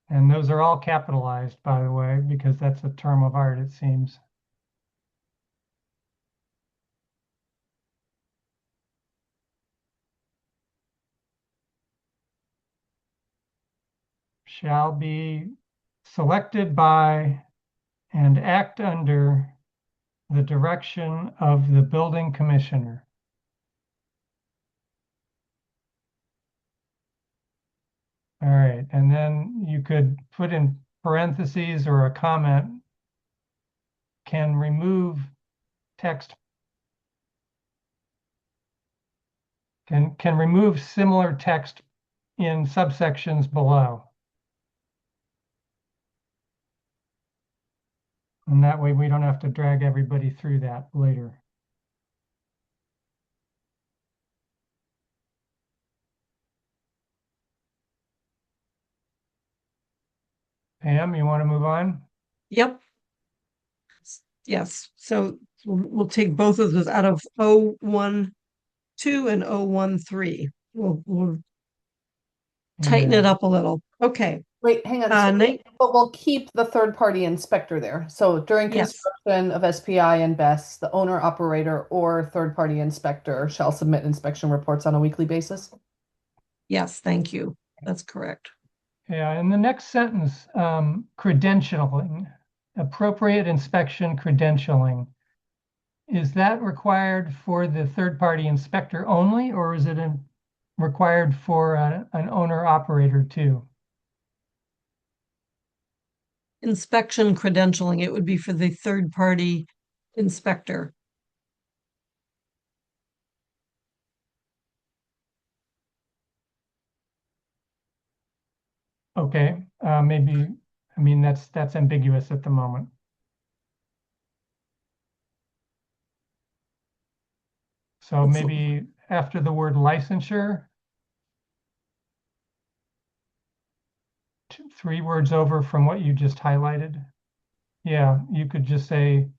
and those are all capitalized, by the way, because that's a term of art, it seems. Shall be selected by and act under the direction of the building commissioner. All right, and then you could put in parentheses or a comment, can remove text, can remove similar text in subsections below. And that way we don't have to drag everybody through that later. Pam, you want to move on? Yep. Yes. So we'll take both of those out of 012 and 013. We'll tighten it up a little. Okay. Wait, hang on. But we'll keep the third-party inspector there. So during construction of SPI and BESS, the owner, operator, or third-party inspector shall submit inspection reports on a weekly basis? Yes, thank you. That's correct. Yeah, in the next sentence, credentialing, appropriate inspection credentialing. Is that required for the third-party inspector only, or is it required for an owner operator too? Inspection credentialing, it would be for the third-party inspector. Okay, maybe, I mean, that's ambiguous at the moment. So maybe after the word licensure, 3 words over from what you just highlighted. Yeah, you could just say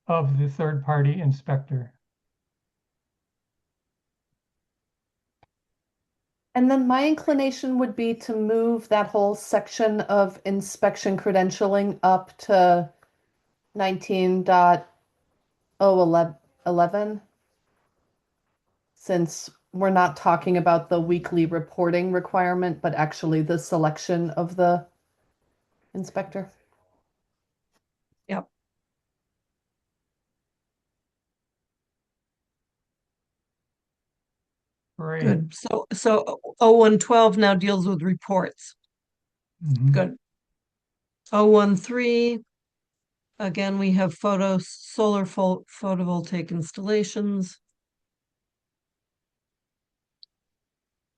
of the third-party inspector. And then my inclination would be to move that whole section of inspection credentialing up to 19.011, since we're not talking about the weekly reporting requirement, but actually the selection of the inspector. Yep. Great. Good. So 0112 now deals with reports. Mhm. Good. 013, again, we have solar photovoltaic installations.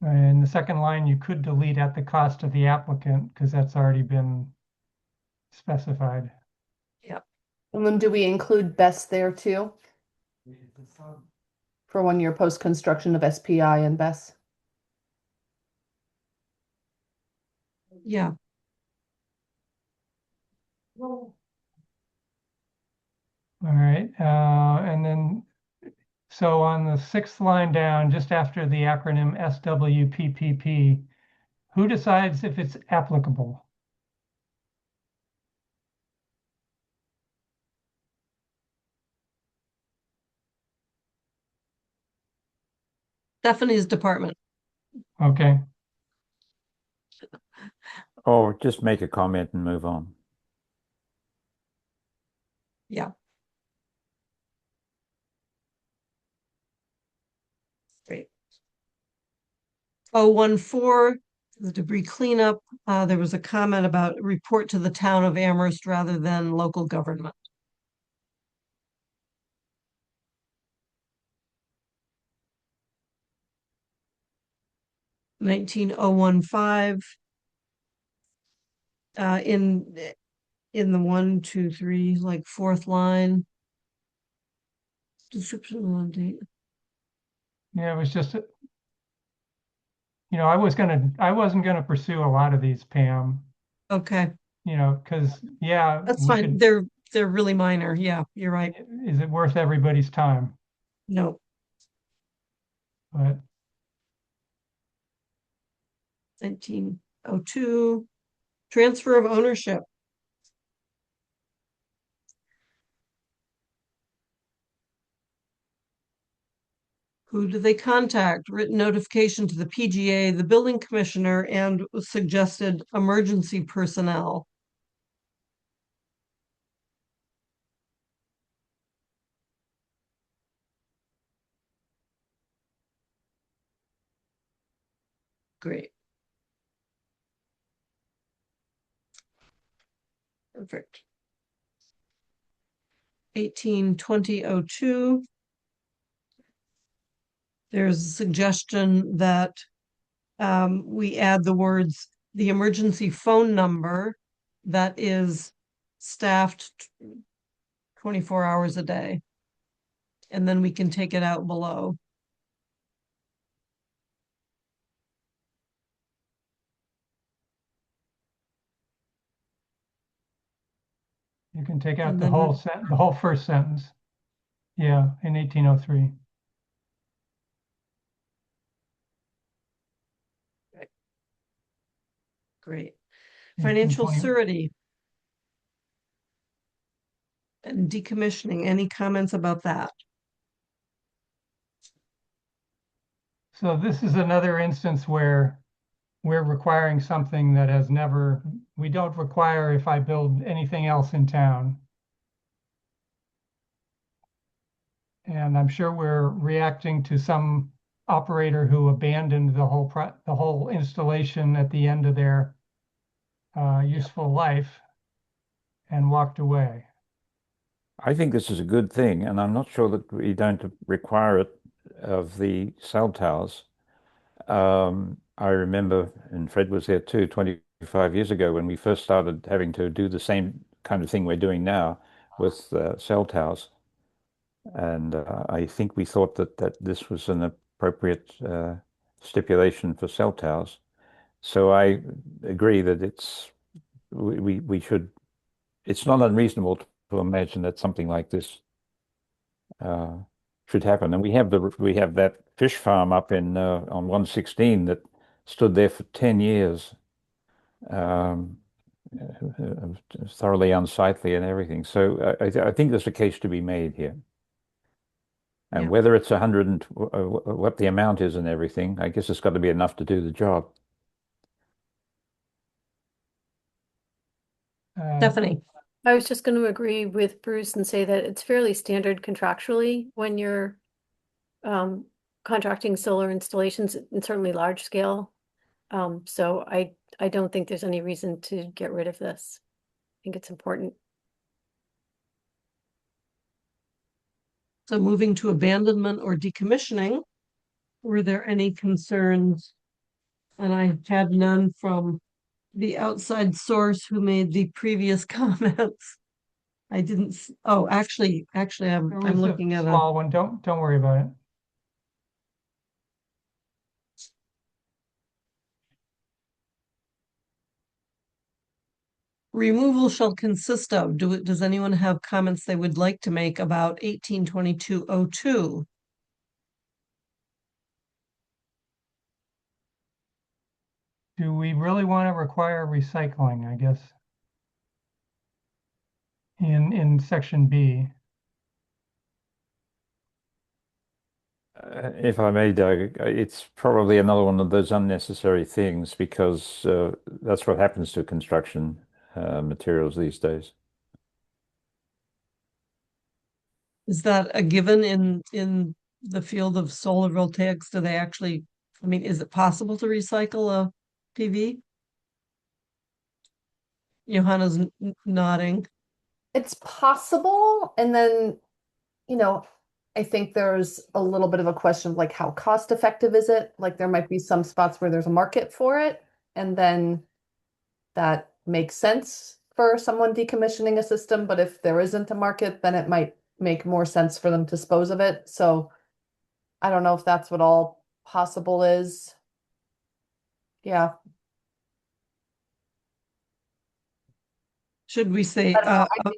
And the second line, you could delete at the cost of the applicant because that's already been specified. Yep. And then do we include BESS there too? For 1 year post-construction of SPI and BESS? Yeah. All right. And then, so on the sixth line down, just after the acronym SWPPP, who decides if it's applicable? Stephanie's department. Okay. Or just make a comment and move on. Yeah. Great. 014, the debris cleanup. There was a comment about report to the town of Amherst rather than local government. $19,015 in the 1, 2, 3, like fourth line. Description on date. Yeah, it was just, I wasn't gonna pursue a lot of these, Pam. Okay, Because that's we fine. could, They're really minor. Yeah, you're right. is it worth everybody's time? No. But 1902, transfer of ownership. Who do they contact? Written notification to the PGA, the building commissioner, and suggested emergency personnel. Great. Perfect. 182002. There's a suggestion that we add the words, the emergency phone number that is staffed 24 hours a day. And then we can take it out below. you can take out And the then whole first sentence. Yeah, in 1803. Great. Financial 1820. surety and decommissioning. Any comments about that? So this is another instance where we're requiring something that we don't require if I build anything else in town. And I'm sure we're reacting to some operator who abandoned the whole installation at the end of their useful life and walked away. I think this is a good thing, and I'm not sure that we don't require it of the cell towers. I remember, and Fred was there too, 25 years ago when we first started having to do the same kind of thing we're doing now with cell towers. And I think we thought that this was an appropriate stipulation for cell towers. So I agree that we should, it's not unreasonable to imagine that something like this should happen. And we have that fish farm up in on 116 that stood there for 10 years, thoroughly unsightly and everything. So I think there's a case to be made here. And Yeah. whether it's 100 and what the amount is and everything, I guess it's got to be enough to do the job. Stephanie. I was just going to agree with Bruce and say that it's fairly standard contractually when you're contracting solar installations and certainly large scale. So I don't think there's any reason to get rid of this. I think it's important. So moving to abandonment or decommissioning, were there any concerns? And I had none from the outside source who made the previous comments. I didn't, oh, actually, I'm There was looking a at small one. Don't worry about it. removal shall consist of. Does anyone have comments they would like to make about 182202? Do we really want to require recycling, I guess, in section B? If I may, Doug, it's probably another one of those unnecessary things because that's what happens to construction materials these days. Is that a given in the field of solar voltaics? Do they actually, I mean, is it possible to recycle a PV? Johanna's nodding. It's possible. And then, you know, I think there's a little bit of a question of like how cost effective is it? Like there might be some spots where there's a market for it, and then that makes sense for someone decommissioning a system. But if there isn't a market, then it might make more sense for them to dispose of it. So I don't know if that's what all possible is. Yeah. Should we say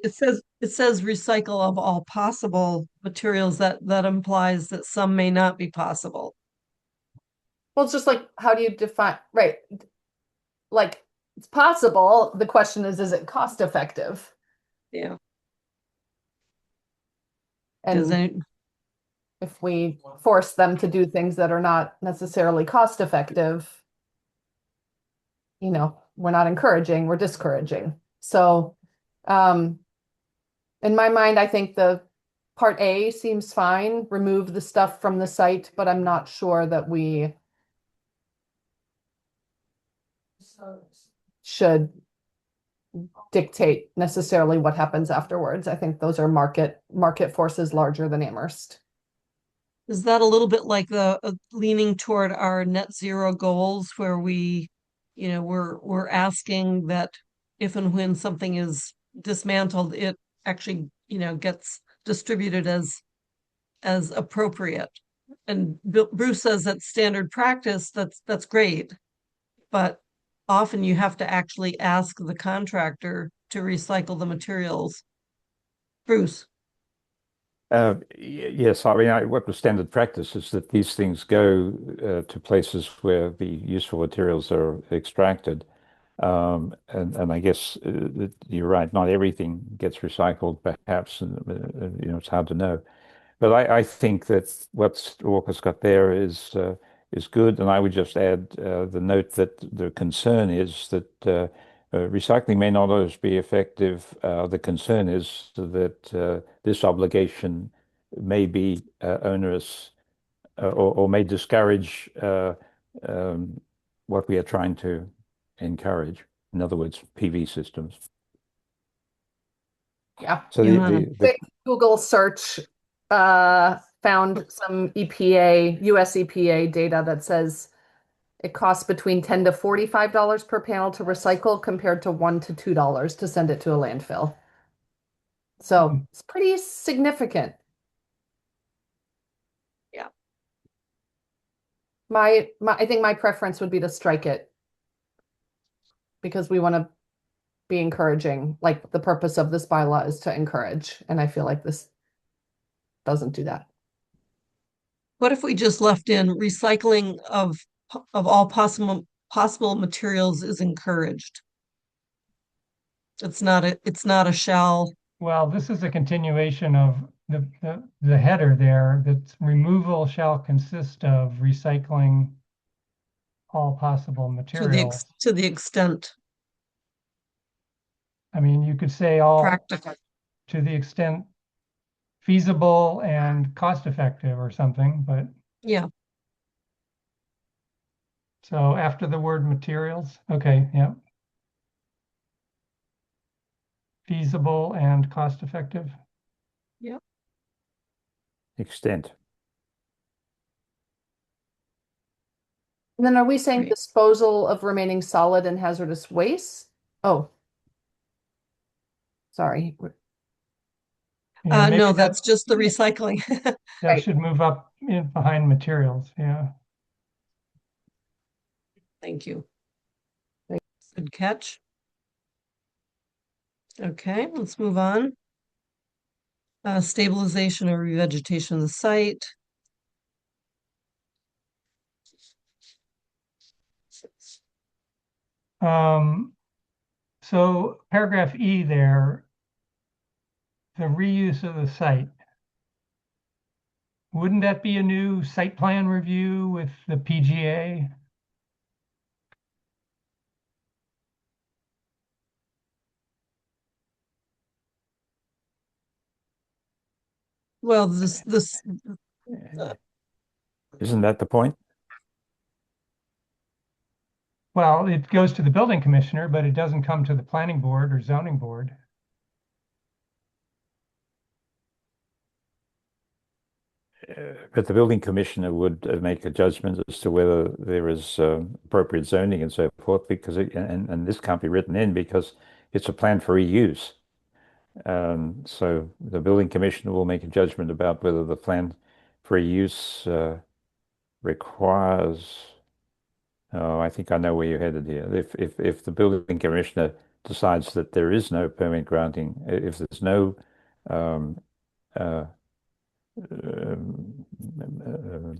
it says recycle of all possible materials, that implies that some may not be possible. Well, it's just like, how do you define, right? Like, it's possible. The question is it cost effective? Yeah. And if we force them to do things that are not necessarily cost effective, you know, we're not encouraging, we're discouraging. So, in my mind, I think the part A seems fine. Remove the stuff from the site, but I'm not sure that we should dictate necessarily what happens afterwards. I think those are market forces larger than Amherst. Is that a little bit like the leaning toward our net zero goals, where we, you know, we're asking that if and when something is dismantled, it actually, you know, gets distributed as appropriate. And Bruce says that's standard practice. That's great, but often you have to actually ask the contractor to recycle the materials. Bruce. Yes, I mean, what the standard practice is that these things go to places where the useful materials are extracted. And I guess you're right, not everything gets recycled, perhaps, and, you know, it's hard to know. But I think that what Walker's got there is good, and I would just add the note that the concern is that recycling may not always be effective. The concern is that this obligation may be onerous or may discourage what we are trying to encourage. In other words, PV systems. Yeah. So the quick Google search found some US EPA data that says it costs between $10 to $45 per panel to recycle, compared to $1 to $2 to send it to a landfill. So it's pretty significant. Yeah. I think my preference would be to strike it, because we want to be encouraging. Like, the purpose of this bylaw is to encourage, and I feel like this doesn't do that. What if we just left in recycling of all possible materials is encouraged? It's not a shall. Well, this is a continuation of the header there, that removal shall consist of recycling all possible materials. To the extent. I mean, you could say all practical, to the extent feasible and cost effective or something, but yeah. So after the word materials, okay, yeah. Feasible and cost effective. Yep. Extent. And then are we saying Right. disposal of remaining solid and hazardous waste? Oh, sorry. Yeah, maybe No, that's just the recycling. that Right. should move up in behind materials. Yeah. Thank you. Good catch. Okay, let's move on. Stabilization or revegetation of the site. So paragraph E there, the reuse of the site. Wouldn't that be a new site plan review with the PGA? Well, this Isn't that the point? Well, it goes to the building commissioner, but it doesn't come to the planning board or zoning board. But the building commissioner would make a judgment as to whether there is appropriate zoning and so forth, because and this can't be written in because it's a plan for reuse. So the building commissioner will make a judgment about whether the plan for reuse requires. Oh, I think I know where you're headed here. If the building commissioner decides that there is no permit granting, if there's no uh,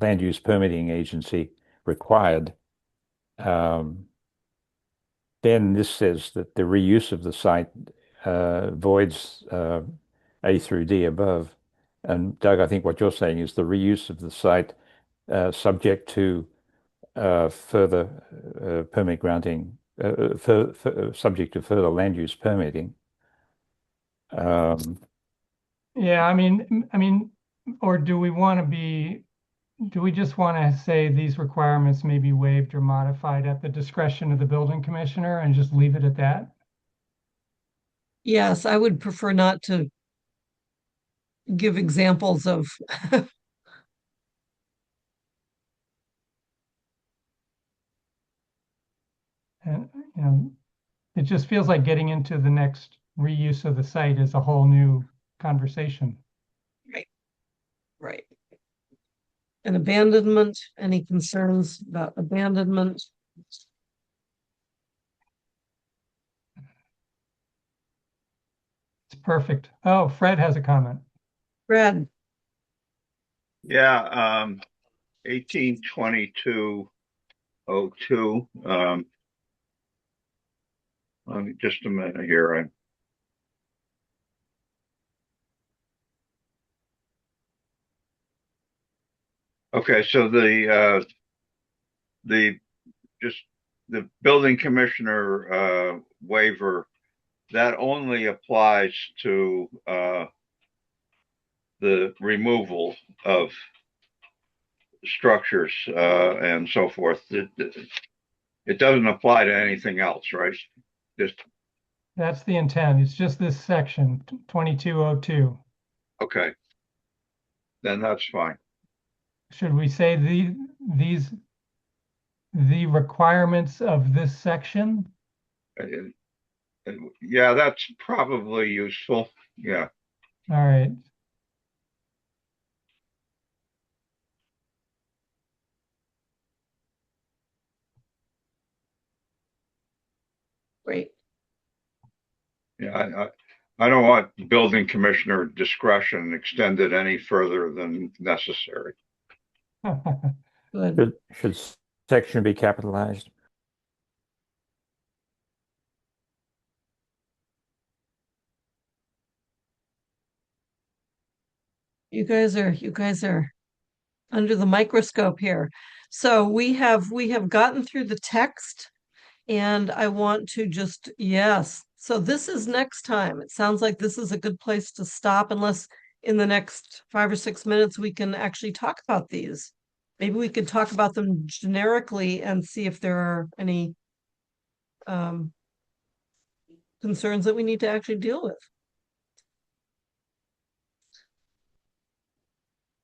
land use permitting agency required, then this says that the reuse of the site voids A through D above. And Doug, I think what you're saying is the reuse of the site subject to further permit granting, subject to further land use permitting. Yeah, I mean, or do we want to be, do we just want to say these requirements may be waived or modified at the discretion of the building commissioner and just leave it at that? yes, I would prefer not to give examples of And, you know, it just feels like getting into the next reuse of the site is a whole new conversation. right, right. And abandonment, any concerns about abandonment? It's perfect. Oh, Fred has a comment. Fred, Yeah, 182202. Let me just a minute here. Okay, so the building commissioner waiver that only applies to the removal of structures and so forth. It doesn't apply to anything else, right? Just That's the intent. It's just this section, 2202. okay. Then that's fine. Should we say the requirements of this section? Yeah, that's probably useful. Yeah. All right. great. Yeah, I don't want building commissioner discretion extended any further than necessary. Good. Should section be capitalized? You guys are under the microscope here. So we have gotten through the text, and I want to just, yes. So this is next time. It sounds like this is a good place to stop, unless in the next 5 or 6 minutes we can actually talk about these maybe we could talk about them generically and see if there are any concerns that we need to actually deal with.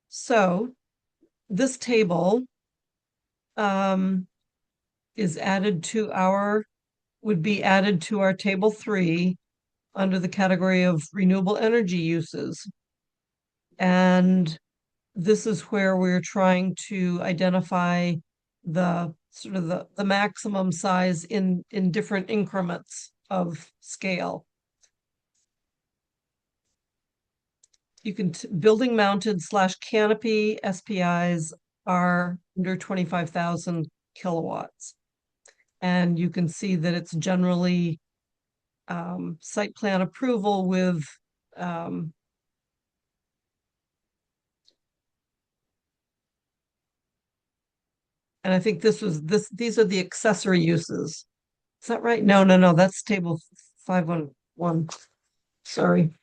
So this table is added to would be added to our table 3 under the category of renewable energy uses. And this is where we're trying to identify the sort of the maximum size in different increments of scale. You can building mounted / canopy SPIs are under 25,000 kilowatts. And you can see that it's generally site plan approval with and I think these are the accessory uses. Is that right? No, that's table 511. Sorry.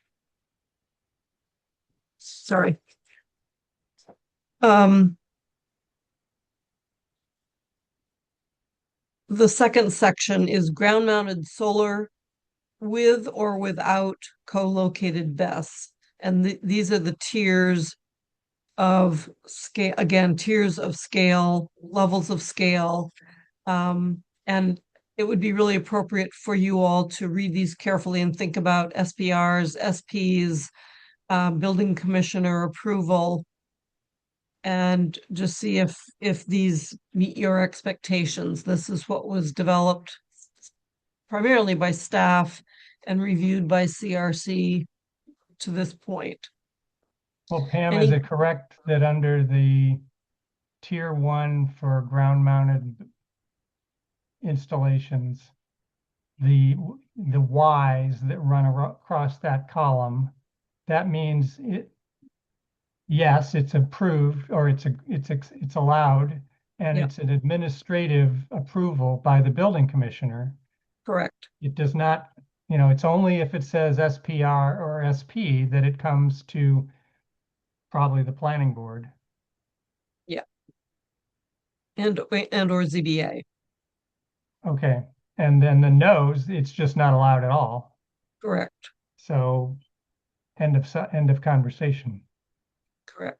The second section is ground mounted solar with or without co-located BESS. And these are the tiers of scale, again, tiers of scale, levels of scale. And it would be really appropriate for you all to read these carefully and think about SPRs, SPs, building commissioner approval, and just see if these meet your expectations. This is what was developed primarily by staff and reviewed by CRC to this point. Well, Pam, is it correct that under the tier 1 for ground mounted installations, the Ys that run across that column, that means yes, it's approved, or it's allowed, and Yep. it's an administrative approval by the building commissioner. Correct. It does not, it's only if it says SPR or SP that it comes to probably the planning board. Yeah. And or ZBA. Okay. And then the no's, it's just not allowed at all. Correct. So end of conversation. Correct.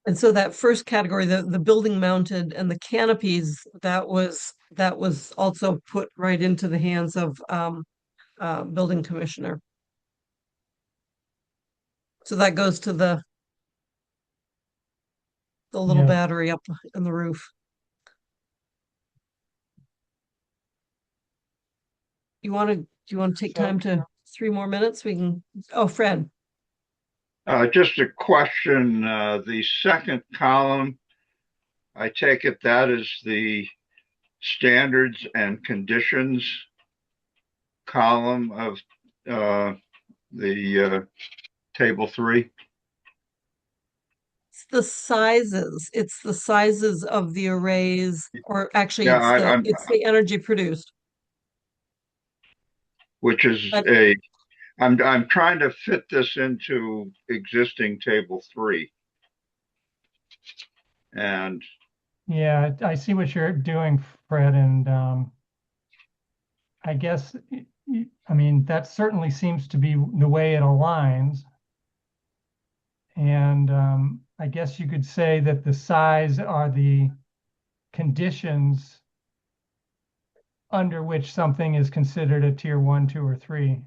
And so that first category, the building mounted and the canopies, that was also put right into the hands of building commissioner. So that goes to the little battery up in the roof. Do you want to take time to 3 more minutes? We can. Oh, Fred. Just a question, the second column, I take it that is the standards and conditions column of the table 3. It's the sizes of the arrays, or actually Yeah, it's the energy produced. Which is I'm trying to fit this into existing table 3. And yeah, I see what you're doing, Fred, and I guess, that certainly seems to be the way it aligns. And I guess you could say that the size are the conditions under which something is considered a tier 1, 2, or 3.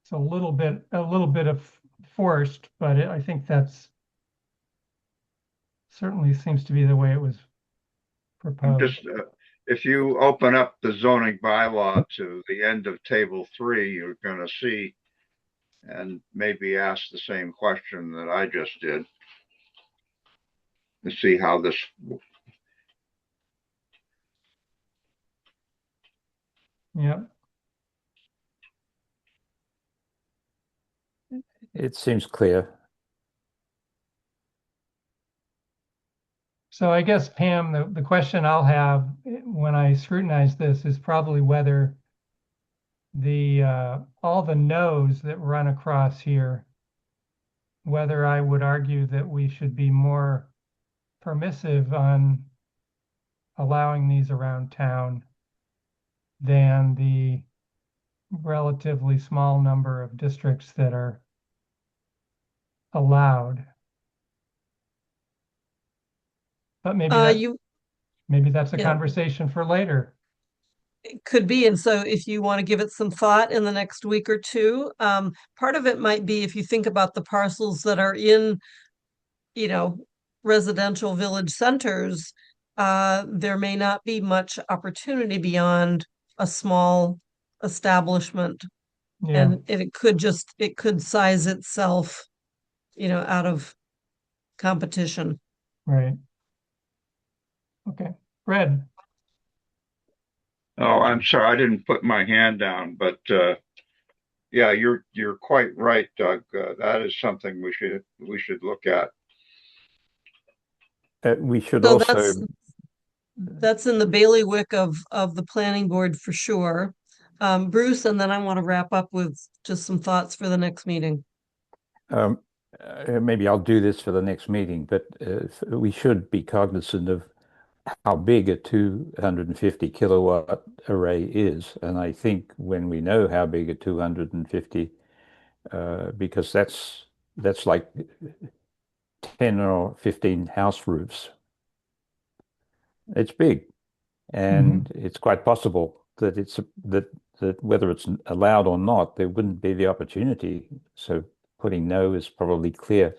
It's a little bit of forced, but I think that's certainly seems to be the way it was proposed. just if you open up the zoning bylaw to the end of table 3, you're going to see and maybe ask the same question that I just did to see how this. Yeah. It seems clear. So I guess, Pam, the question I'll have when I scrutinize this is probably whether the all the no's that run across here, whether I would argue that we should be more permissive on allowing these around town than the relatively small number of districts that are allowed. But maybe that's a Yeah. conversation for later. It could be. And so if you want to give it some thought in the next week or two, part of it might be if you think about the parcels that are in, residential village centers, there may not be much opportunity beyond a small establishment. Yeah. And it could size itself, out of competition. Right. Okay. Fred. Oh, I'm sorry, I didn't put my hand down, but yeah, you're quite right, Doug. That is something we should look at. We should So also. that's in the bailiwick of the planning board for sure. Bruce, and then I want to wrap up with just some thoughts for the next meeting. Maybe I'll do this for the next meeting, but we should be cognizant of how big a 250 kilowatt array is. And I think when we know how big a 250, because that's like 10 or 15 house roofs. It's big, and it's quite possible that that whether it's allowed or not, there wouldn't be the opportunity. So putting no is probably clear.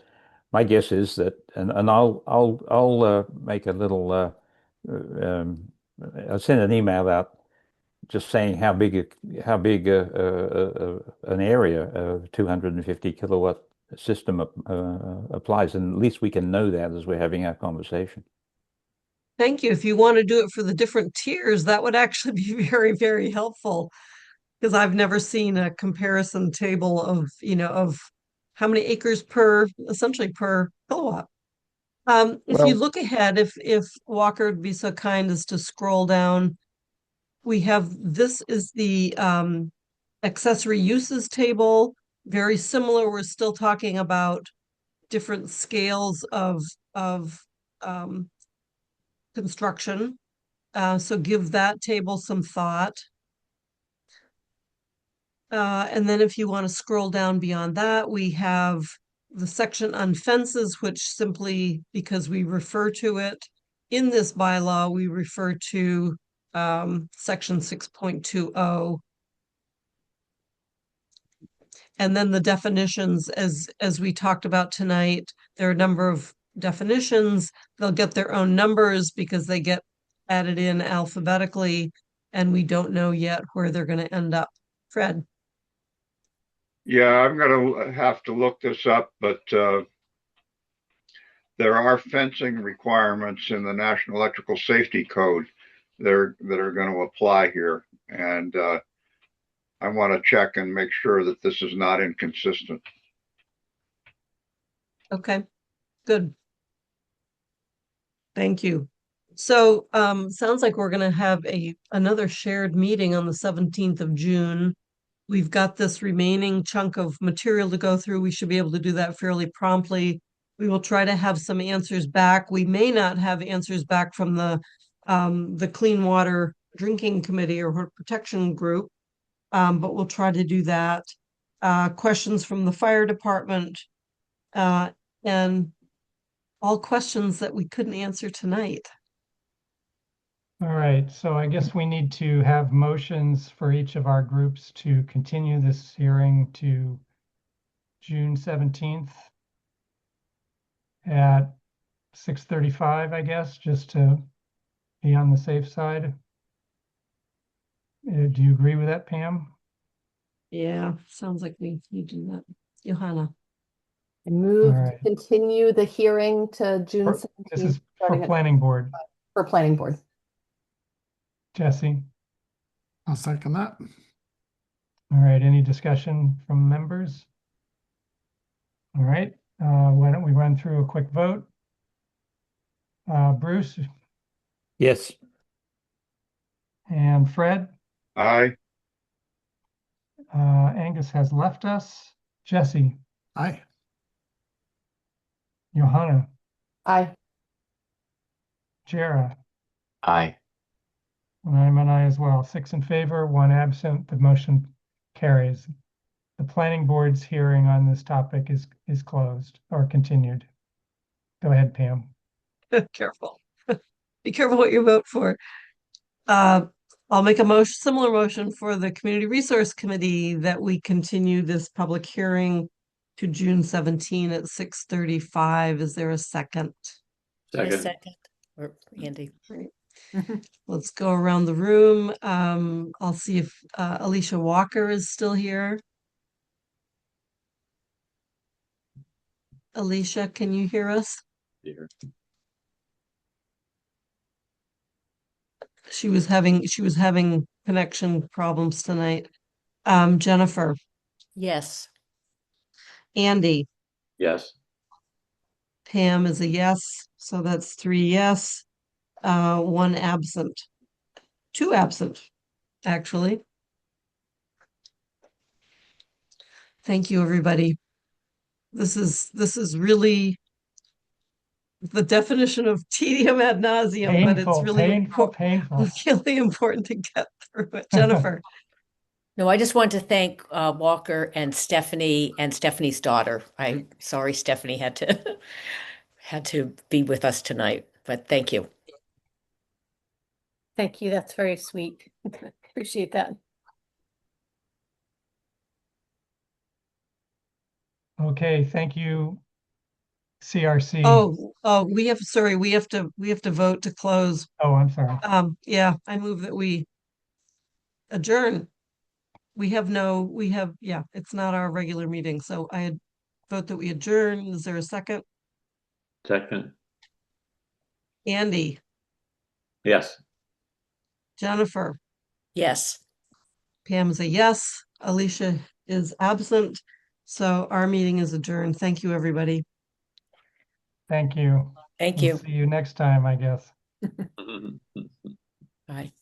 My guess is that, and I'll make a little. I'll send an email out just saying how big an area a 250 kilowatt system applies, and at least we can know that as we're having our conversation. Thank you. If you want to do it for the different tiers, that would actually be very, very helpful, because I've never seen a comparison table of, of how many acres essentially per kilowatt. If you look ahead, if Walker would be so kind as to scroll down, this is the accessory uses table. Very similar. We're still talking about different scales of construction. So give that table some thought. And then if you want to scroll down beyond that, we have the section on fences, which simply because we refer to it in this bylaw, we refer to section 6.20. And then the definitions, as we talked about tonight, there are a number of definitions. They'll get their own numbers because they get added in alphabetically, and we don't know yet where they're going to end up. Fred. Yeah, I'm gonna have to look this up, but there are fencing requirements in the National Electrical Safety Code that are going to apply here, and I want to check and make sure that this is not inconsistent. Okay, good. Thank you. So sounds like we're going to have another shared meeting on the 17th of June. We've got this remaining chunk of material to go through. We should be able to do that fairly promptly. We will try to have some answers back. We may not have answers back from the Clean Water Drinking Committee or Protection Group, but we'll try to do that. Questions from the fire department, and all questions that we couldn't answer tonight. All right, so I guess we need to have motions for each of our groups to continue this hearing to June 17th at 6:35, I guess, just to be on the safe side. Do you agree with that, Pam? Yeah, sounds like we need to do that. Johanna. I move All to right. continue the hearing to June 17th. This is for starting at planning board. For planning board. Jesse. I'll second that. All right, any discussion from members? All right, why don't we run through a quick vote? Bruce, Yes. And Fred? Aye. Angus has left us. Jesse? Aye. Johanna? Aye. Jara? Aye. And I'm an aye as well. 6 in favor, 1 absent. The motion carries. The planning board's hearing on this topic is closed or continued. Go ahead, Pam. Careful. Be careful what you vote for. I'll make a similar motion for the Community Resource Committee that we continue this public hearing to June 17 at 6:35. Is there a second? A second. Or Andy. Right. Let's go around the room. I'll see if Alicia Walker is still here. Alicia, can you hear us? Here. She was having connection problems tonight. Jennifer, Yes. Andy, Yes. Pam is a yes, so that's 3 yes, 1 absent, 2 absent, actually. Thank you, everybody. This is really the definition of tedium ad nauseum, but it's Painful, really painful. really important to get through it. Jennifer. No, I just want to thank Walker and Stephanie's daughter. I'm sorry Stephanie had to had to be with us tonight, but thank you. Thank you. That's very sweet. Appreciate that. Okay, thank you, CRC. Oh, we have to vote to close. Oh, I'm sorry. Yeah, I move that we adjourn. It's not our regular meeting, so I vote that we adjourn. Is there a second? Second. Andy, Yes. Jennifer, Yes. Pam's a yes, Alicia is absent, so our meeting is adjourned. Thank you, everybody. Thank you. Thank We'll you. see you next time, I guess. Bye.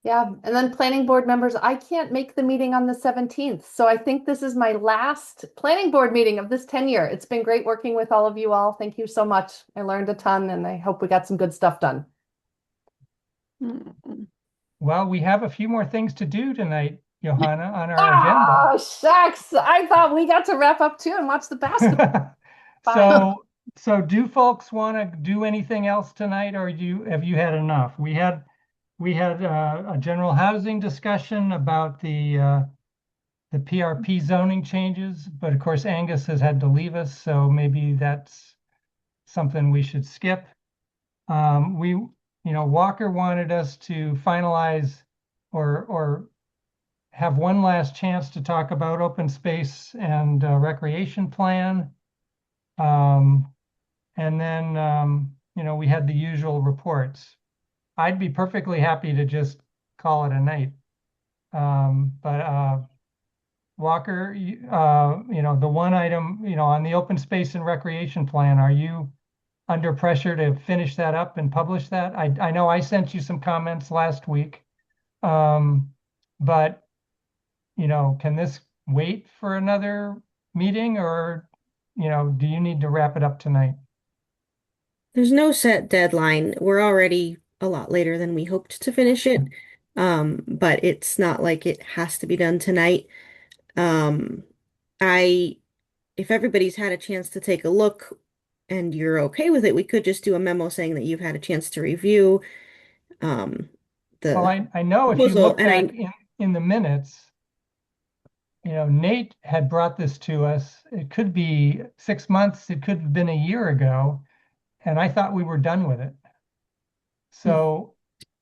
Yeah, and then planning board members, I can't make the meeting on the 17th. So I think this is my last planning board meeting of this tenure. It's been great working with all of you all. Thank you so much. I learned a ton and I hope we got some good stuff done. Well, we have a few more things to do tonight, Johanna, on our agenda. Oh, shucks. I thought we got to wrap up too and watch the basketball. So do folks want to do anything else tonight, or have you had enough? We had a general housing discussion about the PRP zoning changes, but of course Angus has had to leave us, so maybe that's something we should skip. Walker wanted us to finalize or have one last chance to talk about open space and recreation plan. And then, we had the usual reports. I'd be perfectly happy to just call it a night. But Walker, the one item, on the open space and recreation plan, are you under pressure to finish that up and publish that? I know I sent you some comments last week. But, can this wait for another meeting, or, do you need to wrap it up tonight? There's no set deadline. We're already a lot later than we hoped to finish it. But it's not like it has to be done tonight. If everybody's had a chance to take a look and you're okay with it, we could just do a memo saying that you've had a chance to review the Well, I know if you proposal, look back in the minutes, Nate had brought this to us. It could be 6 months, it could have been a year ago, and I thought we were done with it. So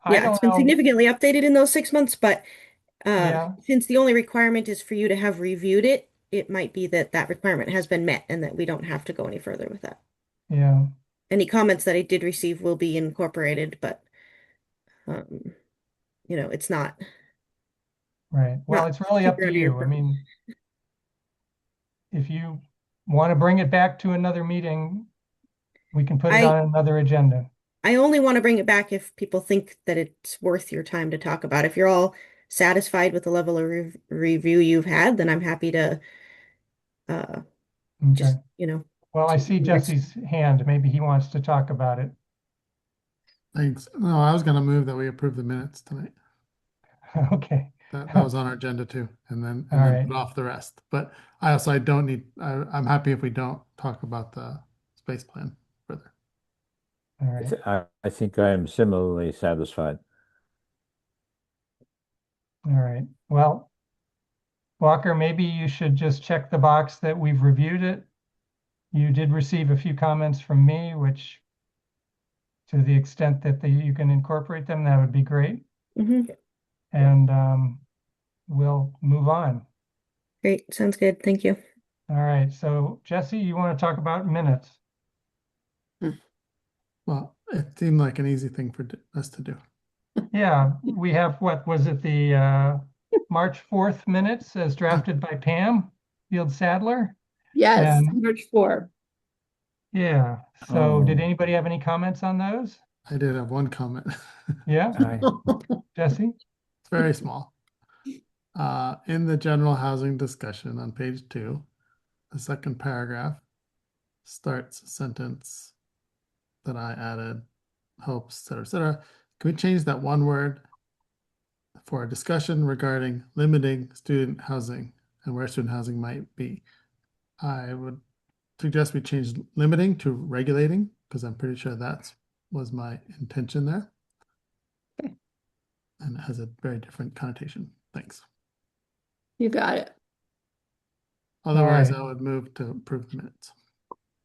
I yeah, don't it's been know. significantly updated in those 6 months, but Yeah. since the only requirement is for you to have reviewed it, it might be that that requirement has been met and that we don't have to go any further with that. Yeah. Any comments that I did receive will be incorporated, but it's not. Right. Well, not it's really up super to under your you. I mean, if you want to bring it back to another meeting, we can put it on another agenda. I only want to bring it back if people think that it's worth your time to talk about. If you're all satisfied with the level of review you've had, then I'm happy to just, Okay. Well, I see Jesse's hand. Maybe he wants to talk about it. Thanks. No, I was going to move that we approve the minutes tonight. Okay. That was on our agenda too, and then All right. put off the rest. But I don't need. I'm happy if we don't talk about the space plan further. All right. I think I am similarly satisfied. All right. Well, Walker, maybe you should just check the box that we've reviewed it. You did receive a few comments from me, which to the extent that you can incorporate them, that would be great. And we'll move on. Great. Sounds good. Thank you. All right. So Jesse, you want to talk about minutes? Well, it seemed like an easy thing for us to do. Yeah, we have, what was it, the March 4th minutes as drafted by Pam Field Sadler? Yes, March 4. Yeah. So did anybody have any comments on those? I did have one comment. Yeah. Jesse? It's very small. In the general housing discussion on page 2, the second paragraph starts a sentence that I added, hopes, et cetera, et cetera. Can we change that one word for a discussion regarding limiting student housing and where student housing might be? I would suggest we change limiting to regulating, because I'm pretty sure that was my intention there. Okay. And it has a very different connotation. Thanks. You got it. Otherwise, All right. I would move to approve the minutes.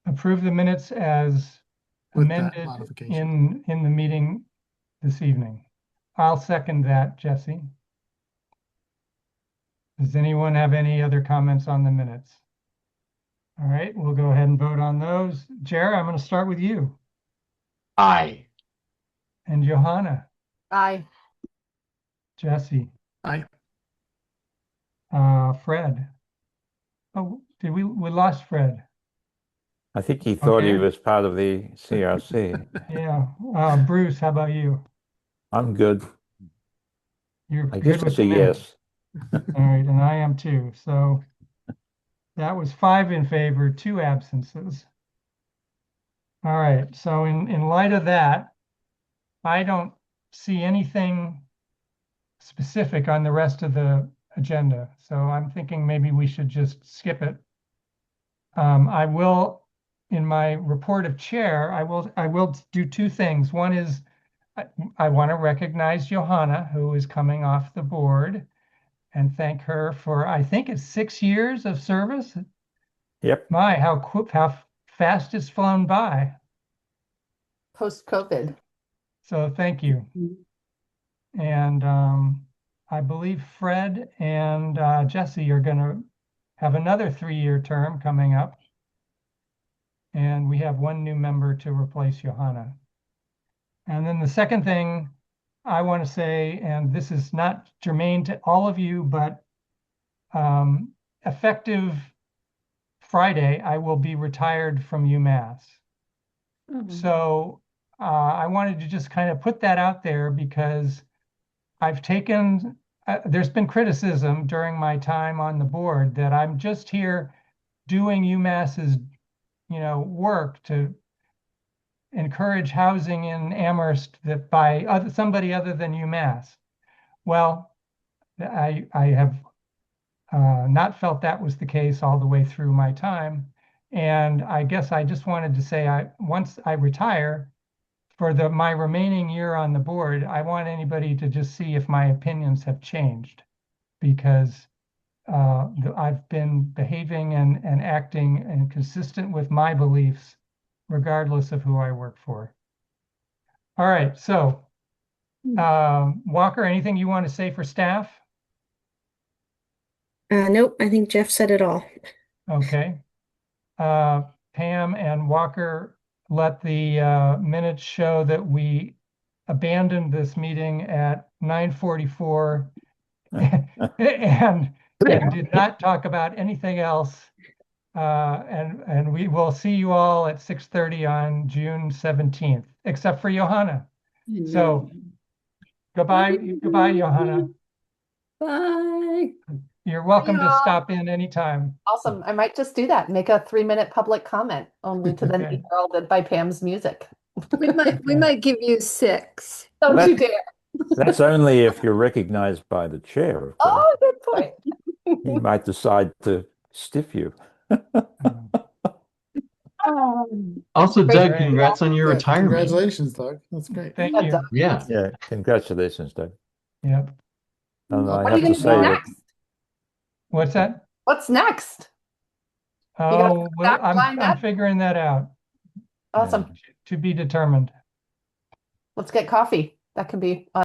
Approve the minutes as With that amended modification. in the meeting this evening. I'll second that, Jesse. Does anyone have any other comments on the minutes? All right, we'll go ahead and vote on those. Jer, I'm going to start with you. Aye. And Johanna. Aye. Jesse. Aye. Fred. Oh, we lost Fred? I think he thought he was part of the CRC. Yeah. Bruce, how about you? I'm good. You're I good guess with it's the a minutes? yes. All right, and I am too. So that was 5 in favor, 2 absences. All right, so in light of that, I don't see anything specific on the rest of the agenda. So I'm thinking maybe we should just skip it. I will, in my report of chair, I will do 2 things. One is I want to recognize Johanna, who is coming off the board, and thank her for, I think it's 6 years of service. Yep. My, how fast it's flown by. Post-COVID. So thank you. And I believe Fred and Jesse are going to have another 3-year term coming up. And we have 1 new member to replace Johanna. And then the second thing I want to say, and this is not germane to all of you, but effective Friday, I will be retired from UMass. So I wanted to just kind of put that out there because I've taken, there's been criticism during my time on the board that I'm just here doing UMass's, work to encourage housing in Amherst that by somebody other than UMass. Well, I have not felt that was the case all the way through my time. And I guess I just wanted to say, once I retire, for my remaining year on the board, I want anybody to just see if my opinions have changed, because I've been behaving and acting and consistent with my beliefs, regardless of who I work for. All right, so Walker, anything you want to say for staff? Nope, I think Jeff said it all. Okay. Pam and Walker, let the minutes show that we abandoned this meeting at 9:44 and did not talk about anything else. And we will see you all at 6:30 on June 17th. except for Johanna. So goodbye, Johanna. Bye. You're welcome to y'all. stop in anytime. Awesome. I might just do that. Make a 3-minute public comment, only to then Okay. be heralded by Pam's music. We might give you 6. Don't you dare. That's only if you're recognized by the chair, of course. Oh, good point. He might decide to stiff you. Also, Great. Doug, congrats on your Yeah, retirement. congratulations, Doug. That's great. Thank Yeah, you. Doug. Yeah. Yeah, congratulations, Doug. Yep. And I What are you have to going to do say that next? What's that? What's next? Oh, well, back lined I'm up? figuring that out. Awesome. To be determined. Let's get coffee. That can be